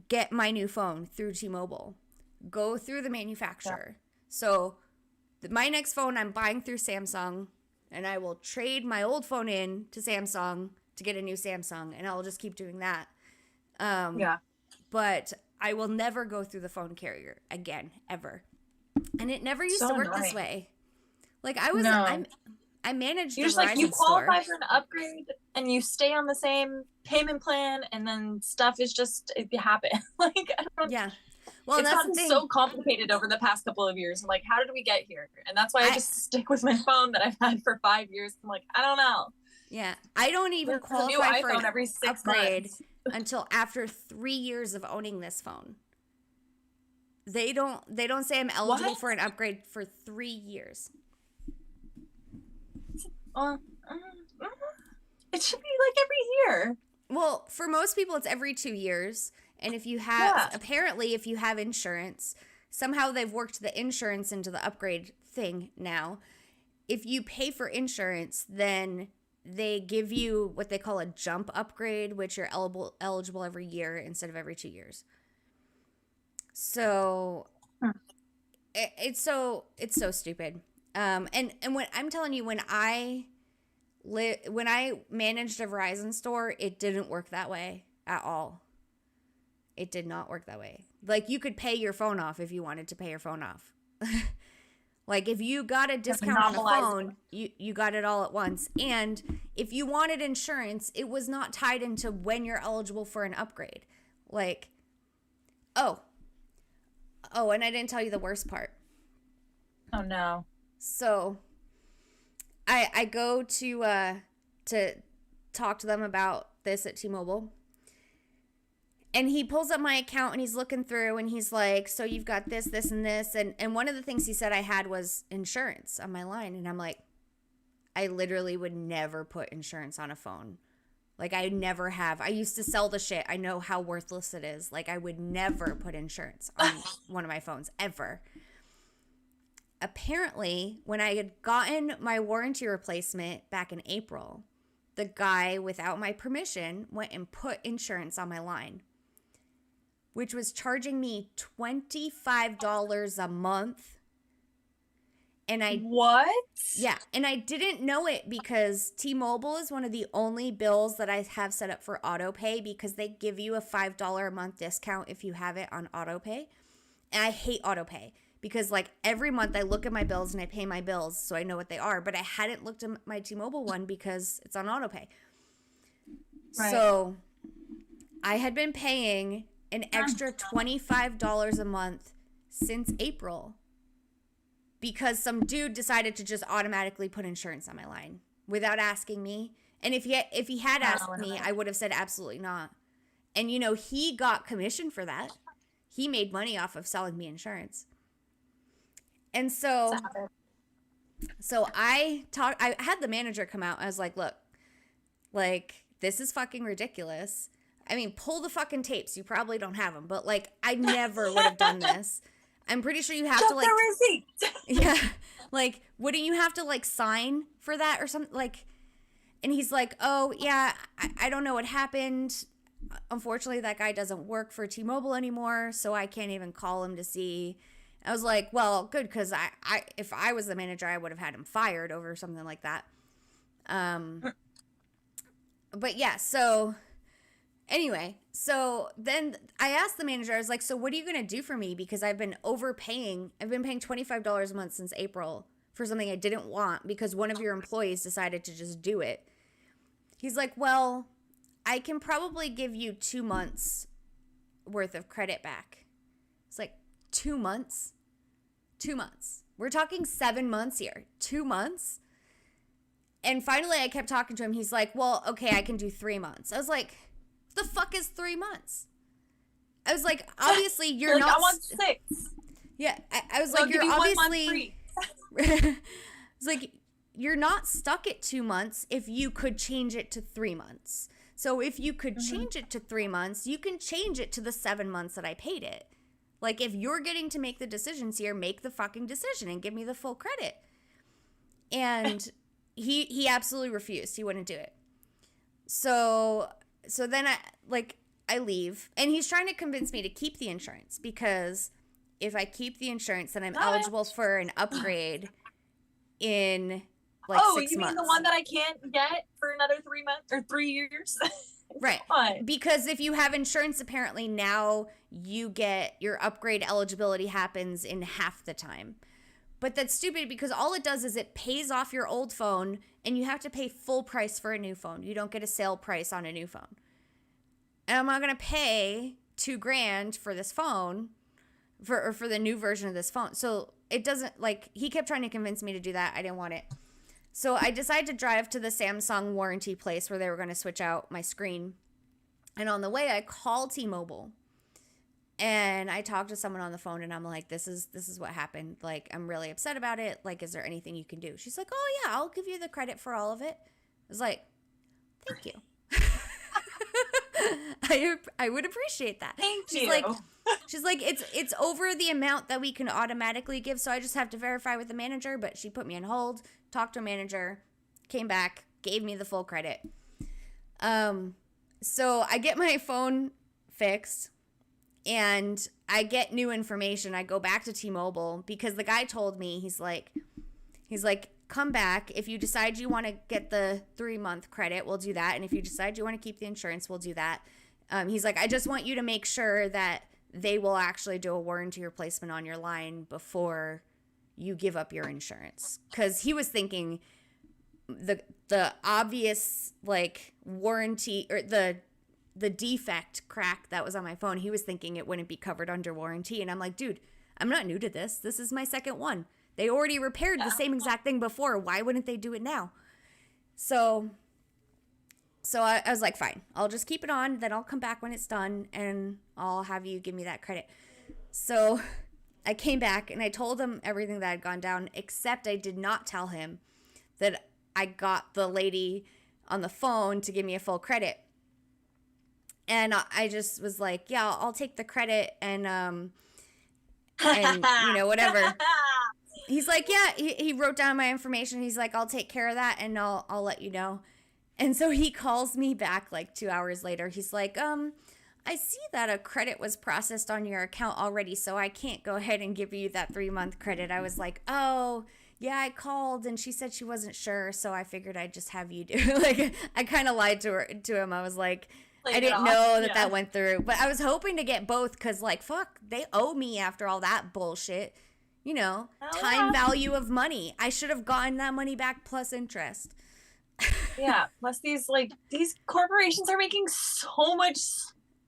[SPEAKER 1] get my new phone through T-Mobile. Go through the manufacturer. Yeah. So my next phone I'm buying through Samsung, and I will trade my old phone in to Samsung to get a new Samsung, and I'll just keep doing that. But I will never go through the phone carrier again, ever. And it never used to work this way. Like I managed the Verizon
[SPEAKER 2] you qualify
[SPEAKER 1] store
[SPEAKER 2] for an upgrade and you stay on the same payment plan, and then stuff is just it happen. Like I don't.
[SPEAKER 1] Yeah. Well,
[SPEAKER 2] it's
[SPEAKER 1] that's
[SPEAKER 2] gotten so complicated over the past couple of years. I'm like, how did we get here? And that's why I just stick with my phone that I've had for 5 years. I'm like, I don't know.
[SPEAKER 1] Yeah, I don't even qualify for an
[SPEAKER 2] every 6
[SPEAKER 1] upgrade
[SPEAKER 2] months.
[SPEAKER 1] until after 3 years of owning this phone. They don't say I'm eligible for an upgrade for 3 years.
[SPEAKER 2] It should be like every year.
[SPEAKER 1] Well, for most people, it's every 2 years. And if you have, apparently, if you have insurance, somehow they've worked the insurance into the upgrade thing now. If you pay for insurance, then they give you what they call a jump upgrade, which you're eligible every year instead of every 2 years. So it's so stupid. And when I'm telling you, when I managed a Verizon store, it didn't work that way at all. It did not work that way. Like you could pay your phone off if you wanted to pay your phone off. Like if you got a discount on a phone, you got it all at once. And if you wanted insurance, it was not tied into when you're eligible for an upgrade. Like, oh, and I didn't tell you the worst part.
[SPEAKER 2] Oh no.
[SPEAKER 1] So I go to talk to them about this at T-Mobile. And he pulls up my account and he's looking through and he's like, so you've got this, this, and this. And one of the things he said I had was insurance on my line. And I'm like, I literally would never put insurance on a phone. Like I never have. I used to sell the shit. I know how worthless it is. Like I would never put insurance on one of my phones ever. Apparently, when I had gotten my warranty replacement back in April, the guy, without my permission, went and put insurance on my line, which was charging me $25 a month. And
[SPEAKER 2] What?
[SPEAKER 1] Yeah, and I didn't know it because T-Mobile is one of the only bills that I have set up for auto pay because they give you a $5 a month discount if you have it on auto pay. And I hate auto pay because like every month I look at my bills and I pay my bills so I know what they are, but I hadn't looked at my T-Mobile one because it's on auto pay. Right. So I had been paying an extra $25 a month since April because some dude decided to just automatically put insurance on my line without asking me. And if he had asked me, I would have said absolutely not. And, you know, he got commission for that. He made money off of selling me insurance. And so I had the manager come out. I was like, look, like, this is fucking ridiculous. I mean, pull the fucking tapes. You probably don't have them, but like, I never would have done this. I'm pretty sure you have to like,
[SPEAKER 2] the receipt.
[SPEAKER 1] Yeah, like, wouldn't you have to like sign for that or something? Like, and he's like, oh yeah, I don't know what happened. Unfortunately, that guy doesn't work for T-Mobile anymore, so I can't even call him to see. I was like, well, good, because if I was the manager, I would have had him fired over something like that. But yeah, so anyway, so then I asked the manager, I was like, so what are you going to do for me? Because I've been overpaying. I've been paying $25 a month since April for something I didn't want because one of your employees decided to just do it. He's like, well, I can probably give you 2 months worth of credit back. It's like, 2 months? 2 months. We're talking 7 months here. 2 months? And finally, I kept talking to him. He's like, well, okay, I can do 3 months. I was like, the fuck is 3 months? I was like, obviously, you're
[SPEAKER 2] like,
[SPEAKER 1] not...
[SPEAKER 2] I want 6.
[SPEAKER 1] Yeah, I was like, you're obviously... It's like, you're not stuck at 2 months if you could change it to 3 months. So if you could change it to 3 months, you can change it to the 7 months that I paid it. Like, if you're getting to make the decisions here, make the fucking decision and give me the full credit. And he absolutely refused. He wouldn't do it. So then I leave. And he's trying to convince me to keep the insurance because if I keep the insurance, then I'm eligible for an upgrade in like 6 months. Oh,
[SPEAKER 2] you mean the one that I can't get for another 3 months or 3 years?
[SPEAKER 1] Right. Because if you have insurance, apparently now you get your upgrade eligibility happens in half the time. But that's stupid because all it does is it pays off your old phone and you have to pay full price for a new phone. You don't get a sale price on a new phone. And I'm not going to pay $2,000 for this phone for the new version of this phone. So it doesn't, like, he kept trying to convince me to do that. I didn't want it. So I decided to drive to the Samsung warranty place where they were going to switch out my screen. And on the way, I called T-Mobile. And I talked to someone on the phone and I'm like, this is what happened. Like, I'm really upset about it. Like, is there anything you can do? She's like, oh yeah, I'll give you the credit for all of it. I was like, thank you. I would appreciate that.
[SPEAKER 2] Thank
[SPEAKER 1] She's
[SPEAKER 2] you.
[SPEAKER 1] She's like, it's over the amount that we can automatically give, so I just have to verify with the manager. But she put me on hold, talked to a manager, came back, gave me the full credit. So I get my phone fixed. And I get new information. I go back to T-Mobile because the guy told me, he's like, come back. If you decide you want to get the 3-month credit, we'll do that. And if you decide you want to keep the insurance, we'll do that. He's like, I just want you to make sure that they will actually do a warranty replacement on your line before you give up your insurance. Because he was thinking the obvious, like, warranty or the defect crack that was on my phone, he was thinking it wouldn't be covered under warranty. And I'm like, dude, I'm not new to this. This is my second one. They already repaired the same exact thing before. Why wouldn't they do it now? So I was like, fine, I'll just keep it on. Then I'll come back when it's done and I'll have you give me that credit. So I came back and I told him everything that had gone down, except I did not tell him that I got the lady on the phone to give me a full credit. And I just was like, yeah, I'll take the credit and you know, whatever. He's like, yeah, he wrote down my information. He's like, I'll take care of that and I'll let you know. And so he calls me back like 2 hours later. He's like, I see that a credit was processed on your account already, so I can't go ahead and give you that 3-month credit. I was like, oh, yeah, I called and she said she wasn't sure, so I figured I'd just have you do it. Like, I kind of lied to him. I was like, I didn't know that went through. But I was hoping to get both because, like, fuck, they owe me after all that bullshit. You know, time value of money. I should have gotten that money back plus interest.
[SPEAKER 2] Yeah, plus these corporations are making so much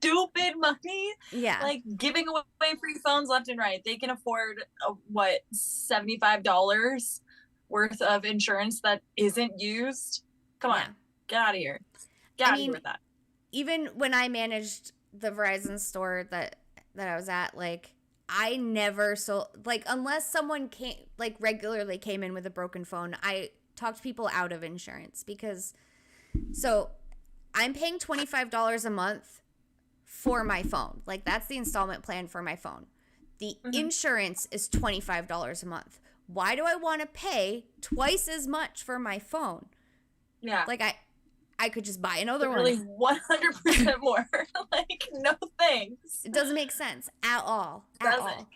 [SPEAKER 2] stupid money.
[SPEAKER 1] Yeah.
[SPEAKER 2] Like giving away free phones left and right. They can afford what, $75 worth of insurance that isn't used. Come on, get out of here. Get out of here with that.
[SPEAKER 1] Even when I managed the Verizon store that I was at, like, I never sold, like, unless someone regularly came in with a broken phone, I talked people out of insurance because, so I'm paying $25 a month for my phone. Like, that's the installment plan for my phone. The insurance is $25 a month. Why do I want to pay twice as much for my phone?
[SPEAKER 2] Yeah.
[SPEAKER 1] Like, I could just buy another one.
[SPEAKER 2] Really 100% more. Like, no thanks.
[SPEAKER 1] It doesn't make sense at all. At all.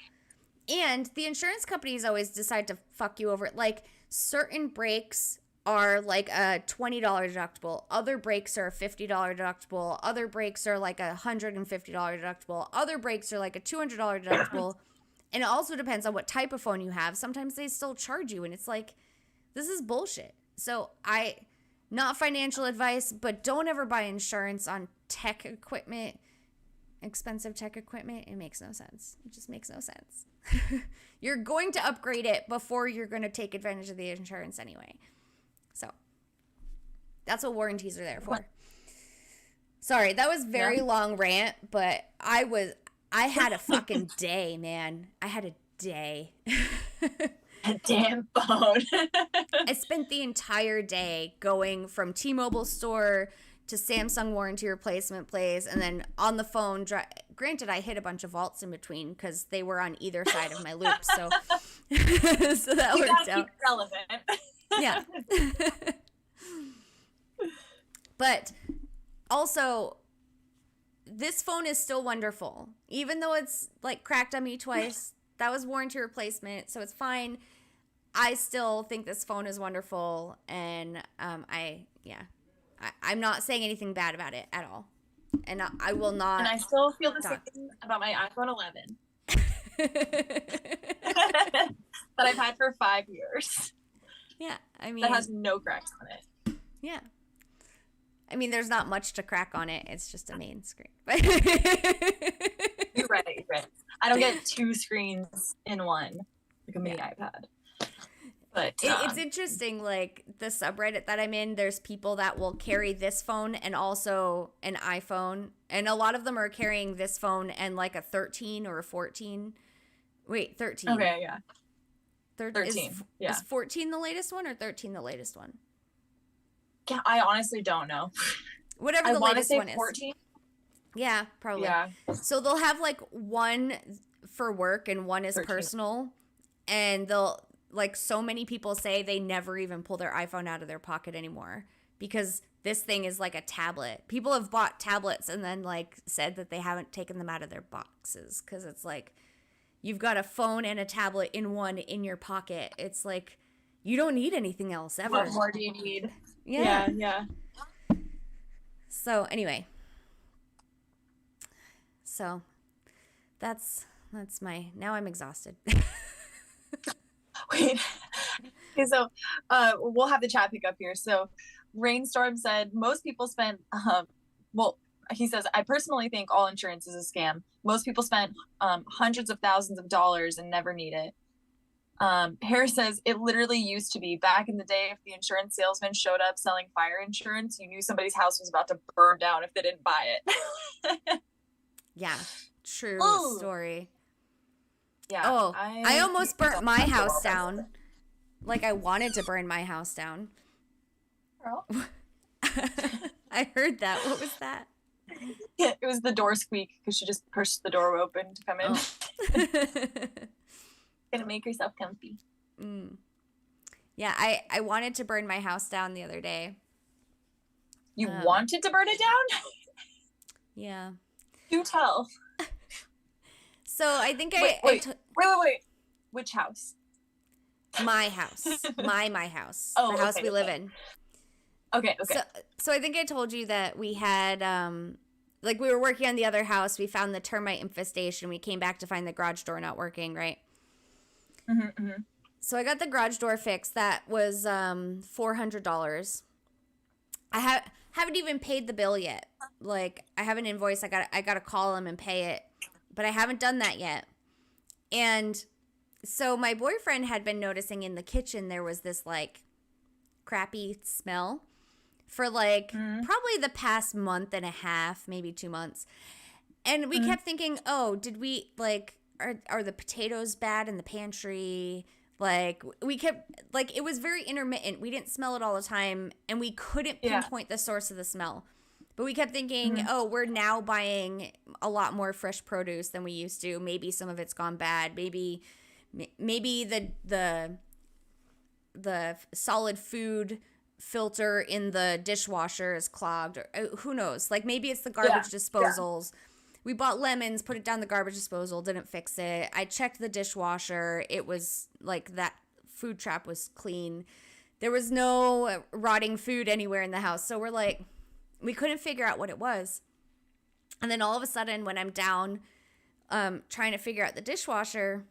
[SPEAKER 1] And the insurance companies always decide to fuck you over. Like, certain breaks are like a $20 deductible. Other breaks are a $50 deductible. Other breaks are like a $150 deductible. Other breaks are like a $200 deductible. And it also depends on what type of phone you have. Sometimes they still charge you, and it's like, this is bullshit. So not financial advice, but don't ever buy insurance on tech equipment, expensive tech equipment. It makes no sense. It just makes no sense. You're going to upgrade it before you're going to take advantage of the insurance anyway. So that's what warranties are there for. Sorry, that was very long rant, but I had a fucking day, man. I had a day.
[SPEAKER 2] A damn phone.
[SPEAKER 1] I spent the entire day going from T-Mobile store to Samsung warranty replacement place, and then on the phone. Granted, I hit a bunch of vaults in between because they were on either side of my loop, so so that
[SPEAKER 2] you
[SPEAKER 1] worked
[SPEAKER 2] gotta
[SPEAKER 1] out.
[SPEAKER 2] Keep it relevant.
[SPEAKER 1] Yeah. But also, this phone is still wonderful, even though it's like cracked on me twice. That was warranty replacement, so it's fine. I still think this phone is wonderful, and I'm not saying anything bad about it at all, and I will not.
[SPEAKER 2] And I still feel the same about my iPhone 11 that I've had for 5 years.
[SPEAKER 1] Yeah, I mean,
[SPEAKER 2] that has no cracks on it.
[SPEAKER 1] Yeah, I mean, there's not much to crack on it. It's just a main screen.
[SPEAKER 2] You're right. I don't get 2 screens in one, like a mini iPad. But
[SPEAKER 1] it's interesting, like the subreddit that I'm in, there's people that will carry this phone and also an iPhone, and a lot of them are carrying this phone and like a 13 or a 14. Wait, 13.
[SPEAKER 2] Okay, yeah.
[SPEAKER 1] 13. Is 14 the latest one or 13 the latest one?
[SPEAKER 2] Yeah, I honestly don't know.
[SPEAKER 1] Whatever the latest one is.
[SPEAKER 2] 14?
[SPEAKER 1] Yeah, probably.
[SPEAKER 2] Yeah.
[SPEAKER 1] So they'll have like one for work and one is
[SPEAKER 2] 13.
[SPEAKER 1] personal, and they'll, like, so many people say they never even pull their iPhone out of their pocket anymore because this thing is like a tablet. People have bought tablets and then like said that they haven't taken them out of their boxes because it's like you've got a phone and a tablet in one in your pocket. It's like you don't need anything else ever.
[SPEAKER 2] What more do you need?
[SPEAKER 1] Yeah. So anyway, so that's now I'm exhausted.
[SPEAKER 2] Wait. Okay, so we'll have the chat pick up here. So Rainstorm said most people spend he says, I personally think all insurance is a scam. Most people spend hundreds of thousands of dollars and never need it. Harris says it literally used to be back in the day, if the insurance salesman showed up selling fire insurance, you knew somebody's house was about to burn down if they didn't buy it.
[SPEAKER 1] Yeah, true story.
[SPEAKER 2] Yeah.
[SPEAKER 1] Oh, I almost burnt my house down. Like, I wanted to burn my house down.
[SPEAKER 2] Girl.
[SPEAKER 1] I heard that. What was that?
[SPEAKER 2] Yeah, it was the door squeak because she just pushed the door open to come in.
[SPEAKER 1] Oh.
[SPEAKER 2] Gonna make yourself comfy.
[SPEAKER 1] Yeah, I wanted to burn my house down the other day.
[SPEAKER 2] You wanted to burn it down?
[SPEAKER 1] Yeah.
[SPEAKER 2] Do tell.
[SPEAKER 1] So I think
[SPEAKER 2] wait. Which house?
[SPEAKER 1] My house. My house.
[SPEAKER 2] Oh,
[SPEAKER 1] the house
[SPEAKER 2] okay,
[SPEAKER 1] we live in.
[SPEAKER 2] Okay.
[SPEAKER 1] So I think I told you that we had, like, we were working on the other house. We found the termite infestation. We came back to find the garage door not working, right?
[SPEAKER 2] Mm-hmm.
[SPEAKER 1] So I got the garage door fixed. That was $400. haven't even paid the bill yet. Like, I have an invoice. I got to call him and pay it, but I haven't done that yet. And so my boyfriend had been noticing in the kitchen there was this like crappy smell for like probably the past month and a half, maybe 2 months. And we kept thinking, oh, did we like, are the potatoes bad in the pantry? Like, we kept, like, it was very intermittent. We didn't smell it all the time, and we couldn't pinpoint the source of the smell. But we kept thinking, oh, we're now buying a lot more fresh produce than we used to. Maybe some of it's gone bad. Maybe the solid food filter in the dishwasher is clogged, or who knows? Like, maybe it's the garbage disposals. We bought lemons, put it down the garbage disposal, didn't fix it. I checked the dishwasher. It was like that food trap was clean. There was no rotting food anywhere in the house. So we're like, we couldn't figure out what it was. And then all of a sudden, when I'm down trying to figure out the dishwasher,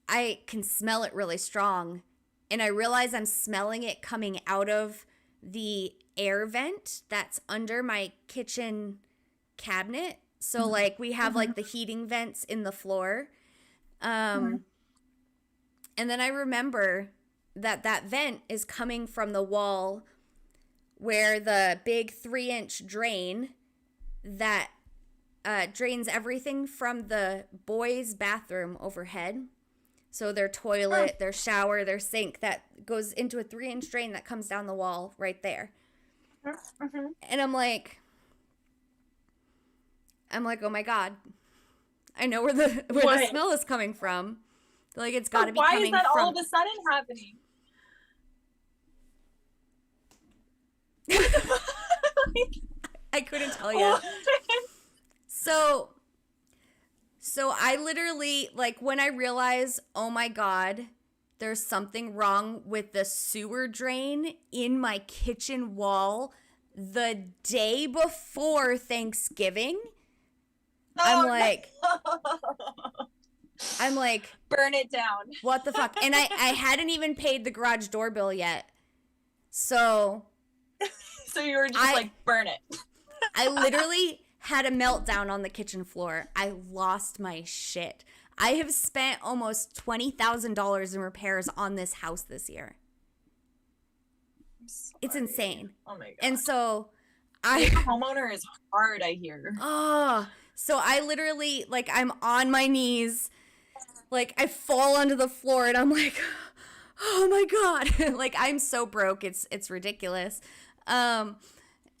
[SPEAKER 1] I can smell it really strong. And I realize I'm smelling it coming out of the air vent that's under my kitchen cabinet. So like we have like the heating vents in the floor. And then I remember that vent is coming from the wall where the big 3-inch drain that drains everything from the boys' bathroom overhead. So their toilet, their shower, their sink, that goes into a 3-inch drain that comes down the wall right there. And I'm like, oh my God, I know where the smell is coming from. Like, it's got to be coming from.
[SPEAKER 2] Why is that all of a sudden happening?
[SPEAKER 1] I couldn't tell you. So I literally, like, when I realized, oh my God, there's something wrong with the sewer drain in my kitchen wall the day before Thanksgiving, I'm like,
[SPEAKER 2] burn it down.
[SPEAKER 1] What the fuck? And I hadn't even paid the garage door bill yet. So
[SPEAKER 2] you were just like, burn it.
[SPEAKER 1] I literally had a meltdown on the kitchen floor. I lost my shit. I have spent almost $20,000 in repairs on this house this year. It's insane.
[SPEAKER 2] Oh my God.
[SPEAKER 1] And so
[SPEAKER 2] being a homeowner is hard, I hear.
[SPEAKER 1] Oh, so I literally, like, I'm on my knees, like, I fall onto the floor, and I'm like, oh my God. Like, I'm so broke, it's ridiculous. And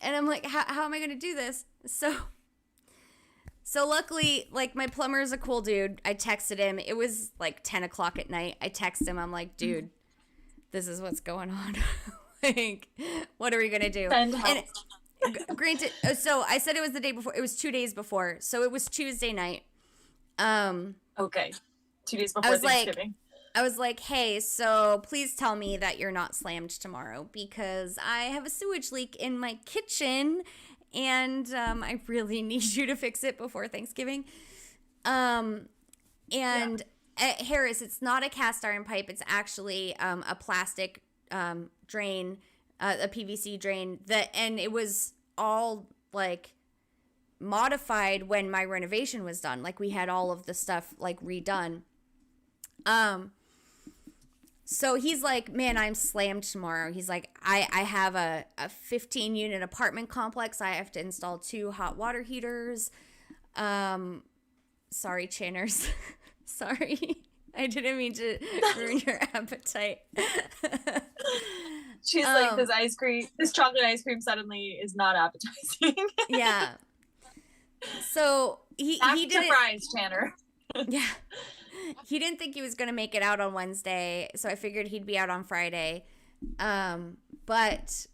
[SPEAKER 1] I'm like, how am I going to do this? So luckily, like, my plumber is a cool dude. I texted him. It was like 10 o'clock at night. I texted him. I'm like, dude, this is what's going on. Like, what are we going to do?
[SPEAKER 2] Send help.
[SPEAKER 1] And granted, so I said it was the day before. It was 2 days before. So it was Tuesday night.
[SPEAKER 2] Okay. 2 days before Thanksgiving.
[SPEAKER 1] I was like, hey, so please tell me that you're not slammed tomorrow, because I have a sewage leak in my kitchen, and I really need you to fix it before Thanksgiving. Harris, it's not a cast iron pipe. It's actually a plastic drain, a PVC drain, and it was all like modified when my renovation was done. Like, we had all of the stuff like redone. So he's like, man, I'm slammed tomorrow. He's like, I have a 15-unit apartment complex. I have to install 2 hot water heaters. Sorry, Channers. Sorry. I didn't mean to ruin your appetite.
[SPEAKER 2] She's like, this chocolate ice cream suddenly is not appetizing.
[SPEAKER 1] Yeah. So he didn't.
[SPEAKER 2] Surprise, Channer.
[SPEAKER 1] Yeah. He didn't think he was going to make it out on Wednesday, so I figured he'd be out on Friday. But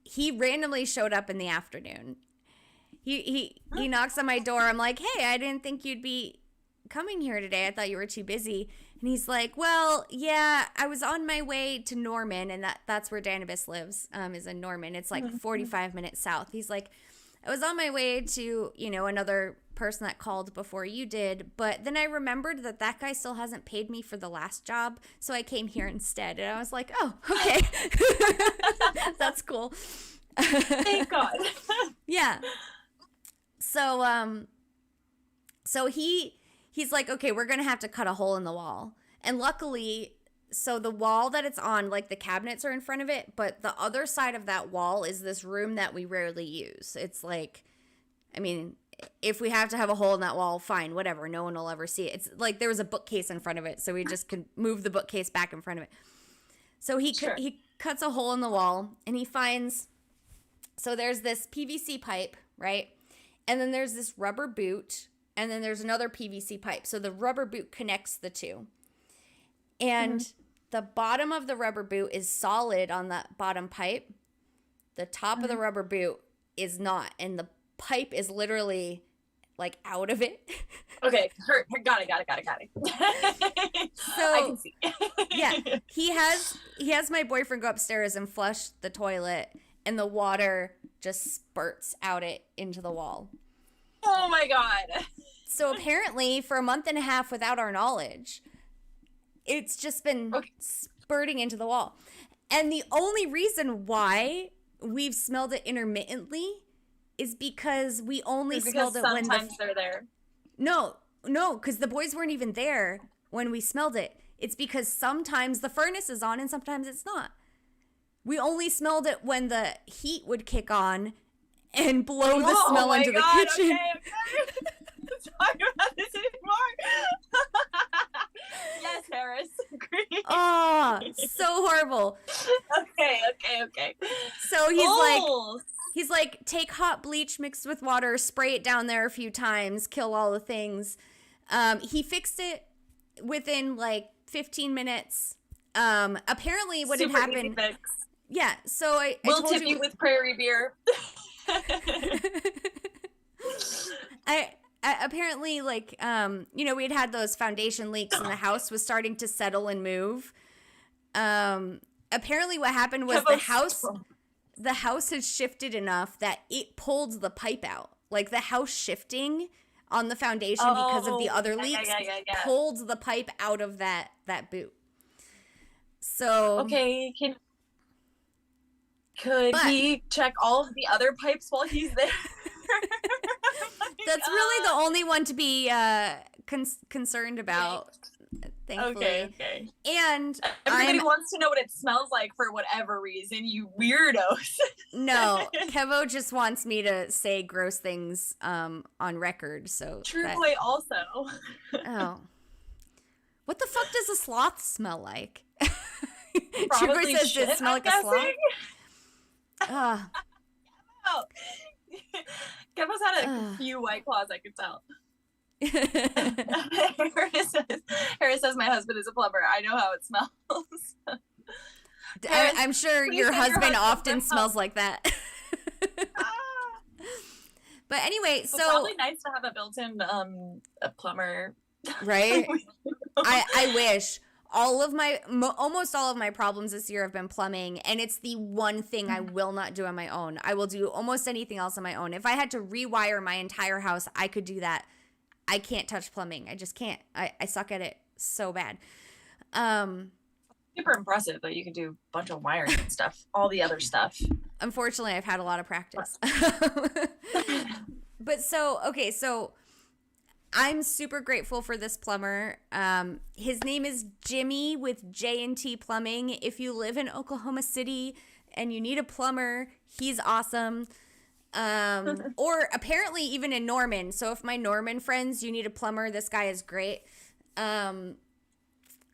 [SPEAKER 1] he randomly showed up in the afternoon. He knocks on my door. I'm like, hey, I didn't think you'd be coming here today. I thought you were too busy. And he's like, well, yeah, I was on my way to Norman, and that's where Danibus lives, is in Norman. It's like 45 minutes south. He's like, I was on my way to, another person that called before you did, but then I remembered that guy still hasn't paid me for the last job, so I came here instead. And I was like, oh, okay. cool.
[SPEAKER 2] Thank God.
[SPEAKER 1] Yeah. So he's like, okay, we're gonna have to cut a hole in the wall. And luckily, so the wall that it's on, like the cabinets are in front of it, but the other side of that wall is this room that we rarely use. It's like, I mean, if we have to have a hole in that wall, fine, whatever. No one will ever see it. It's like there was a bookcase in front of it, so we just could move the bookcase back in front of it. So he cuts a hole in the wall, and he finds, so there's this PVC pipe, right? And then there's this rubber boot, and then there's another PVC pipe. So the rubber boot connects the two. And the bottom of the rubber boot is solid on that bottom pipe. The top of the rubber boot is not, and the pipe is literally like out of it.
[SPEAKER 2] Okay, got it.
[SPEAKER 1] So
[SPEAKER 2] I can see.
[SPEAKER 1] Yeah, he has my boyfriend go upstairs and flush the toilet, and the water just spurts out it into the wall.
[SPEAKER 2] Oh my God.
[SPEAKER 1] So apparently, for a month and a half without our knowledge, it's just been spurting into the wall. And the only reason why we've smelled it intermittently is because we only smelled it when
[SPEAKER 2] sometimes they're there.
[SPEAKER 1] No, because the boys weren't even there when we smelled it. It's because sometimes the furnace is on and sometimes it's not. We only smelled it when the heat would kick on and blow the smell into the kitchen.
[SPEAKER 2] Okay. Let's talk about this anymore. Yes, Harris. Agree.
[SPEAKER 1] Oh, so horrible.
[SPEAKER 2] Okay.
[SPEAKER 1] So he's like, take hot bleach mixed with water, spray it down there a few times, kill all the things. He fixed it within like 15 minutes. Apparently what had happened. Yeah, so
[SPEAKER 2] we'll tip you with prairie beer.
[SPEAKER 1] Apparently, like, we had those foundation leaks and the house was starting to settle and move. Apparently what happened was the house had shifted enough that it pulled the pipe out. Like the house shifting on the foundation because of the other leaks pulled the pipe out of that boot. So
[SPEAKER 2] okay, could he check all of the other pipes while he's there?
[SPEAKER 1] That's really the only one to be concerned about, thankfully.
[SPEAKER 2] Okay.
[SPEAKER 1] And
[SPEAKER 2] everybody wants to know what it smells like for whatever reason, you weirdos.
[SPEAKER 1] No, Kevo just wants me to say gross things on record. So
[SPEAKER 2] True Boy also.
[SPEAKER 1] Oh. What the fuck does a sloth smell like?
[SPEAKER 2] Probably
[SPEAKER 1] Trooper says,
[SPEAKER 2] shit,
[SPEAKER 1] does it smell
[SPEAKER 2] I'm
[SPEAKER 1] like a sloth?
[SPEAKER 2] Kevo's had a few White Claws, I could tell. Harris says my husband is a plumber. I know how it smells. Harris,
[SPEAKER 1] I'm sure your husband often smells like that. But anyway, so
[SPEAKER 2] probably nice to have a built-in a plumber,
[SPEAKER 1] right? I wish. Almost all of my problems this year have been plumbing, and it's the one thing I will not do on my own. I will do almost anything else on my own. If I had to rewire my entire house, I could do that. I can't touch plumbing. I just can't. I suck at it so bad.
[SPEAKER 2] Super impressive that you can do a bunch of wiring and stuff, all the other stuff.
[SPEAKER 1] Unfortunately, I've had a lot of practice. But so I'm super grateful for this plumber. His name is Jimmy with J&T Plumbing. If you live in Oklahoma City and you need a plumber, he's awesome. Or apparently even in Norman. So if my Norman friends, you need a plumber, this guy is great.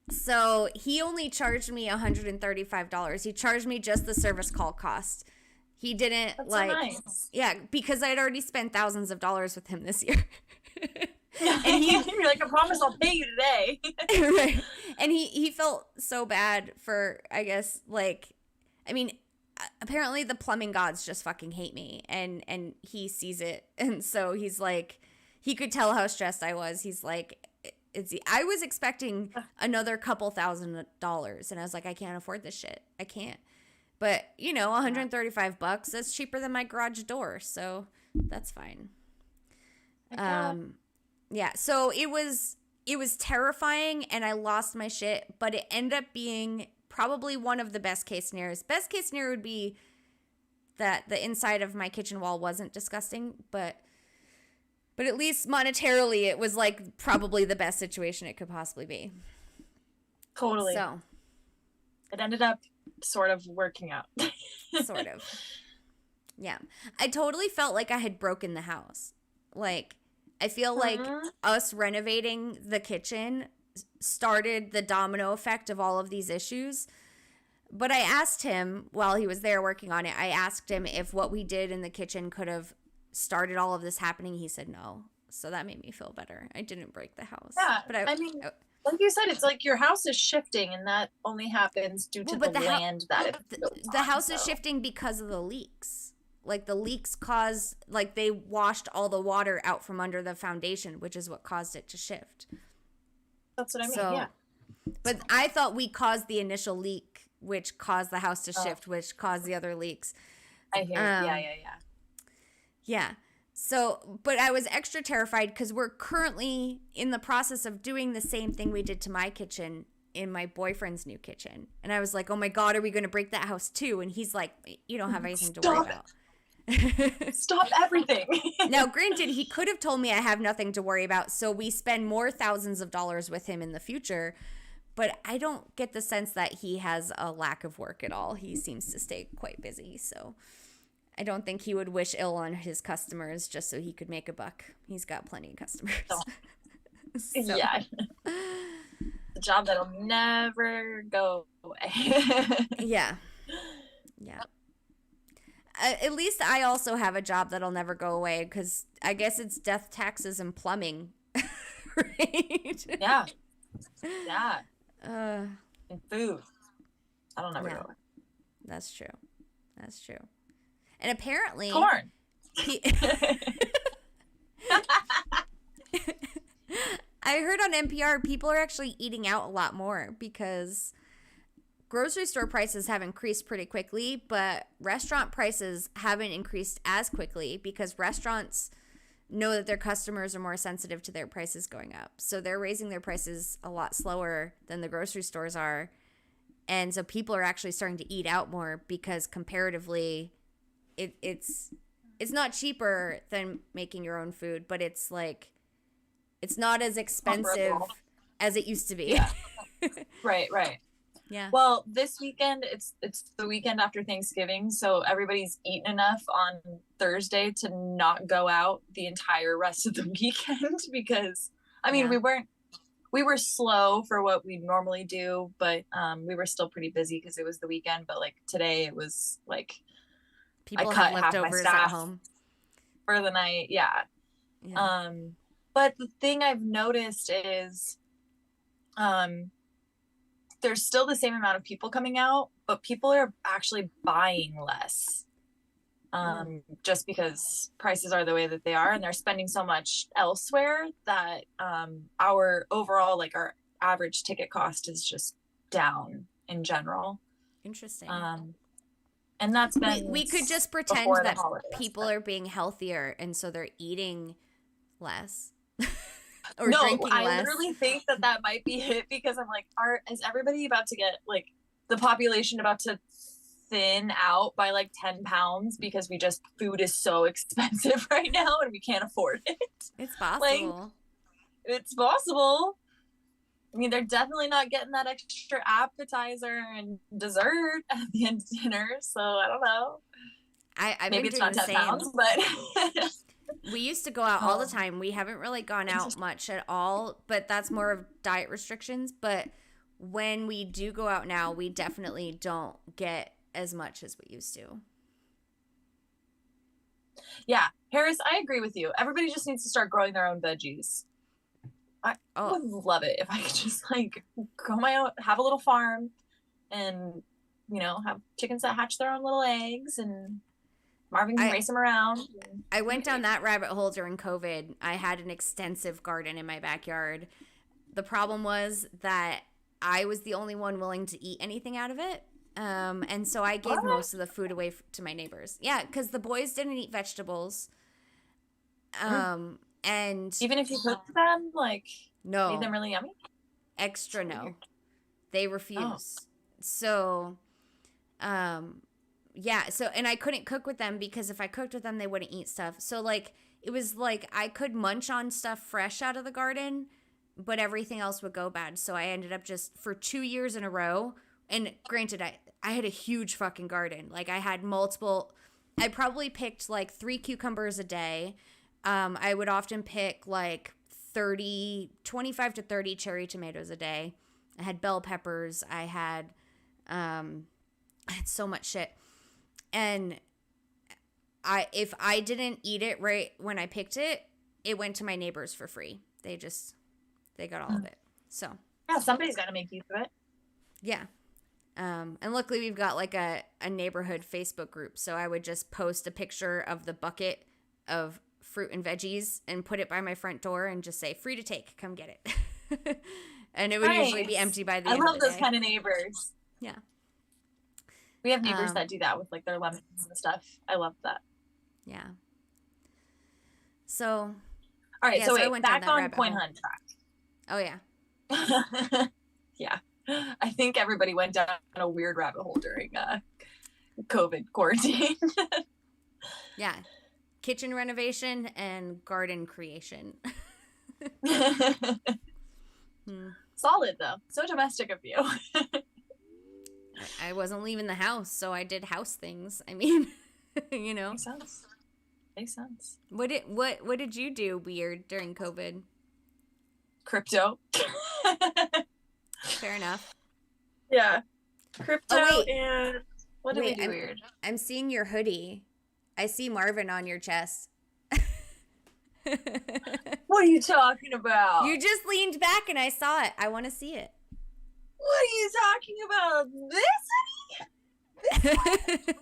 [SPEAKER 1] So he only charged me $135. He charged me just the service call cost. He didn't
[SPEAKER 2] That's so nice.
[SPEAKER 1] Yeah, because I'd already spent thousands of dollars with him this year.
[SPEAKER 2] And you're like, I promise I'll pay you today.
[SPEAKER 1] Right. And he felt so bad for, I guess, like, I mean, apparently the plumbing gods just fucking hate me, and he sees it, and so he's like, he could tell how stressed I was. He's like, I was expecting another couple $1,000, and I was like, I can't afford this shit. I can't. But $135, that's cheaper than my garage door, so that's fine. Yeah, so it was terrifying, and I lost my shit, but it ended up being probably one of the best case scenarios. Best case scenario would be that the inside of my kitchen wall wasn't disgusting, but at least monetarily it was like probably the best situation it could possibly be.
[SPEAKER 2] Totally.
[SPEAKER 1] So
[SPEAKER 2] it ended up sort of working out.
[SPEAKER 1] Sort of. Yeah. I totally felt like I had broken the house. Like, I feel like us renovating the kitchen started the domino effect of all of these issues. But I asked him while he was there working on it, I asked him if what we did in the kitchen could have started all of this happening. He said no. So that made me feel better. I didn't break the house.
[SPEAKER 2] Yeah. But I mean, like you said, it's like your house is shifting, and that only happens due to the land that
[SPEAKER 1] the house is shifting because of the leaks. Like, the leaks caused, like, they washed all the water out from under the foundation, which is what caused it to shift.
[SPEAKER 2] That's what I mean, yeah.
[SPEAKER 1] But I thought we caused the initial leak, which caused the house to shift, which caused the other leaks.
[SPEAKER 2] I hear
[SPEAKER 1] Yeah. So, but I was extra terrified because we're currently in the process of doing the same thing we did to my kitchen in my boyfriend's new kitchen. And I was like, oh my God, are we going to break that house too? And he's like, you don't have anything to worry about.
[SPEAKER 2] Stop everything.
[SPEAKER 1] Now, granted, he could have told me I have nothing to worry about, so we spend more thousands of dollars with him in the future, but I don't get the sense that he has a lack of work at all. He seems to stay quite busy, so I don't think he would wish ill on his customers just so he could make a buck. He's got plenty of customers.
[SPEAKER 2] So. Yeah. The job that'll never go away.
[SPEAKER 1] Yeah. At least I also have a job that'll never go away, because I guess it's death, taxes, and plumbing, right?
[SPEAKER 2] Yeah. And food. That'll never go away.
[SPEAKER 1] That's true. And apparently...
[SPEAKER 2] Corn.
[SPEAKER 1] I heard on NPR people are actually eating out a lot more because... grocery store prices have increased pretty quickly, but restaurant prices haven't increased as quickly because restaurants know that their customers are more sensitive to their prices going up. So they're raising their prices a lot slower than the grocery stores are. And so people are actually starting to eat out more because comparatively it's not cheaper than making your own food, but it's like it's not as expensive as it used to be.
[SPEAKER 2] Yeah. Right.
[SPEAKER 1] Yeah.
[SPEAKER 2] Well, this weekend, it's the weekend after Thanksgiving, so everybody's eaten enough on Thursday to not go out the entire rest of the weekend because, I mean, we were slow for what we normally do, but we were still pretty busy because it was the weekend. But like today, it was like
[SPEAKER 1] people
[SPEAKER 2] I cut
[SPEAKER 1] have
[SPEAKER 2] half my
[SPEAKER 1] leftovers
[SPEAKER 2] staff
[SPEAKER 1] at home
[SPEAKER 2] for the night. Yeah. But the thing I've noticed is, there's still the same amount of people coming out, but people are actually buying less. Just because prices are the way that they are, and they're spending so much elsewhere that our overall, like our average ticket cost is just down in general.
[SPEAKER 1] Interesting.
[SPEAKER 2] And that's been
[SPEAKER 1] we could just pretend that people are being healthier and so they're eating less. Or drinking less.
[SPEAKER 2] I literally think that might be it because I'm like, is everybody about to get like the population about to thin out by like 10 pounds because food is so expensive right now and we can't afford it?
[SPEAKER 1] It's possible.
[SPEAKER 2] Like, it's possible. I mean, they're definitely not getting that extra appetizer and dessert at the end of dinner, so I don't know.
[SPEAKER 1] Maybe
[SPEAKER 2] it's not 10 pounds, but...
[SPEAKER 1] We used to go out all the time. We haven't really gone out much at all, but that's more of diet restrictions. But when we do go out now, we definitely don't get as much as we used to.
[SPEAKER 2] Yeah, Harris, I agree with you. Everybody just needs to start growing their own veggies. I would love it if I could just like grow my own, have a little farm and, have chickens that hatch their own little eggs and Marvin can race them around.
[SPEAKER 1] I went down that rabbit hole during COVID. I had an extensive garden in my backyard. The problem was that I was the only one willing to eat anything out of it. And so I gave most of the food away to my neighbors. Yeah, because the boys didn't eat vegetables. And
[SPEAKER 2] even if you cooked them, like,
[SPEAKER 1] no,
[SPEAKER 2] made them really yummy?
[SPEAKER 1] Extra no. They refuse. So, yeah, so, and I couldn't cook with them because if I cooked with them, they wouldn't eat stuff. So, like, it was like I could munch on stuff fresh out of the garden, but everything else would go bad. So I ended up just for 2 years in a row. And granted, I had a huge fucking garden. Like, I had multiple, I probably picked like 3 cucumbers a day. I would often pick like 25 to 30 cherry tomatoes a day. I had bell peppers. I had so much shit. And if I didn't eat it right when I picked it, it went to my neighbors for free. They got all of it. So
[SPEAKER 2] yeah, somebody's got to make use of it.
[SPEAKER 1] yeah. And luckily we've got like a neighborhood Facebook group. So I would just post a picture of the bucket of fruit and veggies and put it by my front door and just say, free to take, come get it. And it would usually be empty by the end of the day.
[SPEAKER 2] I love those kind of neighbors.
[SPEAKER 1] Yeah.
[SPEAKER 2] We have neighbors that do that with like their lemons and stuff. I love that.
[SPEAKER 1] Yeah. So.
[SPEAKER 2] All right.
[SPEAKER 1] Yeah,
[SPEAKER 2] so
[SPEAKER 1] I
[SPEAKER 2] wait, back on coin hunt track.
[SPEAKER 1] Oh yeah.
[SPEAKER 2] Yeah. I think everybody went down a weird rabbit hole during COVID quarantine.
[SPEAKER 1] Yeah. Kitchen renovation and garden creation.
[SPEAKER 2] Solid though. So domestic of you.
[SPEAKER 1] I wasn't leaving the house, so I did house things. I mean, you know.
[SPEAKER 2] Makes sense.
[SPEAKER 1] What did you do weird during COVID?
[SPEAKER 2] Crypto.
[SPEAKER 1] Fair enough.
[SPEAKER 2] Yeah. Crypto and what did we do weird?
[SPEAKER 1] I'm seeing your hoodie. I see Marvin on your chest.
[SPEAKER 2] What are you talking about?
[SPEAKER 1] You just leaned back and I saw it. I want to see it.
[SPEAKER 2] What are you talking about? This hoodie?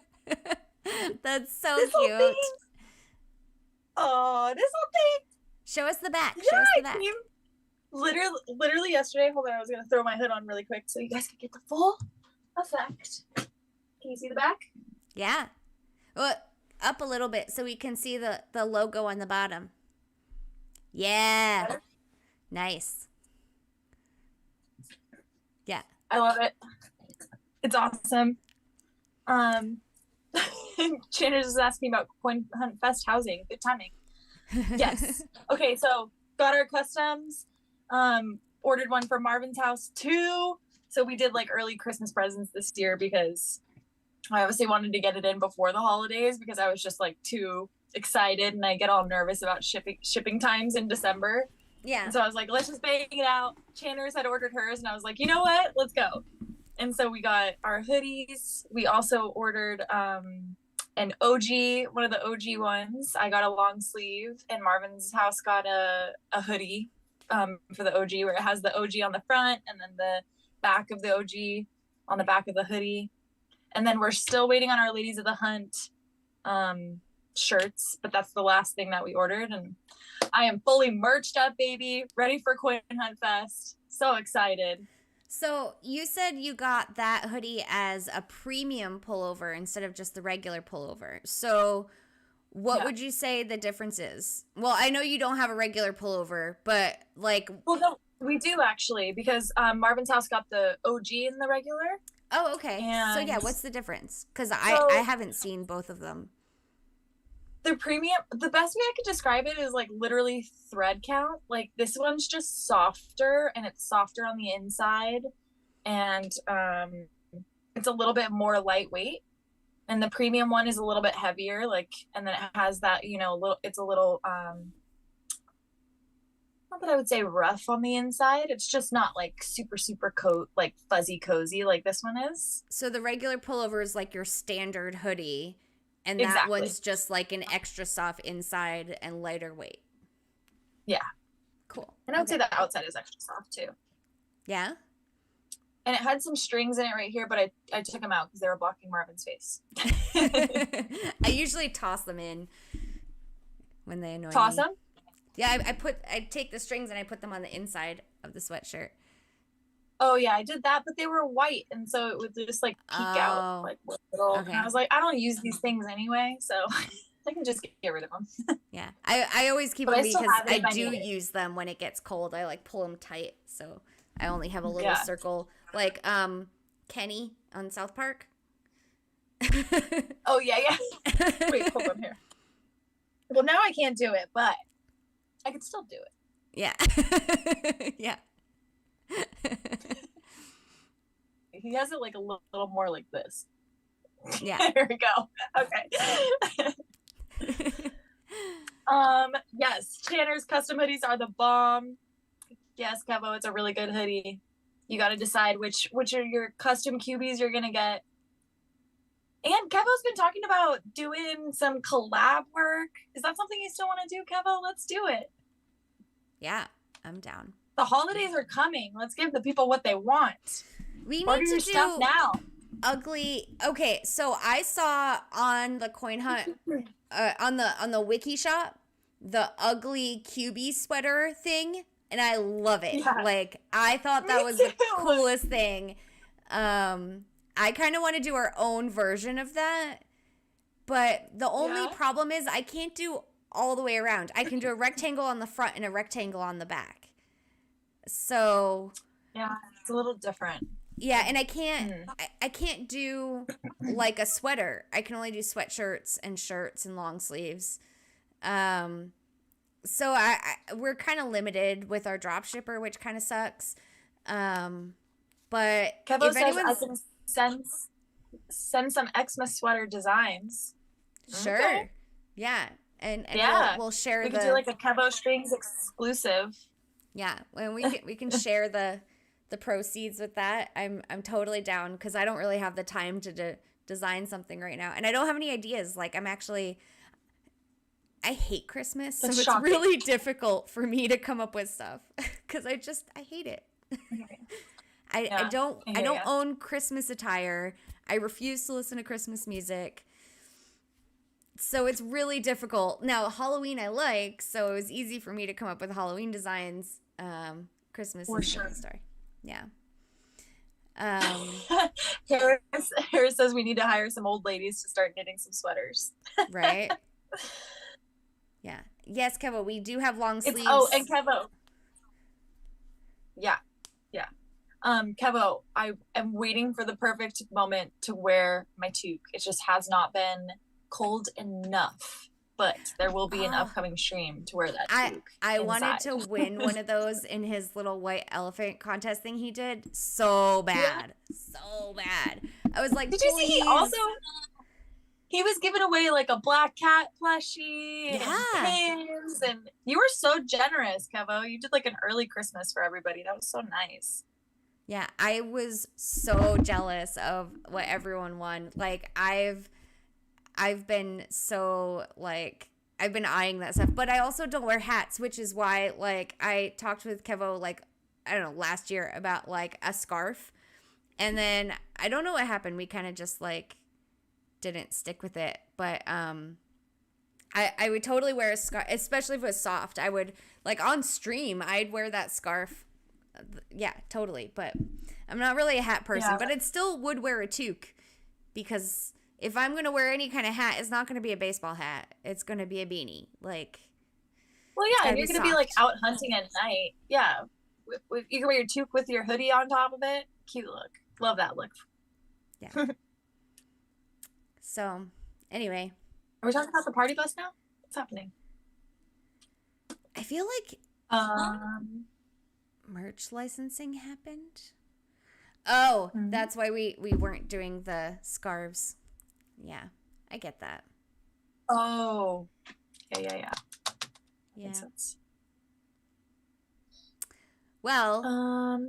[SPEAKER 1] That's so
[SPEAKER 2] this
[SPEAKER 1] cute.
[SPEAKER 2] Thing? Oh, this little thing.
[SPEAKER 1] Show us the back.
[SPEAKER 2] Yeah,
[SPEAKER 1] Show us the back.
[SPEAKER 2] Literally yesterday. Hold on, I was gonna throw my hood on really quick so you guys can get the full effect. Can you see the back?
[SPEAKER 1] Yeah. Well, up a little bit so we can see the logo on the bottom. Yeah. Better? Nice. Yeah.
[SPEAKER 2] I love it. It's awesome. Chandler's is asking about Coin Hunt Fest housing. Good timing. Yes. Okay, so got our customs. Ordered one for Marvin's house too. So we did like early Christmas presents this year because I obviously wanted to get it in before the holidays because I was just like too excited and I get all nervous about shipping times in December.
[SPEAKER 1] Yeah.
[SPEAKER 2] And so I was like, let's just bang it out. Chandler's had ordered hers and I was like, you know what? Let's go. And so we got our hoodies. We also ordered an OG, one of the OG ones. I got a long sleeve and Marvin's house got a hoodie for the OG where it has the OG on the front and then the back of the OG on the back of the hoodie. And then we're still waiting on our Ladies of the Hunt shirts, but that's the last thing that we ordered. And I am fully merched up, baby, ready for Coin Hunt Fest. So excited.
[SPEAKER 1] So you said you got that hoodie as a premium pullover instead of just the regular pullover. So what would you say the difference is? Well, I know you don't have a regular pullover, but like...
[SPEAKER 2] Well, no, we do actually, because Marvin's house got the OG in the regular.
[SPEAKER 1] Oh, okay. So yeah, what's the difference? Because I haven't seen both of them.
[SPEAKER 2] The premium, the best way I could describe it is like literally thread count. Like this one's just softer and it's softer on the inside and it's a little bit more lightweight. And the premium one is a little bit heavier, like, and then it has that, you know, it's a little, not that I would say rough on the inside. It's just not like super like fuzzy cozy like this one is.
[SPEAKER 1] So the regular pullover is like your standard hoodie. And that
[SPEAKER 2] exactly.
[SPEAKER 1] One's just like an extra soft inside and lighter weight.
[SPEAKER 2] Yeah.
[SPEAKER 1] Cool.
[SPEAKER 2] And I would say the outside is extra soft too.
[SPEAKER 1] Yeah?
[SPEAKER 2] And it had some strings in it right here, but I took them out because they were blocking Marvin's face.
[SPEAKER 1] I usually toss them in when they annoy me.
[SPEAKER 2] Toss them?
[SPEAKER 1] Yeah, I take the strings and I put them on the inside of the sweatshirt.
[SPEAKER 2] Oh yeah, I did that, but they were white, and so it would just like peek out like little. Okay. And I was like, I don't use these things anyway, so I can just get rid of them.
[SPEAKER 1] Yeah, I always keep them because I do use them when it gets cold. I like pull them tight, so I only have a little circle, like Kenny on South Park.
[SPEAKER 2] Oh, yeah. Wait, hold on here. Well, now I can't do it, but I can still do it.
[SPEAKER 1] Yeah. Yeah.
[SPEAKER 2] He has it like a little more like this.
[SPEAKER 1] Yeah.
[SPEAKER 2] There we go. Okay. Yes, Tanner's custom hoodies are the bomb. Yes, Kevo, it's a really good hoodie. You got to decide which are your custom cubies you're gonna get. And Kevo's been talking about doing some collab work. Is that something you still want to do, Kevo? Let's do it.
[SPEAKER 1] Yeah, I'm down.
[SPEAKER 2] The holidays are coming. Let's give the people what they want.
[SPEAKER 1] We need
[SPEAKER 2] Order
[SPEAKER 1] to
[SPEAKER 2] your
[SPEAKER 1] do
[SPEAKER 2] stuff now.
[SPEAKER 1] ugly. Okay, so I saw on the Coin Hunt, on the Wiki shop, the ugly QB sweater thing, and I love it.
[SPEAKER 2] Yeah.
[SPEAKER 1] Like, I thought that was the coolest thing. I kind of want to do our own version of that, but the only problem is I can't do all the way around. I can do a rectangle on the front and a rectangle on the back. So
[SPEAKER 2] yeah, it's a little different.
[SPEAKER 1] Yeah, and I can't do like a sweater. I can only do sweatshirts and shirts and long sleeves. So we're kind of limited with our drop shipper, which kind of sucks. But
[SPEAKER 2] Kevo
[SPEAKER 1] if
[SPEAKER 2] says I can send some Xmas sweater designs.
[SPEAKER 1] Sure. Okay. Yeah. And we'll share
[SPEAKER 2] we could do like a Kevo Strings exclusive.
[SPEAKER 1] Yeah, and we can share the proceeds with that. I'm totally down because I don't really have the time to design something right now, and I don't have any ideas. Like I hate Christmas, so it's really difficult for me to come up with stuff because I hate it. I don't own Christmas attire. I refuse to listen to Christmas music. So it's really difficult. Now, Halloween I like, so it was easy for me to come up with Halloween designs. Christmas is a story. Yeah.
[SPEAKER 2] Harris says we need to hire some old ladies to start knitting some sweaters.
[SPEAKER 1] Right? Yeah. Yes, Kevo, we do have long sleeves.
[SPEAKER 2] And Kevo. Yeah. Yeah. Kevo, I am waiting for the perfect moment to wear my toque. It just has not been cold enough, but there will be an upcoming stream to wear that toque.
[SPEAKER 1] I wanted to win one of those in his little white elephant contest thing he did so bad. So bad. I was like,
[SPEAKER 2] did you see he was giving away like a black cat plushie and pins, and you were so generous, Kevo. You did like an early Christmas for everybody. That was so nice.
[SPEAKER 1] Yeah, I was so jealous of what everyone won. Like I've been so like I've been eyeing that stuff, but I also don't wear hats, which is why like I talked with Kevo like I don't know last year about like a scarf, and then I don't know what happened. We kind of just like didn't stick with it, but I would totally wear a scarf, especially if it was soft. I would like on stream I'd wear that scarf. Yeah, totally. But I'm not really a hat person, but I still would wear a toque because if I'm going to wear any kind of hat, it's not going to be a baseball hat. It's going to be a beanie. Like,
[SPEAKER 2] well, yeah, and you're going to be like out hunting at night. Yeah. You can wear your toque with your hoodie on top of it. Cute look. Love that look.
[SPEAKER 1] Yeah. So, anyway.
[SPEAKER 2] Are we talking about the party bus now? What's happening?
[SPEAKER 1] I feel like merch licensing happened. Oh, that's why we weren't doing the scarves. Yeah, I get that.
[SPEAKER 2] Oh, yeah.
[SPEAKER 1] Makes sense. Well,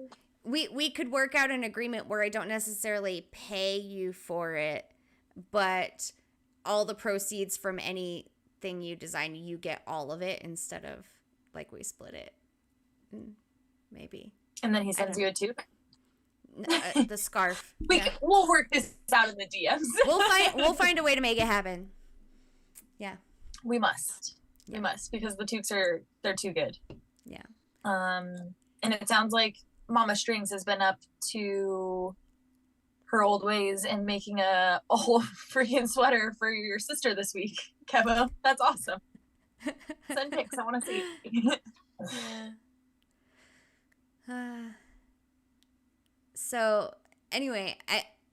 [SPEAKER 1] we could work out an agreement where I don't necessarily pay you for it, but all the proceeds from anything you design, you get all of it instead of like we split it. Maybe.
[SPEAKER 2] And then he sends you a toque?
[SPEAKER 1] The scarf.
[SPEAKER 2] We'll work this out in the DMs.
[SPEAKER 1] We'll find a way to make it happen. Yeah.
[SPEAKER 2] We must. Yeah. We must, because the toques they're too good.
[SPEAKER 1] Yeah.
[SPEAKER 2] And it sounds like Mama Strings has been up to her old ways and making a whole freaking sweater for your sister this week, Kevo. That's awesome. Send pics. I want to see.
[SPEAKER 1] So anyway,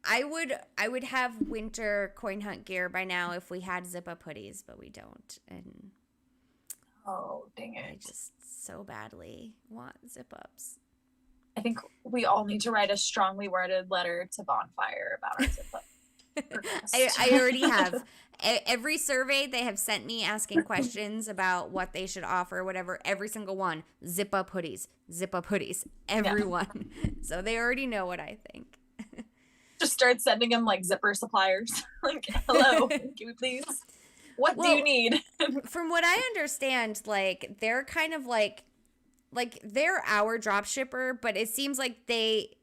[SPEAKER 1] I would have winter coin hunt gear by now if we had zip up hoodies, but we don't, and
[SPEAKER 2] Oh, dang
[SPEAKER 1] I
[SPEAKER 2] it.
[SPEAKER 1] just so badly want zip ups.
[SPEAKER 2] I think we all need to write a strongly worded letter to Bonfire about our zip up.
[SPEAKER 1] I already have. Every survey they have sent me asking questions about what they should offer, whatever, every single one, zip up hoodies, everyone. Yeah. So they already know what I think.
[SPEAKER 2] Just start sending them like zipper suppliers. Like, hello, can we please? What do you need?
[SPEAKER 1] From what I understand, like, they're kind of like they're our drop shipper, but it seems like they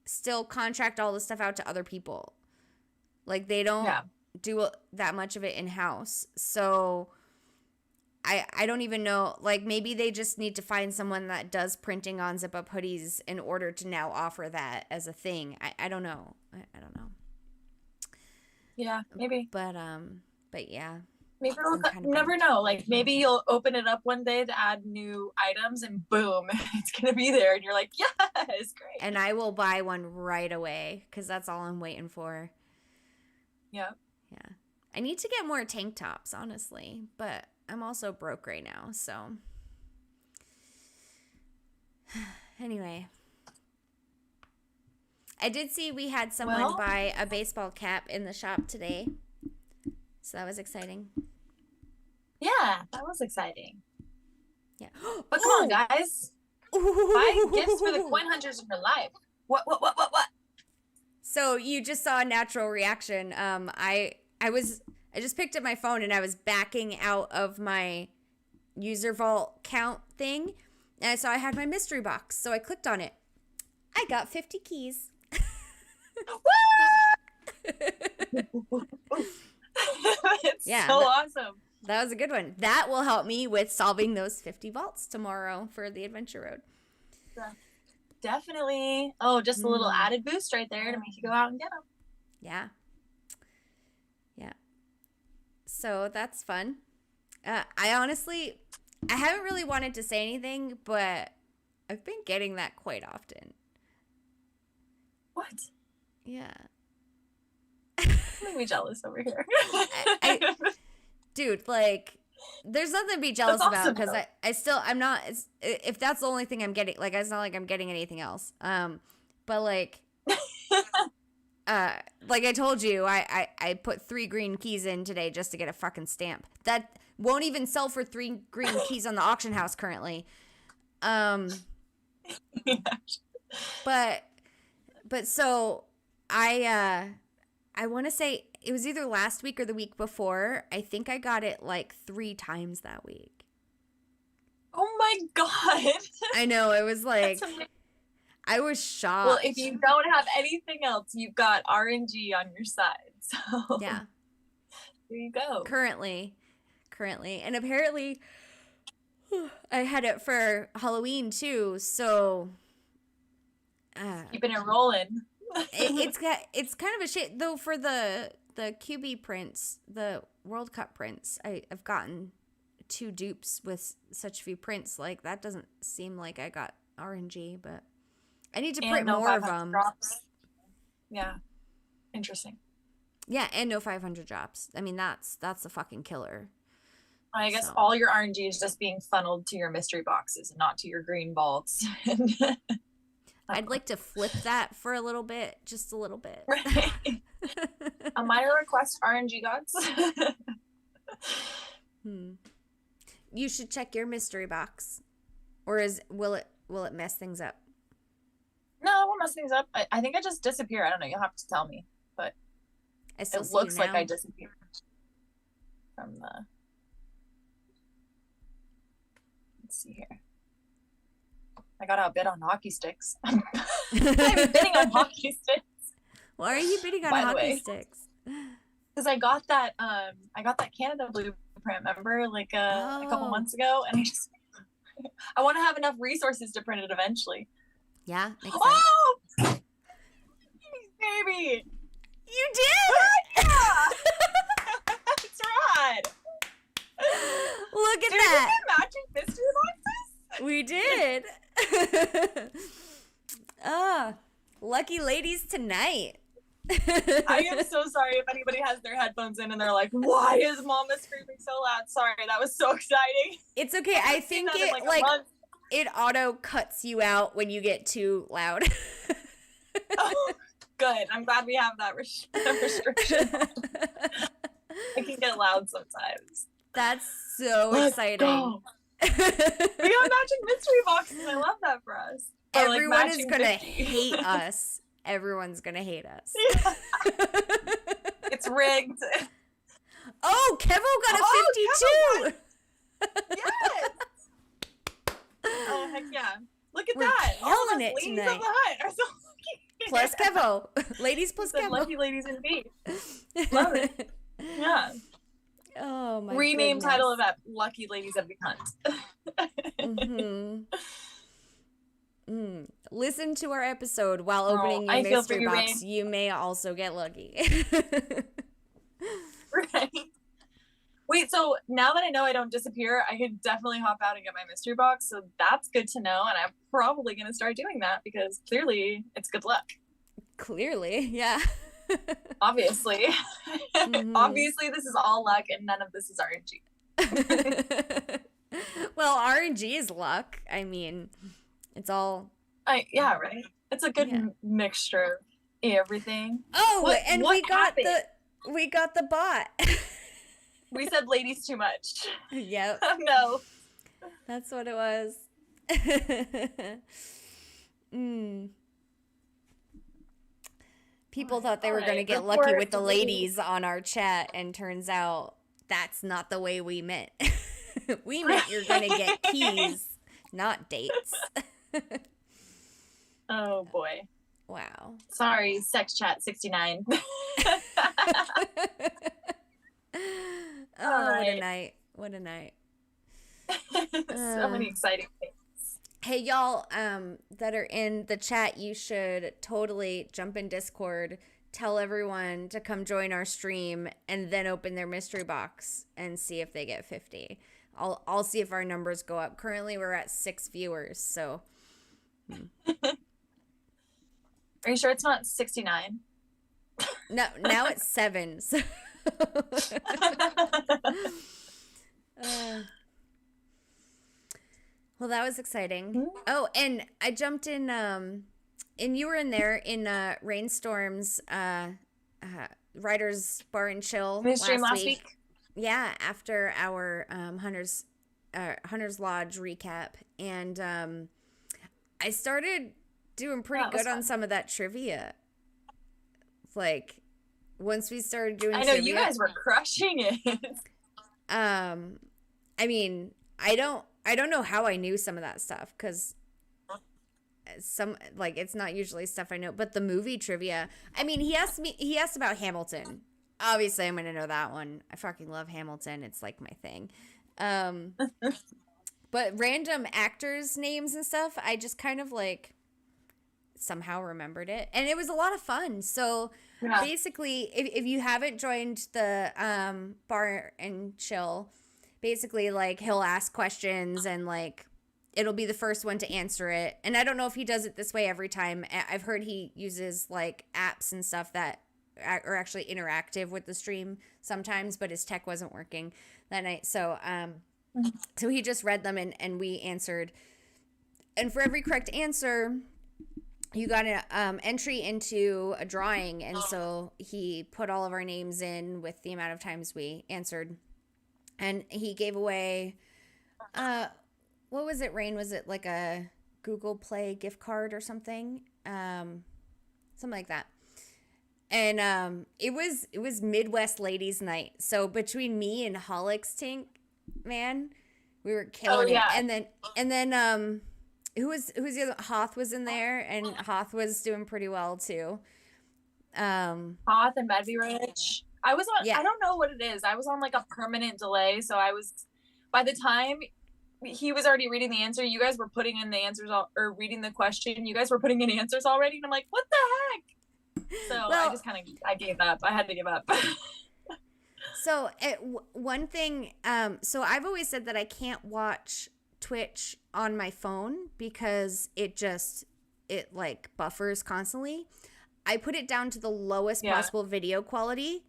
[SPEAKER 1] still contract all the stuff out to other people. Like, they don't do that much of it in-house. So I don't even know. Like, maybe they just need to find someone that does printing on zip-up hoodies in order to now offer that as a thing. I don't know. I don't know.
[SPEAKER 2] Yeah, maybe.
[SPEAKER 1] But yeah.
[SPEAKER 2] Maybe we'll never know. Like, maybe you'll open it up one day to add new items and boom, it's going to be there. And you're like, yes, great.
[SPEAKER 1] And I will buy one right away because that's all I'm waiting for.
[SPEAKER 2] Yeah.
[SPEAKER 1] Yeah. I need to get more tank tops, honestly, but I'm also broke right now, so. Anyway. I did see we had someone buy a baseball cap in the shop today. So that was exciting.
[SPEAKER 2] Yeah, that was exciting.
[SPEAKER 1] Yeah.
[SPEAKER 2] But come on, guys. Buy gifts for the coin hunters in your life. What? So
[SPEAKER 1] you just saw a natural reaction. I just picked up my phone and I was backing out of my user vault count thing. And I saw I had my mystery box. So I clicked on it. I got 50 keys.
[SPEAKER 2] It's so awesome.
[SPEAKER 1] That was a good one. That will help me with solving those 50 vaults tomorrow for the adventure road.
[SPEAKER 2] Yeah, definitely. Oh, just a little added boost right there to make you go out and get them.
[SPEAKER 1] Yeah. Yeah. So that's fun. I haven't really wanted to say anything, but I've been getting that quite often.
[SPEAKER 2] What?
[SPEAKER 1] Yeah.
[SPEAKER 2] Make me jealous over here.
[SPEAKER 1] Dude, like, there's nothing to be jealous about because I'm not. If that's the only thing I'm getting, like, it's not like I'm getting anything else. But like, like I told you, I put 3 green keys in today just to get a fucking stamp. That won't even sell for 3 green keys on the auction house currently. But so I want to say it was either last week or the week before. I think I got it like 3 times that week.
[SPEAKER 2] Oh my God.
[SPEAKER 1] I know. It was like, I was shocked.
[SPEAKER 2] Well, if you don't have anything else, you've got RNG on your side. So
[SPEAKER 1] yeah,
[SPEAKER 2] there you go.
[SPEAKER 1] Currently. And apparently I had it for Halloween too. So
[SPEAKER 2] keeping it rolling.
[SPEAKER 1] It's kind of a shit though for the QB prints, the World Cup prints. I've gotten 2 dupes with such few prints. Like, that doesn't seem like I got RNG, but I need to print more of them.
[SPEAKER 2] Drops. Yeah, interesting.
[SPEAKER 1] Yeah, and no 500 drops. I mean, that's a fucking killer.
[SPEAKER 2] I guess all your RNG is just being funneled to your mystery boxes and not to your green vaults.
[SPEAKER 1] I'd like to flip that for a little bit, just a little bit.
[SPEAKER 2] Right. A minor request, RNG gods.
[SPEAKER 1] You should check your mystery box, or will it mess things up?
[SPEAKER 2] No, it won't mess things up. I think I just disappear. I don't know. You'll have to tell me, but it looks like I disappeared from the. Let's see here. I got outbid on hockey sticks. I'm bidding on hockey sticks.
[SPEAKER 1] Why are you bidding on hockey sticks?
[SPEAKER 2] Because I got that Canada blueprint, remember, like a couple months ago, and I want to have enough resources to print it eventually.
[SPEAKER 1] Yeah. Makes
[SPEAKER 2] sense. Baby,
[SPEAKER 1] you did.
[SPEAKER 2] Yeah. That's right.
[SPEAKER 1] Look at that.
[SPEAKER 2] Did we get matching mystery boxes?
[SPEAKER 1] We did. Lucky ladies tonight.
[SPEAKER 2] I am so sorry if anybody has their headphones in and they're like, why is Mama screaming so loud? Sorry, that was so exciting.
[SPEAKER 1] It's okay. I think it it auto cuts you out when you get too loud.
[SPEAKER 2] Oh, good. I'm glad we have that restriction. I can get loud sometimes.
[SPEAKER 1] That's so exciting.
[SPEAKER 2] Go. We got matching mystery boxes. I love that for us.
[SPEAKER 1] Everyone is going to hate us. Everyone's going to hate us.
[SPEAKER 2] Yeah. It's rigged.
[SPEAKER 1] Oh, Kevo got a 52.
[SPEAKER 2] Yes. Oh, heck yeah. Look at
[SPEAKER 1] We're
[SPEAKER 2] that.
[SPEAKER 1] Killing it
[SPEAKER 2] ladies
[SPEAKER 1] tonight.
[SPEAKER 2] of the hut are so lucky.
[SPEAKER 1] Plus Kevo. Ladies plus Kevo.
[SPEAKER 2] Lucky ladies indeed. Love it. Yeah.
[SPEAKER 1] Oh my
[SPEAKER 2] Rename
[SPEAKER 1] goodness.
[SPEAKER 2] title of that, Lucky Ladies of the Hunt.
[SPEAKER 1] Listen to our episode while opening your mystery box. You may also get lucky.
[SPEAKER 2] Right. Wait, so now that I know I don't disappear, I could definitely hop out and get my mystery box. So that's good to know. And I'm probably going to start doing that because clearly it's good luck.
[SPEAKER 1] Clearly, yeah.
[SPEAKER 2] Obviously. Obviously, this is all luck and none of this is RNG.
[SPEAKER 1] Well, RNG is luck. I mean, it's all.
[SPEAKER 2] Yeah, right. It's a good mixture of everything.
[SPEAKER 1] Oh, and we got the bot.
[SPEAKER 2] We said ladies too much.
[SPEAKER 1] Yep.
[SPEAKER 2] No.
[SPEAKER 1] That's what it was. People thought they were going to get lucky with the ladies on our chat, and turns out that's not the way we meant. We meant you're going to get keys, not dates.
[SPEAKER 2] Oh, boy.
[SPEAKER 1] Wow.
[SPEAKER 2] Sorry, sex chat 69.
[SPEAKER 1] Oh, what a night. What a night.
[SPEAKER 2] So many exciting things.
[SPEAKER 1] Hey, y'all that are in the chat, you should totally jump in Discord, tell everyone to come join our stream, and then open their mystery box and see if they get 50. I'll see if our numbers go up. Currently, we're at 6 viewers, so.
[SPEAKER 2] Are you sure it's not 69?
[SPEAKER 1] No, now it's 7. So. Well, that was exciting. Oh, and I jumped in, and you were in there in Rainstorm's Writers Bar and Chill last week. Yeah, after our Hunter's Lodge recap, and I started doing pretty good on some of that trivia. Like, once we started doing
[SPEAKER 2] trivia, you guys were crushing it.
[SPEAKER 1] I mean, I don't know how I knew some of that stuff, because it's not usually stuff I know, but the movie trivia, I mean, he asked about Hamilton. Obviously I'm gonna know that one. I fucking love Hamilton. It's like my thing. But random actors' names and stuff, I just kind of like somehow remembered it, and it was a lot of fun. So basically, if you haven't joined the Bar and Chill, basically, like, he'll ask questions and like it'll be the first one to answer it. And I don't know if he does it this way every time. I've heard he uses like apps and stuff that are actually interactive with the stream sometimes, but his tech wasn't working that night. So so he just read them and we answered. And for every correct answer, you got an entry into a drawing. And so he put all of our names in with the amount of times we answered. And he gave away, what was it, Rain? Was it like a Google Play gift card or something? Something like that. And it was Midwest Ladies Night. So between me and Holix Tink, man, we were killing it. And then who's the other? Hoth was in there, and Hoth was doing pretty well too.
[SPEAKER 2] Hoth and Medby Rich. I was on, I don't know what it is. I was on like a permanent delay. So by the time he was already reading the answer, you guys were putting in the answers or reading the question. You guys were putting in answers already. And I'm like, what the heck? So I just I gave up. I had to give up.
[SPEAKER 1] So one thing, so I've always said that I can't watch Twitch on my phone because it like buffers constantly. I put it down to the lowest
[SPEAKER 2] Yeah.
[SPEAKER 1] possible video quality,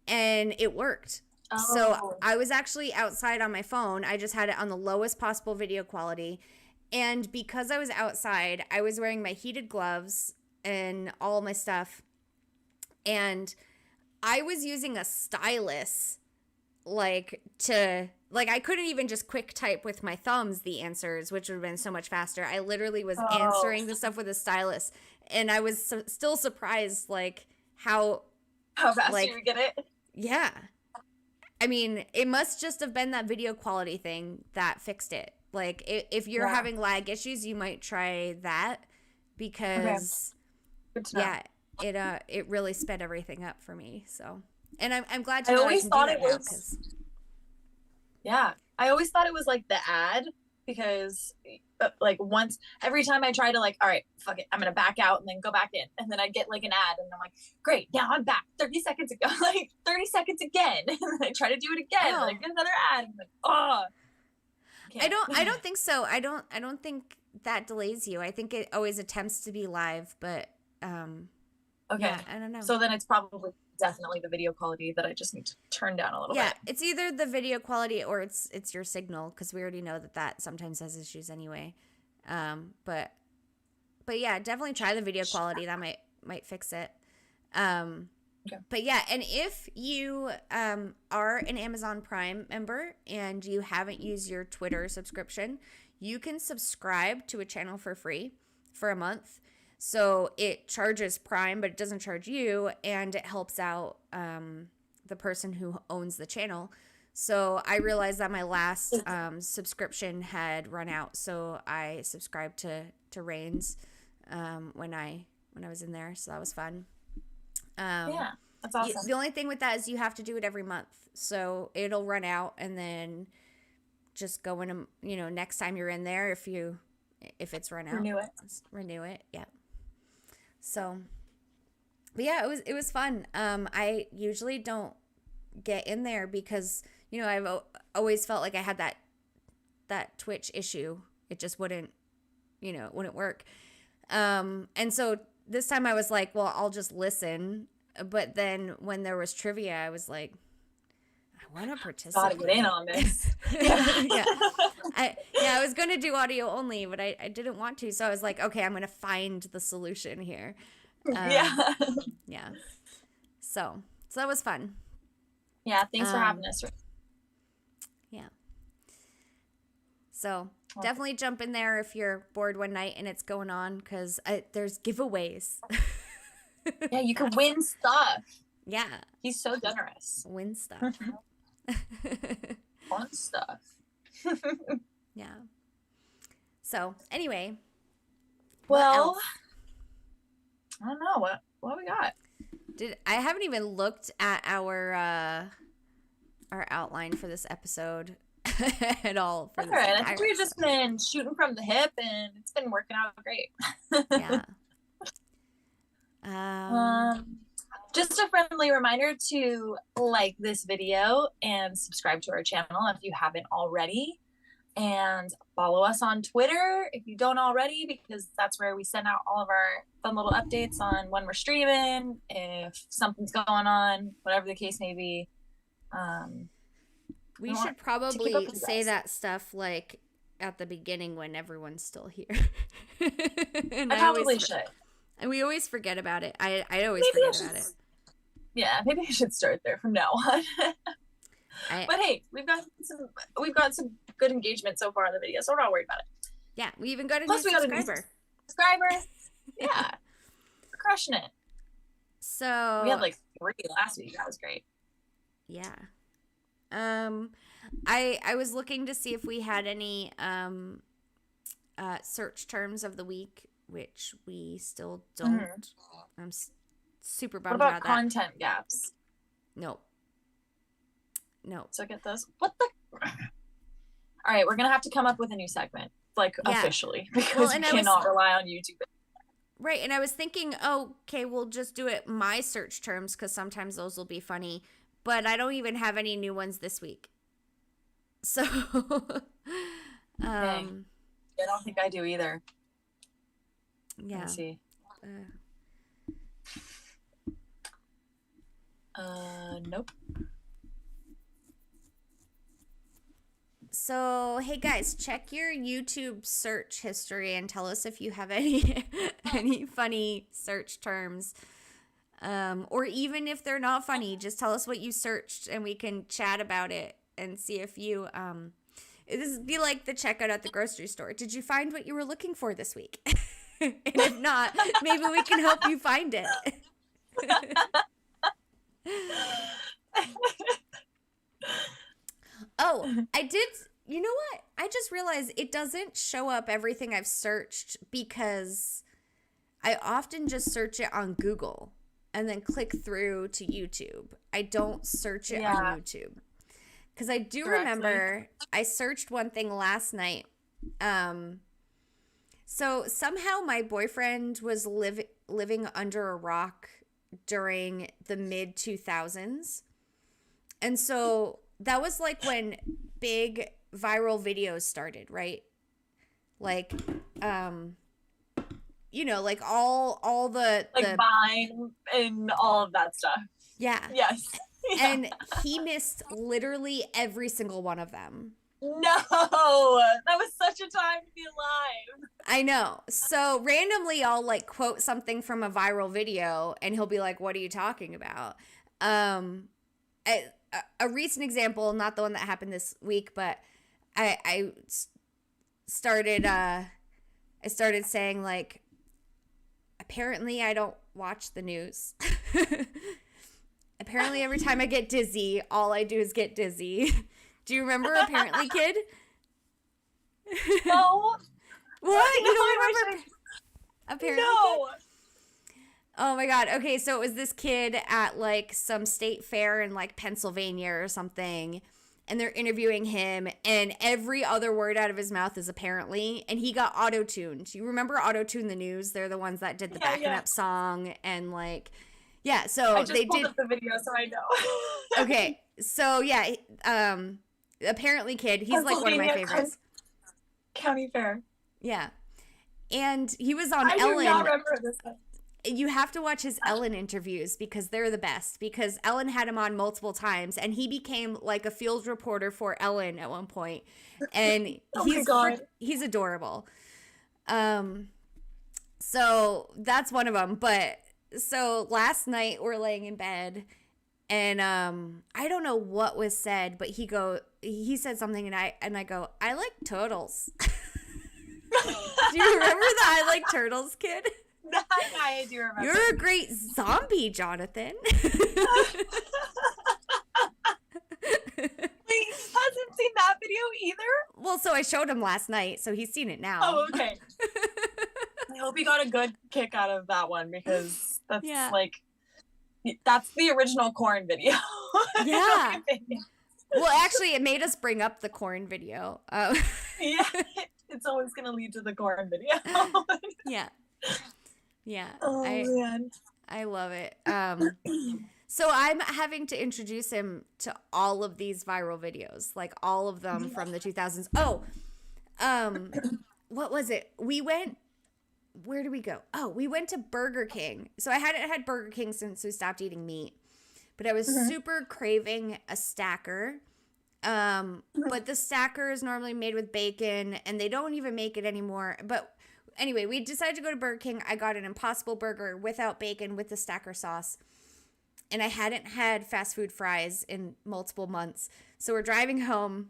[SPEAKER 1] and it worked.
[SPEAKER 2] Oh.
[SPEAKER 1] So I was actually outside on my phone. I just had it on the lowest possible video quality. And because I was outside, I was wearing my heated gloves and all my stuff. And I was using a stylus, like, I couldn't even just quick type with my thumbs the answers, which would have been so much faster. I literally was answering the stuff with a stylus. And I was still surprised, like, how
[SPEAKER 2] fast
[SPEAKER 1] like,
[SPEAKER 2] you get it.
[SPEAKER 1] Yeah. I mean, it must just have been that video quality thing that fixed it. Like, if you're having lag issues, you might try that, because it really sped everything up for me. So, and I'm glad to know I can do that now, 'cause...
[SPEAKER 2] Yeah, I always thought it was like the ad, because like every time I try to, like, all right, fuck it, I'm gonna back out and then go back in, and then I get like an ad, and I'm like, great, now I'm back 30 seconds ago, like 30 seconds again, and then I try to do it again, and I get another ad, and I'm like, oh.
[SPEAKER 1] I don't think so. I don't think that delays you. I think it always attempts to be live, but
[SPEAKER 2] okay.
[SPEAKER 1] Yeah, I don't know.
[SPEAKER 2] So then it's probably definitely the video quality that I just need to turn down a little bit.
[SPEAKER 1] Yeah, it's either the video quality or it's your signal, because we already know that sometimes has issues anyway. But yeah, definitely try the video quality. That might fix it.
[SPEAKER 2] Okay.
[SPEAKER 1] But yeah, and if you are an Amazon Prime member and you haven't used your Twitter subscription, you can subscribe to a channel for free for a month. So it charges Prime, but it doesn't charge you, and it helps out the person who owns the channel. So I realized that my last subscription had run out, so I subscribed to Reigns when I was in there. So that was fun.
[SPEAKER 2] Yeah, that's awesome.
[SPEAKER 1] The only thing with that is you have to do it every month. So it'll run out, and then just go in, next time you're in there, if it's run out. Renew it. Yeah. So, but yeah, it was fun. I usually don't get in there because, I've always felt like I had that Twitch issue. It just wouldn't work. And so this time I was like, well, I'll just listen. But then when there was trivia, I was like, I want to participate.
[SPEAKER 2] Gotta get in on this.
[SPEAKER 1] Yeah. I was going to do audio only, but I didn't want to. So I was like, okay, I'm going to find the solution here.
[SPEAKER 2] Yeah.
[SPEAKER 1] Yeah. So that was fun.
[SPEAKER 2] Yeah. Thanks for having us.
[SPEAKER 1] Yeah. So definitely jump in there if you're bored one night and it's going on, because there's giveaways.
[SPEAKER 2] Yeah, you can win stuff.
[SPEAKER 1] Yeah.
[SPEAKER 2] He's so generous.
[SPEAKER 1] Win stuff.
[SPEAKER 2] Fun stuff.
[SPEAKER 1] Yeah. So anyway.
[SPEAKER 2] Well, I don't know what we got.
[SPEAKER 1] I haven't even looked at our outline for this episode at all.
[SPEAKER 2] That's all right. I think we've just been shooting from the hip, and it's been working out great.
[SPEAKER 1] Yeah.
[SPEAKER 2] Just a friendly reminder to like this video and subscribe to our channel if you haven't already, and follow us on Twitter if you don't already, because that's where we send out all of our fun little updates on when we're streaming, if something's going on, whatever the case may be.
[SPEAKER 1] We should probably say that stuff like at the beginning when everyone's still here. And
[SPEAKER 2] I probably should.
[SPEAKER 1] And we always forget about it. I always forget about it.
[SPEAKER 2] Yeah, maybe I should start there from now on. But hey, we've got some good engagement so far on the video, so we're not worried about it.
[SPEAKER 1] Yeah, we even got a new subscriber.
[SPEAKER 2] Yeah, we're crushing it.
[SPEAKER 1] So
[SPEAKER 2] we had like 3 last week. That was great.
[SPEAKER 1] Yeah. I was looking to see if we had any search terms of the week, which we still don't. Mm-hmm. I'm super bummed about that.
[SPEAKER 2] What about content gaps?
[SPEAKER 1] Nope.
[SPEAKER 2] So get those. What the? All right, we're gonna have to come up with a new segment, officially, because we cannot rely on YouTube.
[SPEAKER 1] Right, and I was thinking, okay, we'll just do it my search terms, because sometimes those will be funny. But I don't even have any new ones this week. So,
[SPEAKER 2] I don't think I do either.
[SPEAKER 1] Yeah.
[SPEAKER 2] Let's see. Nope.
[SPEAKER 1] So, hey guys, check your YouTube search history and tell us if you have any any funny search terms. Or even if they're not funny, just tell us what you searched and we can chat about it and see if you this would be like the checkout at the grocery store. Did you find what you were looking for this week? And if not, maybe we can help you find it. Oh, you know what? I just realized it doesn't show up everything I've searched because I often just search it on Google and then click through to YouTube. I don't search it on YouTube. Because I do remember I searched one thing last night. So somehow my boyfriend was living under a rock during the mid 2000s. And so that was like when big viral videos started, right? Like, you know, like all the
[SPEAKER 2] Vine and all of that stuff.
[SPEAKER 1] Yeah.
[SPEAKER 2] Yes. Yeah.
[SPEAKER 1] And he missed literally every single one of them.
[SPEAKER 2] No, that was such a time to be alive.
[SPEAKER 1] I know. So randomly I'll like quote something from a viral video and he'll be like, "What are you talking about?" A recent example, not the one that happened this week, but I started saying like, apparently I don't watch the news. Apparently every time I get dizzy, all I do is get dizzy. Do you remember Apparently Kid?
[SPEAKER 2] No.
[SPEAKER 1] What?
[SPEAKER 2] No,
[SPEAKER 1] You don't remember Apparently
[SPEAKER 2] No.
[SPEAKER 1] Kid? Oh my God. Okay, so it was this kid at like some state fair in like Pennsylvania or something, and they're interviewing him, and every other word out of his mouth is apparently, and he got auto-tuned. You remember Auto-Tune the News? They're the ones that did the backing up song and like, yeah, so
[SPEAKER 2] I just
[SPEAKER 1] they
[SPEAKER 2] pulled
[SPEAKER 1] did
[SPEAKER 2] up the video, so I know.
[SPEAKER 1] Okay, so yeah, Apparently Kid, he's like one of my favorites.
[SPEAKER 2] County Fair.
[SPEAKER 1] Yeah. And he was on Ellen.
[SPEAKER 2] I do not remember this one.
[SPEAKER 1] You have to watch his Ellen interviews because they're the best, because Ellen had him on multiple times and he became like a field reporter for Ellen at one point. And he's adorable. So that's one of them. But so last night we're laying in bed and I don't know what was said, but he said something and I go, "I like turtles." Do you remember the "I like turtles" kid?
[SPEAKER 2] I do remember.
[SPEAKER 1] You're a great zombie, Jonathan.
[SPEAKER 2] Wait, he hasn't seen that video either?
[SPEAKER 1] Well, so I showed him last night, so he's seen it now.
[SPEAKER 2] Oh, okay. I hope he got a good kick out of that one because that's that's the original corn video.
[SPEAKER 1] Yeah. Well, actually, it made us bring up the corn video.
[SPEAKER 2] Yeah, it's always going to lead to the corn video.
[SPEAKER 1] Yeah. Yeah.
[SPEAKER 2] Oh, man.
[SPEAKER 1] I love it. So I'm having to introduce him to all of these viral videos, like all of them from the 2000s. Oh, what was it? Where did we go? Oh, we went to Burger King. So I hadn't had Burger King since we stopped eating meat, but I was super craving a stacker. But the stacker is normally made with bacon and they don't even make it anymore. But anyway, we decided to go to Burger King. I got an Impossible Burger without bacon with the stacker sauce. And I hadn't had fast food fries in multiple months. So we're driving home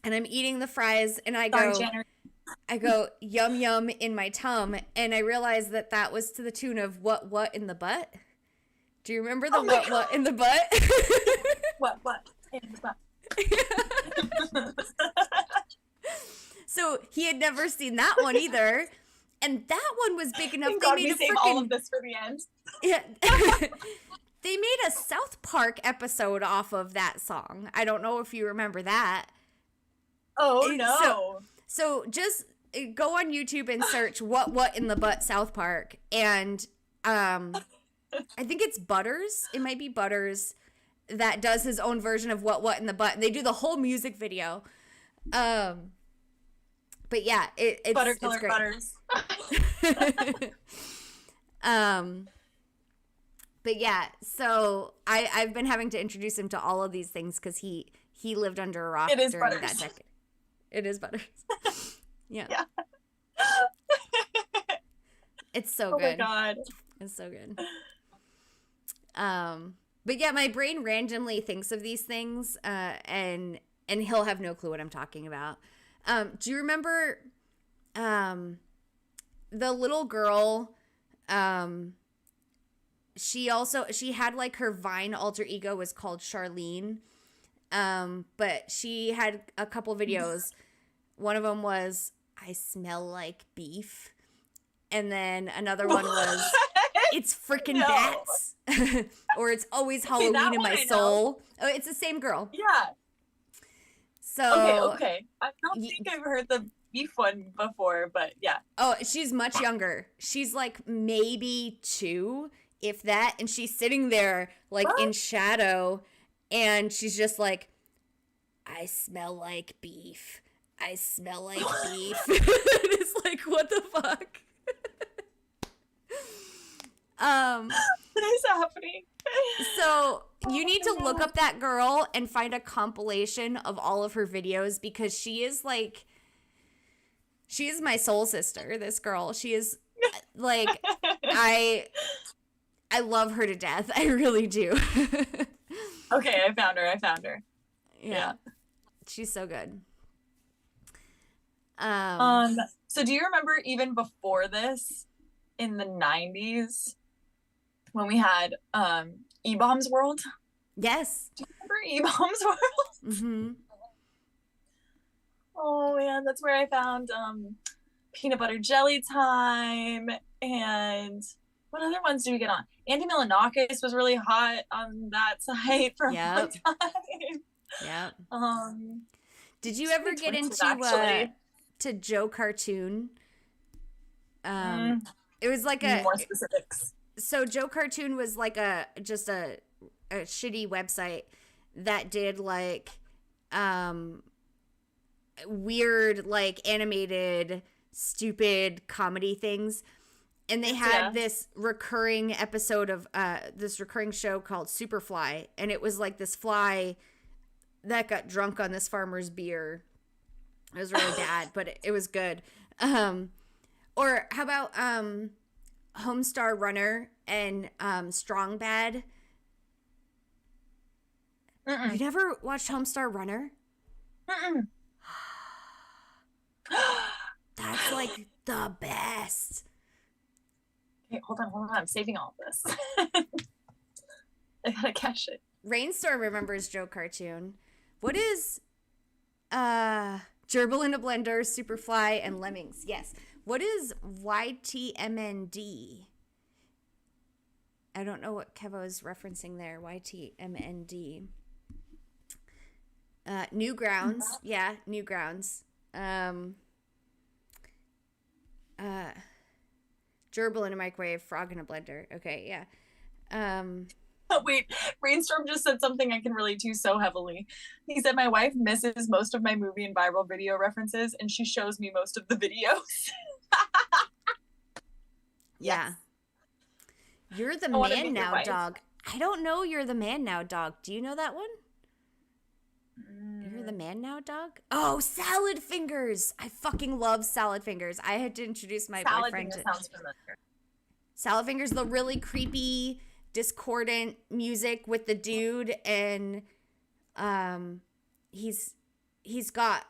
[SPEAKER 1] and I'm eating the fries and I go, yum, yum in my tum. And I realized that was to the tune of what in the butt? Do you remember the what in the butt?
[SPEAKER 2] What in the butt?
[SPEAKER 1] So he had never seen that one either. And that one was big enough.
[SPEAKER 2] They made all of this for the end. Yeah.
[SPEAKER 1] They made a South Park episode off of that song. I don't know if you remember that.
[SPEAKER 2] Oh, no.
[SPEAKER 1] So just go on YouTube and search what in the butt South Park. And I think it's Butters. It might be Butters that does his own version of what in the butt. And they do the whole music video. But yeah, it's
[SPEAKER 2] Buttercolor
[SPEAKER 1] great.
[SPEAKER 2] Butters.
[SPEAKER 1] But yeah, so I've been having to introduce him to all of these things because he lived under a rock
[SPEAKER 2] It is
[SPEAKER 1] during
[SPEAKER 2] Butters.
[SPEAKER 1] that decade. It is Butters. Yeah.
[SPEAKER 2] Yeah.
[SPEAKER 1] It's so
[SPEAKER 2] Oh
[SPEAKER 1] good.
[SPEAKER 2] my God.
[SPEAKER 1] It's so good. But yeah, my brain randomly thinks of these things, and he'll have no clue what I'm talking about. Do you remember the little girl? She had like her Vine alter ego was called Charlene. But she had a couple videos. One of them was I smell like beef. And then another one was it's freaking bats. Or it's always Halloween in my soul. Oh, it's the same girl.
[SPEAKER 2] Yeah.
[SPEAKER 1] So
[SPEAKER 2] Okay. I don't think I've heard the beef one before, but yeah.
[SPEAKER 1] Oh, she's much younger. She's like maybe 2, if that, and she's sitting there like in shadow, and she's just like, I smell like beef. I smell like beef. It's like, what the fuck?
[SPEAKER 2] What is happening?
[SPEAKER 1] So you need to look up that girl and find a compilation of all of her videos, because she is my soul sister, this girl. She is like, I love her to death. I really do.
[SPEAKER 2] Okay, I found her. Yeah.
[SPEAKER 1] She's so good.
[SPEAKER 2] So do you remember even before this, in the 90s, when we had E-Bombs World?
[SPEAKER 1] Yes.
[SPEAKER 2] Do you remember E-Bombs World?
[SPEAKER 1] Mm-hmm.
[SPEAKER 2] Oh man, that's where I found Peanut Butter Jelly Time, and what other ones do we get on? Andy Milonakis was really hot on that site for a long time.
[SPEAKER 1] Yeah. Did you
[SPEAKER 2] so
[SPEAKER 1] ever get into to Joe Cartoon? It was like
[SPEAKER 2] more specifics.
[SPEAKER 1] So Joe Cartoon was like just a shitty website that did like weird, like animated, stupid comedy things. And they had this recurring episode of this recurring show called Superfly, and it was like this fly that got drunk on this farmer's beer. It was really bad, but it was good. Or how about Homestar Runner and Strong Bad? You never watched Homestar Runner? That's like the best.
[SPEAKER 2] Okay, hold on. I'm saving all of this. I gotta cache it.
[SPEAKER 1] Rainstorm remembers Joe Cartoon. What is Gerbil in a Blender, Superfly, and Lemmings? Yes. What is YTMND? I don't know what Kevo is referencing there. YTMND. Newgrounds. Yeah, Newgrounds. Gerbil in a microwave, frog in a blender. Okay, yeah.
[SPEAKER 2] Oh, wait, Brainstorm just said something I can relate to so heavily. He said, my wife misses most of my movie and viral video references, and she shows me most of the videos.
[SPEAKER 1] Yeah. You're the man now, dog. I don't know You're the Man Now, dog. Do you know that one? You're the Man Now, dog? Oh, Salad Fingers. I fucking love Salad Fingers. I had to introduce my boyfriend to
[SPEAKER 2] sounds familiar.
[SPEAKER 1] Salad Fingers, the really creepy, discordant music with the dude, and he's got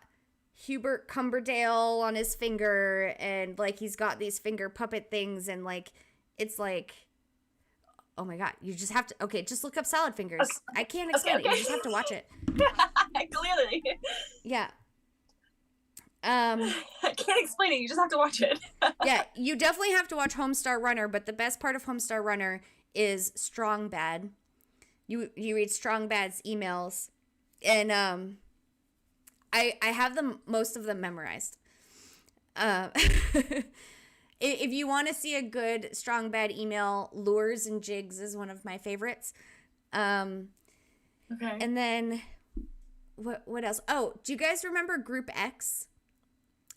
[SPEAKER 1] Hubert Cumberdale on his finger, and like he's got these finger puppet things, and like it's like, oh my god, you just have to, okay, just look up Salad Fingers. Okay. I can't explain it. You just have to watch it.
[SPEAKER 2] Clearly.
[SPEAKER 1] Yeah.
[SPEAKER 2] I can't explain it. You just have to watch it.
[SPEAKER 1] Yeah, you definitely have to watch Homestar Runner, but the best part of Homestar Runner is Strong Bad. You read Strong Bad's emails, and I have them, most of them memorized. If you want to see a good Strong Bad email, Lures and Jigs is one of my favorites. Okay. And then what else? Oh, do you guys remember Group X?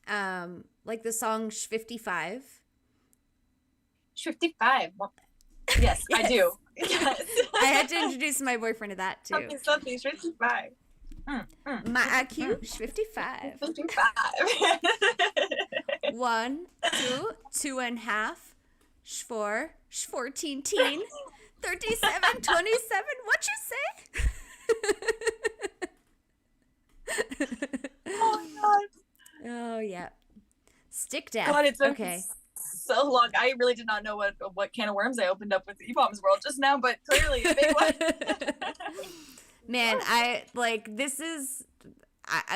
[SPEAKER 1] Like the song Sh 55.
[SPEAKER 2] Sh 55. Well, yes, I do. Yes.
[SPEAKER 1] I had to introduce my boyfriend to that too.
[SPEAKER 2] Something 55.
[SPEAKER 1] My IQ 55.
[SPEAKER 2] 55.
[SPEAKER 1] 1, 2, 2.5, 4, 14, 37, 27. What you say?
[SPEAKER 2] Oh my god.
[SPEAKER 1] Oh yeah. Stick death.
[SPEAKER 2] God, it's been
[SPEAKER 1] okay.
[SPEAKER 2] so long. I really did not know what can of worms I opened up with E-Bombs World just now, but clearly a big one.
[SPEAKER 1] Man, I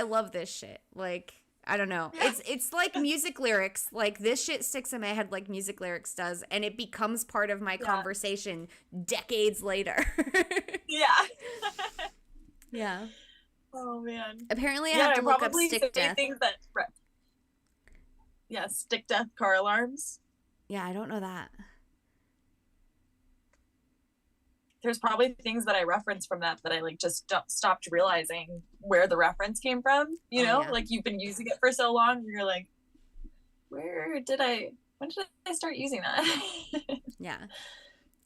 [SPEAKER 1] love this shit. Like, I don't know. It's like music lyrics. Like, this shit sticks in my head like music lyrics does, and it becomes part of my conversation decades later.
[SPEAKER 2] Yeah.
[SPEAKER 1] Yeah.
[SPEAKER 2] Oh man.
[SPEAKER 1] Apparently I have to look up stick death.
[SPEAKER 2] Things that stick death car alarms.
[SPEAKER 1] Yeah, I don't know that.
[SPEAKER 2] There's probably things that I reference from that I like just stopped realizing where the reference came from. You know, like you've been using it for so long, you're like, when did I start using that?
[SPEAKER 1] Yeah.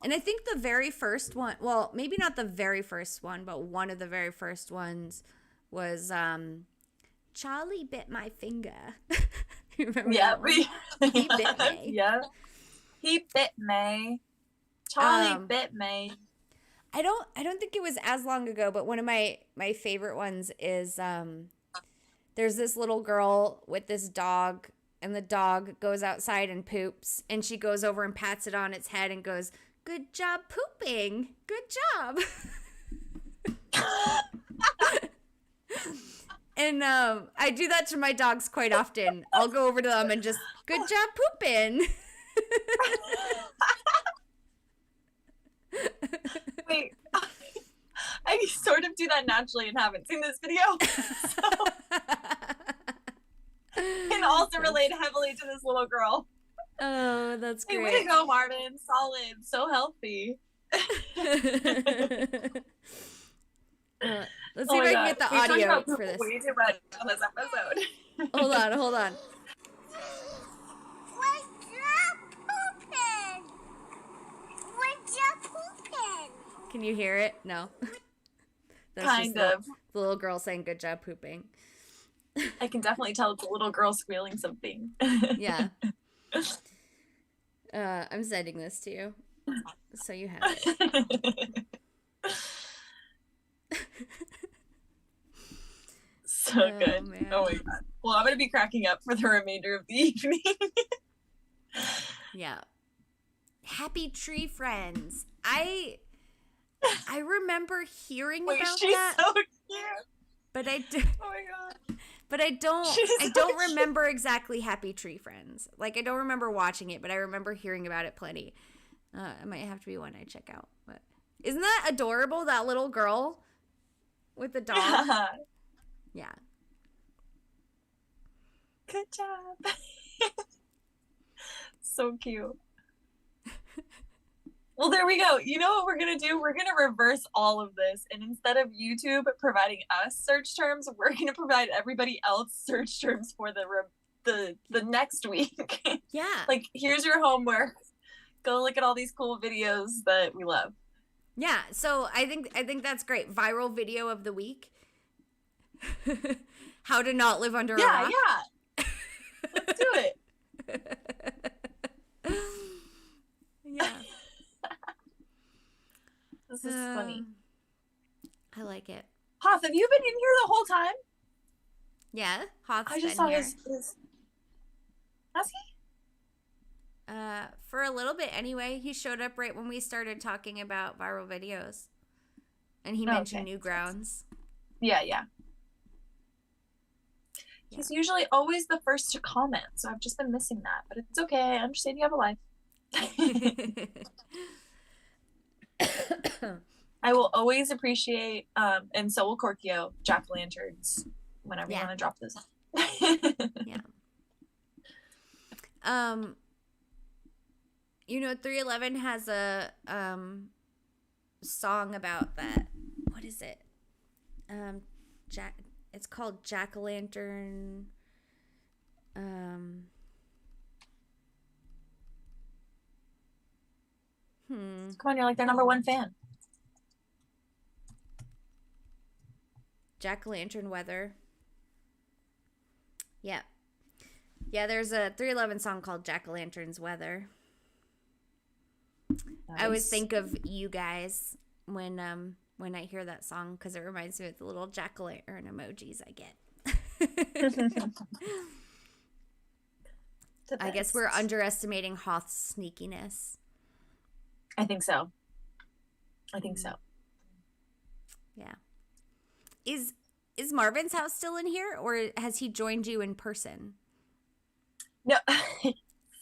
[SPEAKER 1] And I think the very first one, well, maybe not the very first one, but one of the very first ones was Charlie bit my finger. You remember that one? He bit me.
[SPEAKER 2] Yeah. He bit me. Charlie bit me.
[SPEAKER 1] I don't think it was as long ago, but one of my favorite ones is there's this little girl with this dog, and the dog goes outside and poops, and she goes over and pats it on its head and goes, "Good job pooping. Good job." And I do that to my dogs quite often. I'll go over to them and just, "Good job pooping."
[SPEAKER 2] Wait, I sort of do that naturally and haven't seen this video. So. Can also relate heavily to this little girl.
[SPEAKER 1] Oh, that's great.
[SPEAKER 2] Hey, way to go, Marvin. Solid. So healthy.
[SPEAKER 1] Let's see if I can get the audio for this.
[SPEAKER 2] Way too much on this episode.
[SPEAKER 1] Hold on. Can you hear it? No. That's
[SPEAKER 2] kind of.
[SPEAKER 1] The little girl saying "good job pooping."
[SPEAKER 2] I can definitely tell it's a little girl squealing something.
[SPEAKER 1] Yeah. I'm sending this to you, so you have it.
[SPEAKER 2] So good. Man. Oh my god. Well, I'm gonna be cracking up for the remainder of the evening.
[SPEAKER 1] Yeah. Happy tree friends. I remember hearing about that.
[SPEAKER 2] She's so cute.
[SPEAKER 1] But I do.
[SPEAKER 2] Oh my god.
[SPEAKER 1] But I don't remember exactly Happy Tree Friends. Like, I don't remember watching it, but I remember hearing about it plenty. It might have to be one I check out. But isn't that adorable, that little girl with the dog?
[SPEAKER 2] Yeah.
[SPEAKER 1] Yeah.
[SPEAKER 2] Good job. So cute. Well, there we go. You know what we're going to do? We're going to reverse all of this. And instead of YouTube providing us search terms, we're going to provide everybody else search terms for the next week.
[SPEAKER 1] Yeah.
[SPEAKER 2] Like, here's your homework. Go look at all these cool videos that we love.
[SPEAKER 1] Yeah. So I think that's great. Viral video of the week. How to not live under a rock.
[SPEAKER 2] Yeah. Let's do it.
[SPEAKER 1] Yeah.
[SPEAKER 2] This is funny.
[SPEAKER 1] I like it.
[SPEAKER 2] Hoff, have you been in here the whole time?
[SPEAKER 1] Yeah, Hoff's
[SPEAKER 2] I just
[SPEAKER 1] been
[SPEAKER 2] saw
[SPEAKER 1] here.
[SPEAKER 2] his... Has he?
[SPEAKER 1] For a little bit anyway. He showed up right when we started talking about viral videos. And he mentioned Newgrounds.
[SPEAKER 2] Yeah. He's usually always the first to comment, so I've just been missing that. But it's okay. I understand you have a life. I will always appreciate, and so will Korkio, jack-o'-lanterns whenever you want to drop those.
[SPEAKER 1] Yeah. 311 has a song about that. What is it? It's called Jack-o'-lantern.
[SPEAKER 2] Come on, you're like their number one fan.
[SPEAKER 1] Jack-o'-lantern weather. Yeah. Yeah, there's a 311 song called Jack-o'-lantern's weather. Nice. I always think of you guys when I hear that song because it reminds me of the little jack-o'-lantern emojis I get. I guess we're underestimating Hoth's sneakiness.
[SPEAKER 2] I think so.
[SPEAKER 1] Yeah. Is Marvin's house still in here, or has he joined you in person?
[SPEAKER 2] No.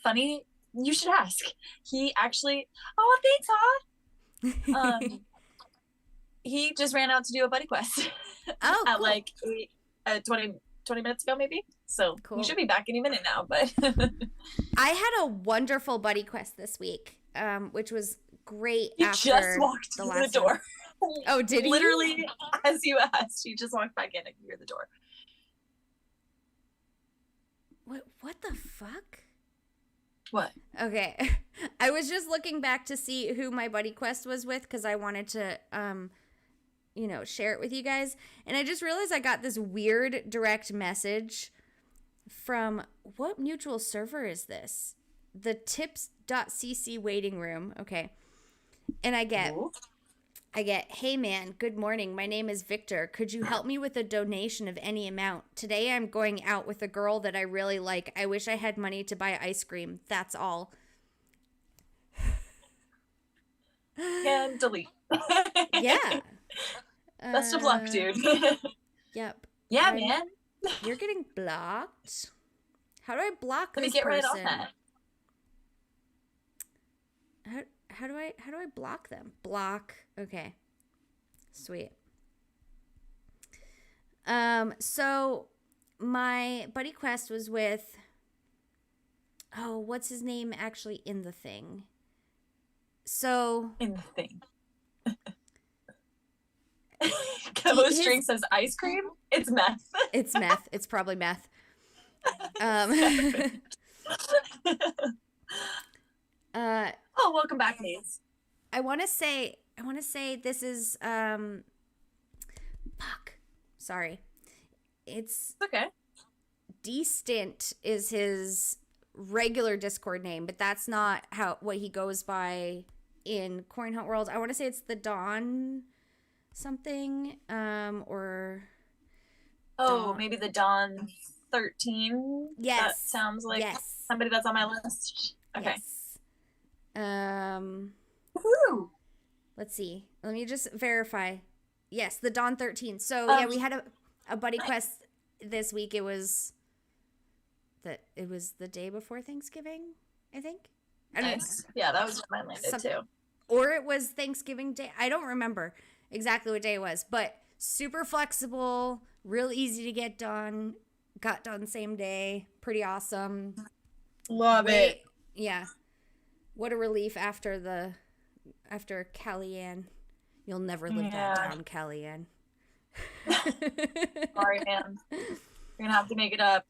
[SPEAKER 2] Funny. You should ask. He actually. Oh, thanks, Hoth. He just ran out to do a buddy quest.
[SPEAKER 1] Oh,
[SPEAKER 2] at
[SPEAKER 1] cool.
[SPEAKER 2] like 20 minutes ago, maybe. So cool. He should be back any minute now. But
[SPEAKER 1] I had a wonderful buddy quest this week, which was great.
[SPEAKER 2] He just walked through the door.
[SPEAKER 1] Oh, did he?
[SPEAKER 2] Literally, as you asked, he just walked back in and near the door.
[SPEAKER 1] What the fuck?
[SPEAKER 2] What?
[SPEAKER 1] Okay. I was just looking back to see who my buddy quest was with because I wanted to, share it with you guys. And I just realized I got this weird direct message from, what mutual server is this? The tips.cc waiting room. Okay. And I get, hey man, good morning. My name is Victor. Could you help me with a donation of any amount? Today I'm going out with a girl that I really like. I wish I had money to buy ice cream. That's all.
[SPEAKER 2] And delete.
[SPEAKER 1] Yeah.
[SPEAKER 2] Best of luck, dude.
[SPEAKER 1] Yep.
[SPEAKER 2] Yeah, man.
[SPEAKER 1] You're getting blocked. How do I block this person?
[SPEAKER 2] Let me get right on that.
[SPEAKER 1] How do I block them? Block. Okay. Sweet. So my buddy quest was with, what's his name actually in the thing? So
[SPEAKER 2] in the thing. Ghost drink says ice cream. It's meth.
[SPEAKER 1] It's meth. It's probably meth.
[SPEAKER 2] Welcome back, Hayes.
[SPEAKER 1] I want to say this is Sorry. It's
[SPEAKER 2] okay.
[SPEAKER 1] Dstint is his regular Discord name, but that's not what he goes by in Coin Hunt World. I want to say it's the Dawn something, or
[SPEAKER 2] Dawn. Maybe the Dawn 13.
[SPEAKER 1] Yes,
[SPEAKER 2] that sounds like somebody that's on my list. Okay.
[SPEAKER 1] Yes.
[SPEAKER 2] Woo.
[SPEAKER 1] Let's see. Let me just verify. Yes, the Dawn 13. So yeah, we had a buddy quest this week. It was the day before Thanksgiving, I think.
[SPEAKER 2] Nice. Yeah, that was when mine landed too.
[SPEAKER 1] Or it was Thanksgiving Day. I don't remember exactly what day it was, but super flexible, real easy to get done. Got done same day. Pretty awesome.
[SPEAKER 2] Love it.
[SPEAKER 1] Yeah. What a relief after Kellyanne. You'll never live that down, Kellyanne.
[SPEAKER 2] Sorry, man. You're going to have to make it up.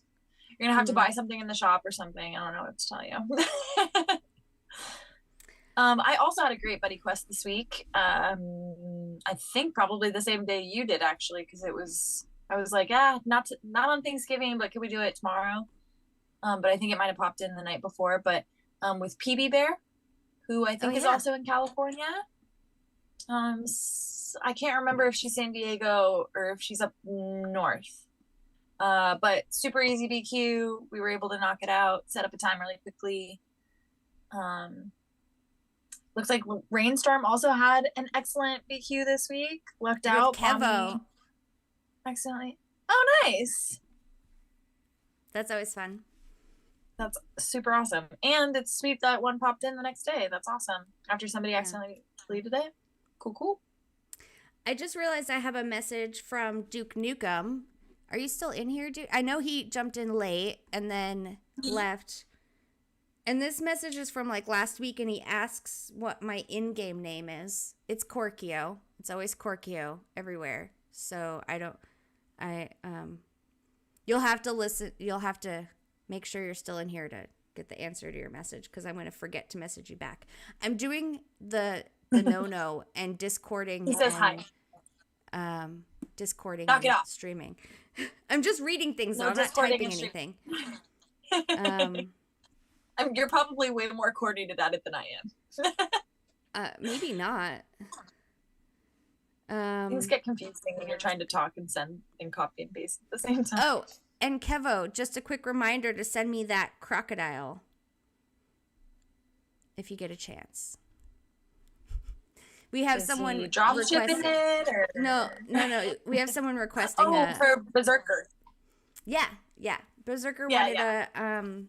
[SPEAKER 2] You're going to have to buy something in the shop or something. I don't know what to tell you. I also had a great buddy quest this week. I think probably the same day you did, actually, because I was like, not on Thanksgiving, but could we do it tomorrow? But I think it might have popped in the night before. But with PB Bear, who I think is also in California. I can't remember if she's San Diego or if she's up north. But super easy BQ. We were able to knock it out, set up a time really quickly. Looks like Rainstorm also had an excellent BQ this week. Lucked out.
[SPEAKER 1] Kevo.
[SPEAKER 2] Accidentally. Oh, nice.
[SPEAKER 1] That's always fun.
[SPEAKER 2] That's super awesome. And it's sweet that one popped in the next day. That's awesome. After somebody accidentally deleted it. Cool.
[SPEAKER 1] I just realized I have a message from Duke Nukem. Are you still in here, Duke? I know he jumped in late and then left. And this message is from like last week, and he asks what my in-game name is. It's Korkio. It's always Korkio everywhere. So you'll have to listen. You'll have to make sure you're still in here to get the answer to your message because I'm going to forget to message you back. I'm doing the no and discording.
[SPEAKER 2] He says hi.
[SPEAKER 1] Discording
[SPEAKER 2] Knock it
[SPEAKER 1] and
[SPEAKER 2] off.
[SPEAKER 1] streaming. I'm just reading things,
[SPEAKER 2] No
[SPEAKER 1] though. I'm not
[SPEAKER 2] Discording
[SPEAKER 1] typing
[SPEAKER 2] and
[SPEAKER 1] anything.
[SPEAKER 2] You're probably way more coordinated at it than I am.
[SPEAKER 1] Maybe not.
[SPEAKER 2] Things get confusing when you're trying to talk and send and copy and paste at the same time.
[SPEAKER 1] Oh, and Kevo, just a quick reminder to send me that crocodile if you get a chance. We have someone
[SPEAKER 2] drop shipping it or
[SPEAKER 1] no. We have someone requesting
[SPEAKER 2] for Berserker.
[SPEAKER 1] Yeah. Berserker wanted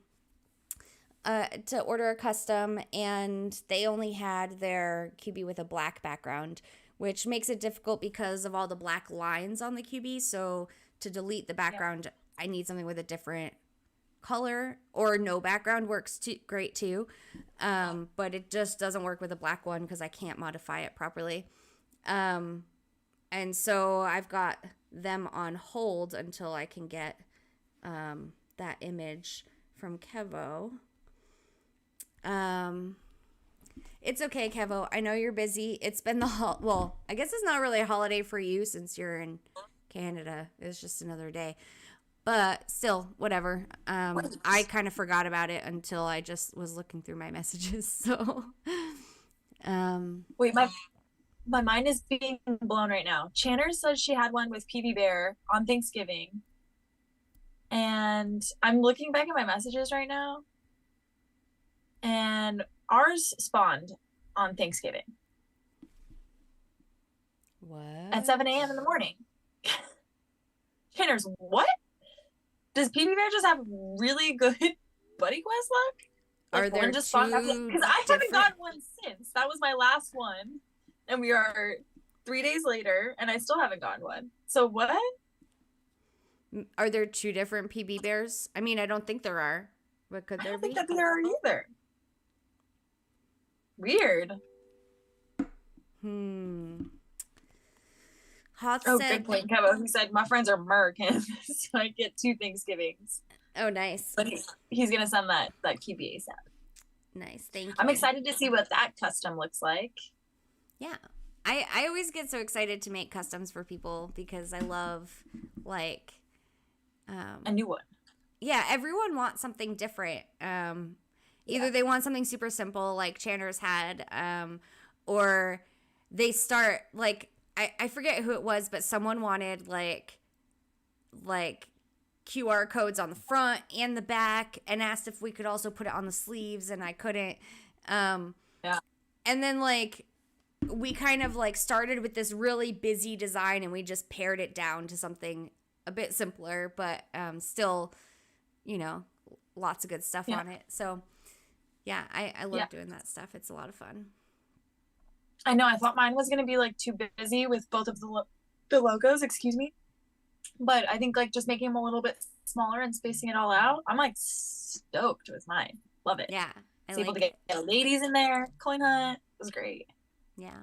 [SPEAKER 1] to order a custom, and they only had their QB with a black background, which makes it difficult because of all the black lines on the QB. So to delete the background, I need something with a different color, or no background works great too. But it just doesn't work with a black one because I can't modify it properly. And so I've got them on hold until I can get that image from Kevo. It's okay, Kevo. I know you're busy. It's been well, I guess it's not really a holiday for you since you're in Canada. It's just another day. But still, whatever. I kind of forgot about it until I just was looking through my messages. So,
[SPEAKER 2] wait, my mind is being blown right now. Channer says she had one with PB Bear on Thanksgiving, and I'm looking back at my messages right now, and ours spawned on Thanksgiving.
[SPEAKER 1] What?
[SPEAKER 2] At 7 a.m. in the morning. Channer's what? Does PB Bear just have really good buddy quest luck?
[SPEAKER 1] Are there
[SPEAKER 2] just
[SPEAKER 1] two
[SPEAKER 2] because I haven't gotten one since. That was my last one, and we are 3 days later, and I still haven't gotten one. So what?
[SPEAKER 1] Are there two different PB Bears? I mean, I don't think there are. But could there be?
[SPEAKER 2] I don't think that there are either. Weird.
[SPEAKER 1] Hot
[SPEAKER 2] Oh,
[SPEAKER 1] said,
[SPEAKER 2] good point, Kevin. He said, my friends are American, so I get 2 Thanksgivings.
[SPEAKER 1] Oh, nice.
[SPEAKER 2] But he's going to send that QBA set.
[SPEAKER 1] Nice, thank you.
[SPEAKER 2] I'm excited to see what that custom looks like.
[SPEAKER 1] Yeah. I always get so excited to make customs for people because I love, like...
[SPEAKER 2] a new one.
[SPEAKER 1] Yeah, everyone wants something different. Either they want something super simple like Channer's had, or they start, like... I forget who it was, but someone wanted like QR codes on the front and the back and asked if we could also put it on the sleeves, and I couldn't. And then like we kind of like started with this really busy design, and we just pared it down to something a bit simpler, but still, lots of good stuff on it. So yeah, I love doing that stuff. It's a lot of fun.
[SPEAKER 2] I know. I thought mine was going to be like too busy with both of the logos, excuse me. But I think like just making them a little bit smaller and spacing it all out, I'm like stoked with mine. Love it.
[SPEAKER 1] Yeah.
[SPEAKER 2] I was able to get ladies in there. Coin hunt. It was great.
[SPEAKER 1] Yeah.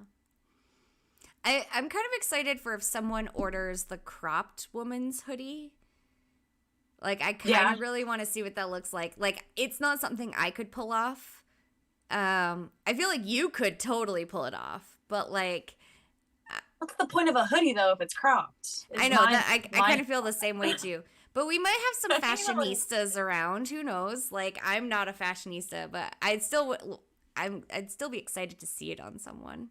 [SPEAKER 1] I'm kind of excited for if someone orders the cropped woman's hoodie. Like I kind of really want to see what that looks like. Like it's not something I could pull off. I feel like you could totally pull it off, but like,
[SPEAKER 2] what's the point of a hoodie though if it's cropped?
[SPEAKER 1] I know that I kind of feel the same way too. But we might have some fashionistas around. Who knows? Like, I'm not a fashionista, but I'd still be excited to see it on someone.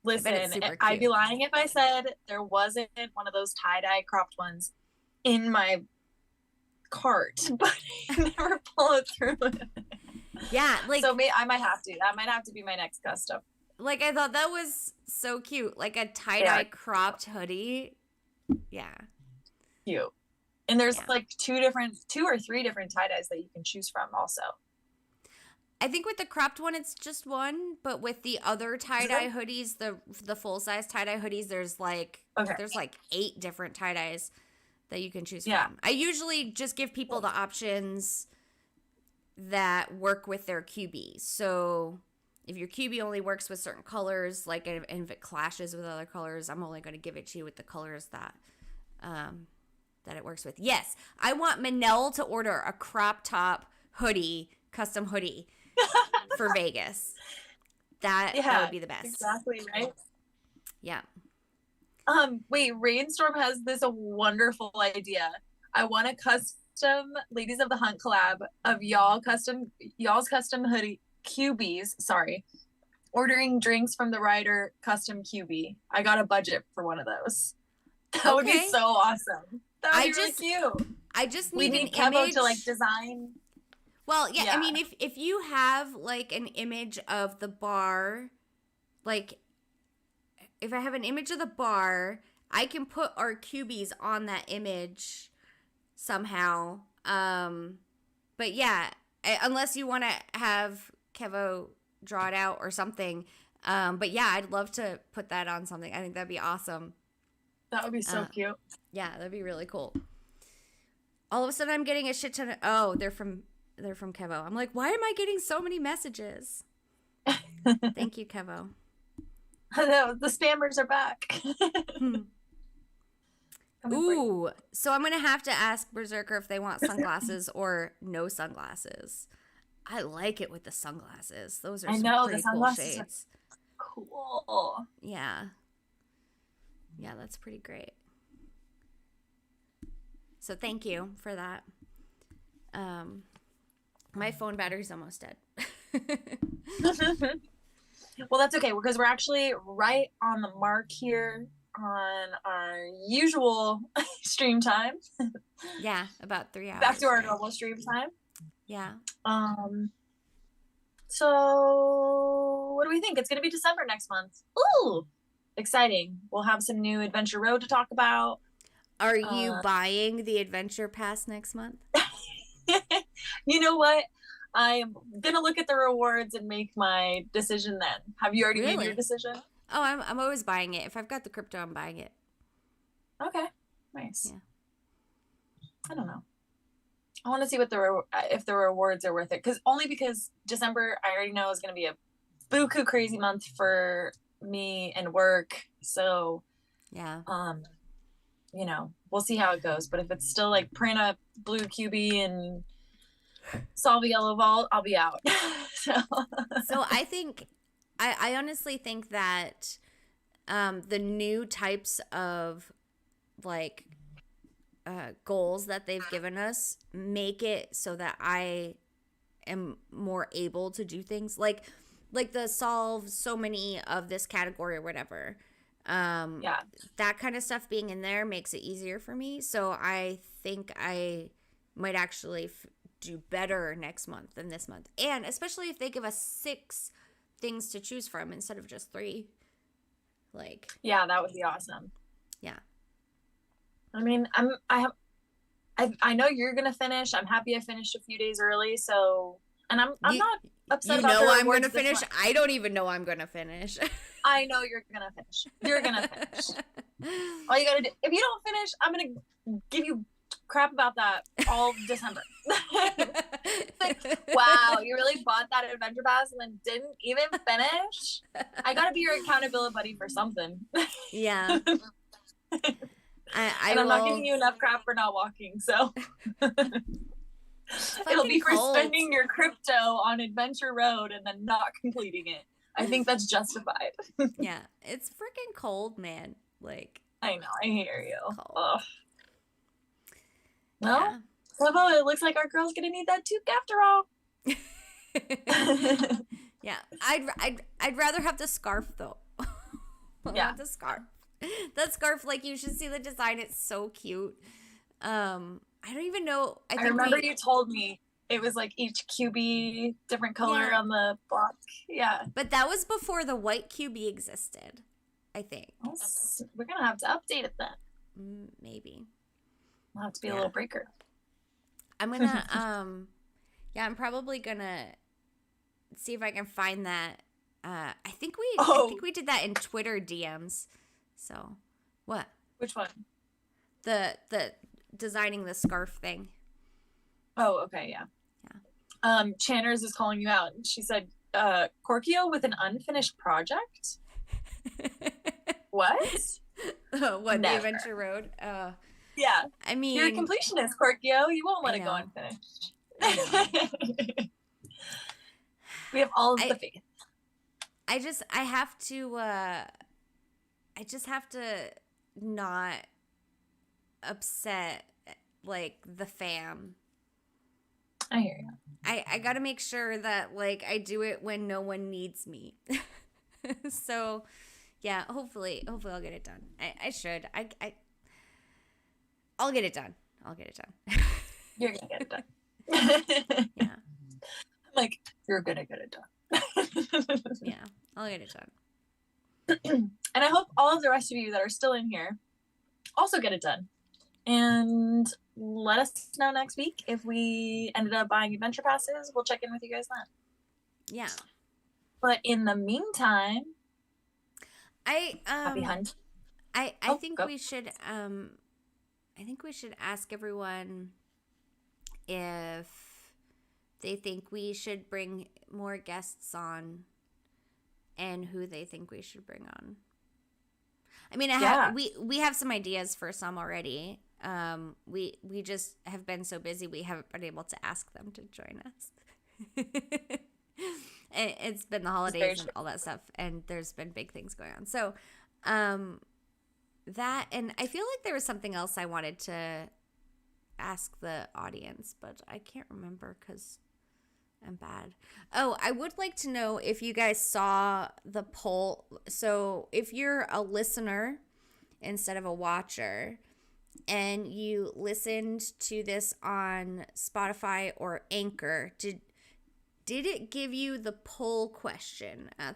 [SPEAKER 2] Listen, I'd be lying if I said there wasn't one of those tie-dye cropped ones in my cart, but I never pull it through.
[SPEAKER 1] Yeah, like
[SPEAKER 2] so I might have to. That might have to be my next custom.
[SPEAKER 1] Like I thought that was so cute, like a tie-dye cropped hoodie. Yeah,
[SPEAKER 2] cute. And there's like 2 or 3 different tie-dyes that you can choose from. Also,
[SPEAKER 1] I think with the cropped one, it's just one. But with the other tie-dye hoodies, the full-size tie-dye hoodies, there's like 8 different tie-dyes that you can choose from. I usually just give people the options that work with their QB. So if your QB only works with certain colors, like and if it clashes with other colors, I'm only going to give it to you with the colors that it works with. Yes, I want Manel to order a crop top custom hoodie for Vegas. That would be the best.
[SPEAKER 2] Exactly, right?
[SPEAKER 1] Yeah.
[SPEAKER 2] Wait, Rainstorm has this a wonderful idea. I want a custom Ladies of the Hunt collab of y'all's custom hoodie QBs, sorry. Ordering drinks from the rider custom QB. I got a budget for one of those. That would be so awesome. That would be really cute.
[SPEAKER 1] I just need an
[SPEAKER 2] Kevo
[SPEAKER 1] image
[SPEAKER 2] to like design.
[SPEAKER 1] Well, yeah, I mean, if you have like an image of the bar, like if I have an image of the bar, I can put our QBs on that image somehow. But yeah, unless you want to have Kevo draw it out or something. But yeah, I'd love to put that on something. I think that'd be awesome.
[SPEAKER 2] That would be so cute.
[SPEAKER 1] Yeah, that'd be really cool. All of a sudden, I'm getting a shit ton of. Oh, they're from Kevo. I'm like, why am I getting so many messages? Thank you, Kevo.
[SPEAKER 2] I know, the spammers are back.
[SPEAKER 1] Ooh, so I'm gonna have to ask Berserker if they want sunglasses or no sunglasses. I like it with the sunglasses. Those are pretty cool shades.
[SPEAKER 2] Cool.
[SPEAKER 1] Yeah. Yeah, that's pretty great. So thank you for that. My phone battery's almost dead.
[SPEAKER 2] Well, that's okay because we're actually right on the mark here on our usual stream time.
[SPEAKER 1] Yeah, about 3 hours.
[SPEAKER 2] Back to our normal stream time.
[SPEAKER 1] Yeah.
[SPEAKER 2] So what do we think? It's gonna be December next month. Ooh, exciting. We'll have some new Adventure Road to talk about.
[SPEAKER 1] Are you buying the Adventure Pass next month?
[SPEAKER 2] You know what? I'm gonna look at the rewards and make my decision then. Have you already made your decision?
[SPEAKER 1] Oh, I'm always buying it. If I've got the crypto, I'm buying it.
[SPEAKER 2] Okay, nice.
[SPEAKER 1] Yeah.
[SPEAKER 2] I don't know. I want to see what if the rewards are worth it. Because December I already know is gonna be a buku crazy month for me and work. So
[SPEAKER 1] yeah.
[SPEAKER 2] You know, we'll see how it goes. But if it's still like print a blue QB and solve a yellow vault, I'll be out. So
[SPEAKER 1] I think, I honestly think that the new types of like goals that they've given us make it so that I am more able to do things like the solve so many of this category or whatever. That kind of stuff being in there makes it easier for me. So I think I might actually do better next month than this month. And especially if they give us 6 things to choose from instead of just 3. Like,
[SPEAKER 2] yeah, that would be awesome.
[SPEAKER 1] Yeah.
[SPEAKER 2] I mean, I know you're going to finish. I'm happy I finished a few days early. So, and I'm not upset about the
[SPEAKER 1] I'm going to finish.
[SPEAKER 2] Month.
[SPEAKER 1] I don't even know I'm going to finish.
[SPEAKER 2] I know you're going to finish. You're going to finish. All you got to do, if you don't finish, I'm going to give you crap about that all December. Like, wow, you really bought that adventure pass and then didn't even finish? I got to be your accountability buddy for something.
[SPEAKER 1] Yeah.
[SPEAKER 2] I'm not giving you enough crap for not walking, so it'll be for spending your crypto on Adventure Road and then not completing it. I think that's justified.
[SPEAKER 1] Yeah, it's freaking cold, man. Like,
[SPEAKER 2] I know, I hear you.
[SPEAKER 1] Ugh.
[SPEAKER 2] Well, Slovo, it looks like our girl's gonna need that toque after all.
[SPEAKER 1] Yeah, I'd rather have the scarf though.
[SPEAKER 2] Yeah,
[SPEAKER 1] the scarf. That scarf, like, you should see the design. It's so cute. I don't even know. I
[SPEAKER 2] remember you told me it was like each QB different color on the block. Yeah,
[SPEAKER 1] but that was before the white QB existed, I think.
[SPEAKER 2] We're gonna have to update it then.
[SPEAKER 1] Maybe.
[SPEAKER 2] We'll have to be a little breaker.
[SPEAKER 1] I'm gonna I'm probably gonna see if I can find that. I think we did that in Twitter DMs. So, what?
[SPEAKER 2] Which one?
[SPEAKER 1] The designing the scarf thing.
[SPEAKER 2] Oh, okay, yeah. Channers is calling you out. She said, Korkio with an unfinished project? What?
[SPEAKER 1] What, the Adventure Road?
[SPEAKER 2] Yeah.
[SPEAKER 1] I mean,
[SPEAKER 2] you're a completionist, Korkio. You won't let it go unfinished. We have all of the faith.
[SPEAKER 1] I just have to not upset like the fam.
[SPEAKER 2] I hear you.
[SPEAKER 1] I gotta make sure that like I do it when no one needs me. So yeah, hopefully I'll get it done. I should. I'll get it done.
[SPEAKER 2] You're gonna get it done.
[SPEAKER 1] Yeah.
[SPEAKER 2] Like, you're gonna get it done.
[SPEAKER 1] Yeah, I'll get it done.
[SPEAKER 2] And I hope all of the rest of you that are still in here also get it done. And let us know next week if we ended up buying adventure passes. We'll check in with you guys then.
[SPEAKER 1] Yeah.
[SPEAKER 2] But in the meantime,
[SPEAKER 1] happy
[SPEAKER 2] hunt.
[SPEAKER 1] I think we should ask everyone if they think we should bring more guests on and who they think we should bring on. I mean, we have some ideas for some already. We just have been so busy we haven't been able to ask them to join us. It's been the holidays and all that stuff, and there's been big things going on. So, that, and I feel like there was something else I wanted to ask the audience, but I can't remember because I'm bad. Oh, I would like to know if you guys saw the poll. So if you're a listener instead of a watcher and you listened to this on Spotify or Anchor, did it give you the poll question at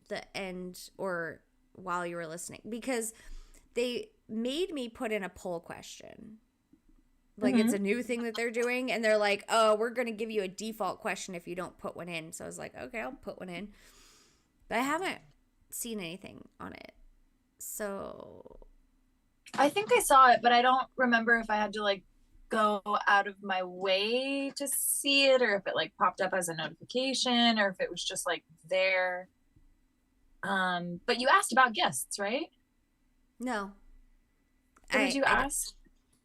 [SPEAKER 1] the end or while you were listening? Because they made me put in a poll question. Like, it's a new thing that they're doing, and they're like, oh, we're going to give you a default question if you don't put one in. So I was like, okay, I'll put one in. But I haven't seen anything on it. So
[SPEAKER 2] I think I saw it, but I don't remember if I had to, like, go out of my way to see it, or if it, like, popped up as a notification, or if it was just, like, there. But you asked about guests, right?
[SPEAKER 1] No.
[SPEAKER 2] What did you ask?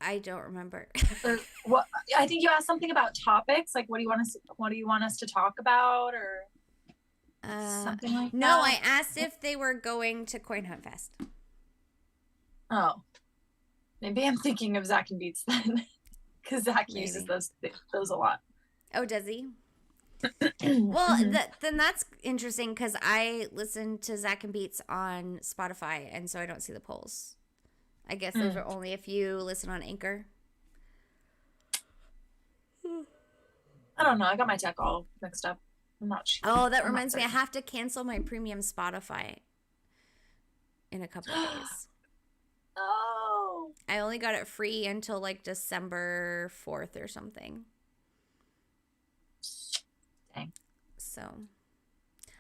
[SPEAKER 1] I don't remember.
[SPEAKER 2] Or what? I think you asked something about topics, like what do you want us to talk about, or something like that.
[SPEAKER 1] No, I asked if they were going to Coin Hunt Fest. Oh,
[SPEAKER 2] maybe I'm thinking of Zach and Beats then, because Zach uses those a lot.
[SPEAKER 1] Oh, does he? Well, then that's interesting because I listen to Zach and Beats on Spotify, and so I don't see the polls. I guess those are only if you listen on Anchor.
[SPEAKER 2] I don't know. I got my tech all mixed up. I'm not sure.
[SPEAKER 1] Oh, that reminds me. I have to cancel my premium Spotify in a couple of days.
[SPEAKER 2] Oh.
[SPEAKER 1] I only got it free until like December 4th or something.
[SPEAKER 2] Dang.
[SPEAKER 1] So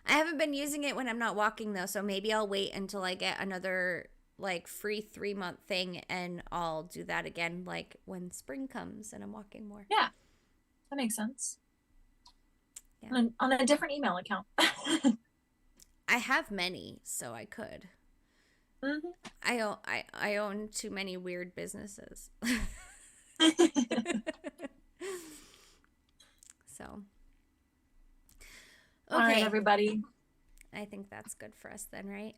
[SPEAKER 1] I haven't been using it when I'm not walking though, so maybe I'll wait until I get another like free 3-month thing, and I'll do that again like when spring comes and I'm walking more.
[SPEAKER 2] Yeah, that makes sense. Yeah. On a different email account.
[SPEAKER 1] I have many, so I could. I own too many weird businesses. So okay,
[SPEAKER 2] all right, everybody.
[SPEAKER 1] I think that's good for us then, right?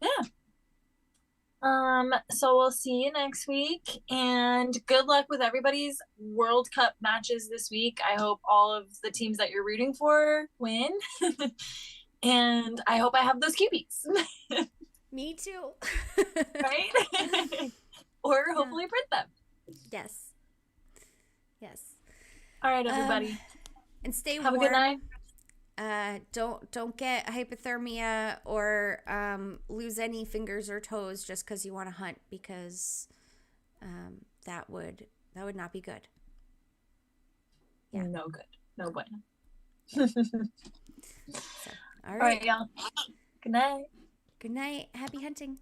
[SPEAKER 2] Yeah. So we'll see you next week, and good luck with everybody's World Cup matches this week. I hope all of the teams that you're rooting for win. And I hope I have those cubies.
[SPEAKER 1] Me too.
[SPEAKER 2] Right? Or hopefully print them.
[SPEAKER 1] Yes.
[SPEAKER 2] All right, everybody.
[SPEAKER 1] And stay warm.
[SPEAKER 2] Have a good night.
[SPEAKER 1] Don't get hypothermia or lose any fingers or toes just because you want to hunt, because that would not be good.
[SPEAKER 2] Yeah. No good. No bueno.
[SPEAKER 1] All right,
[SPEAKER 2] y'all. Good night.
[SPEAKER 1] Good night. Happy hunting.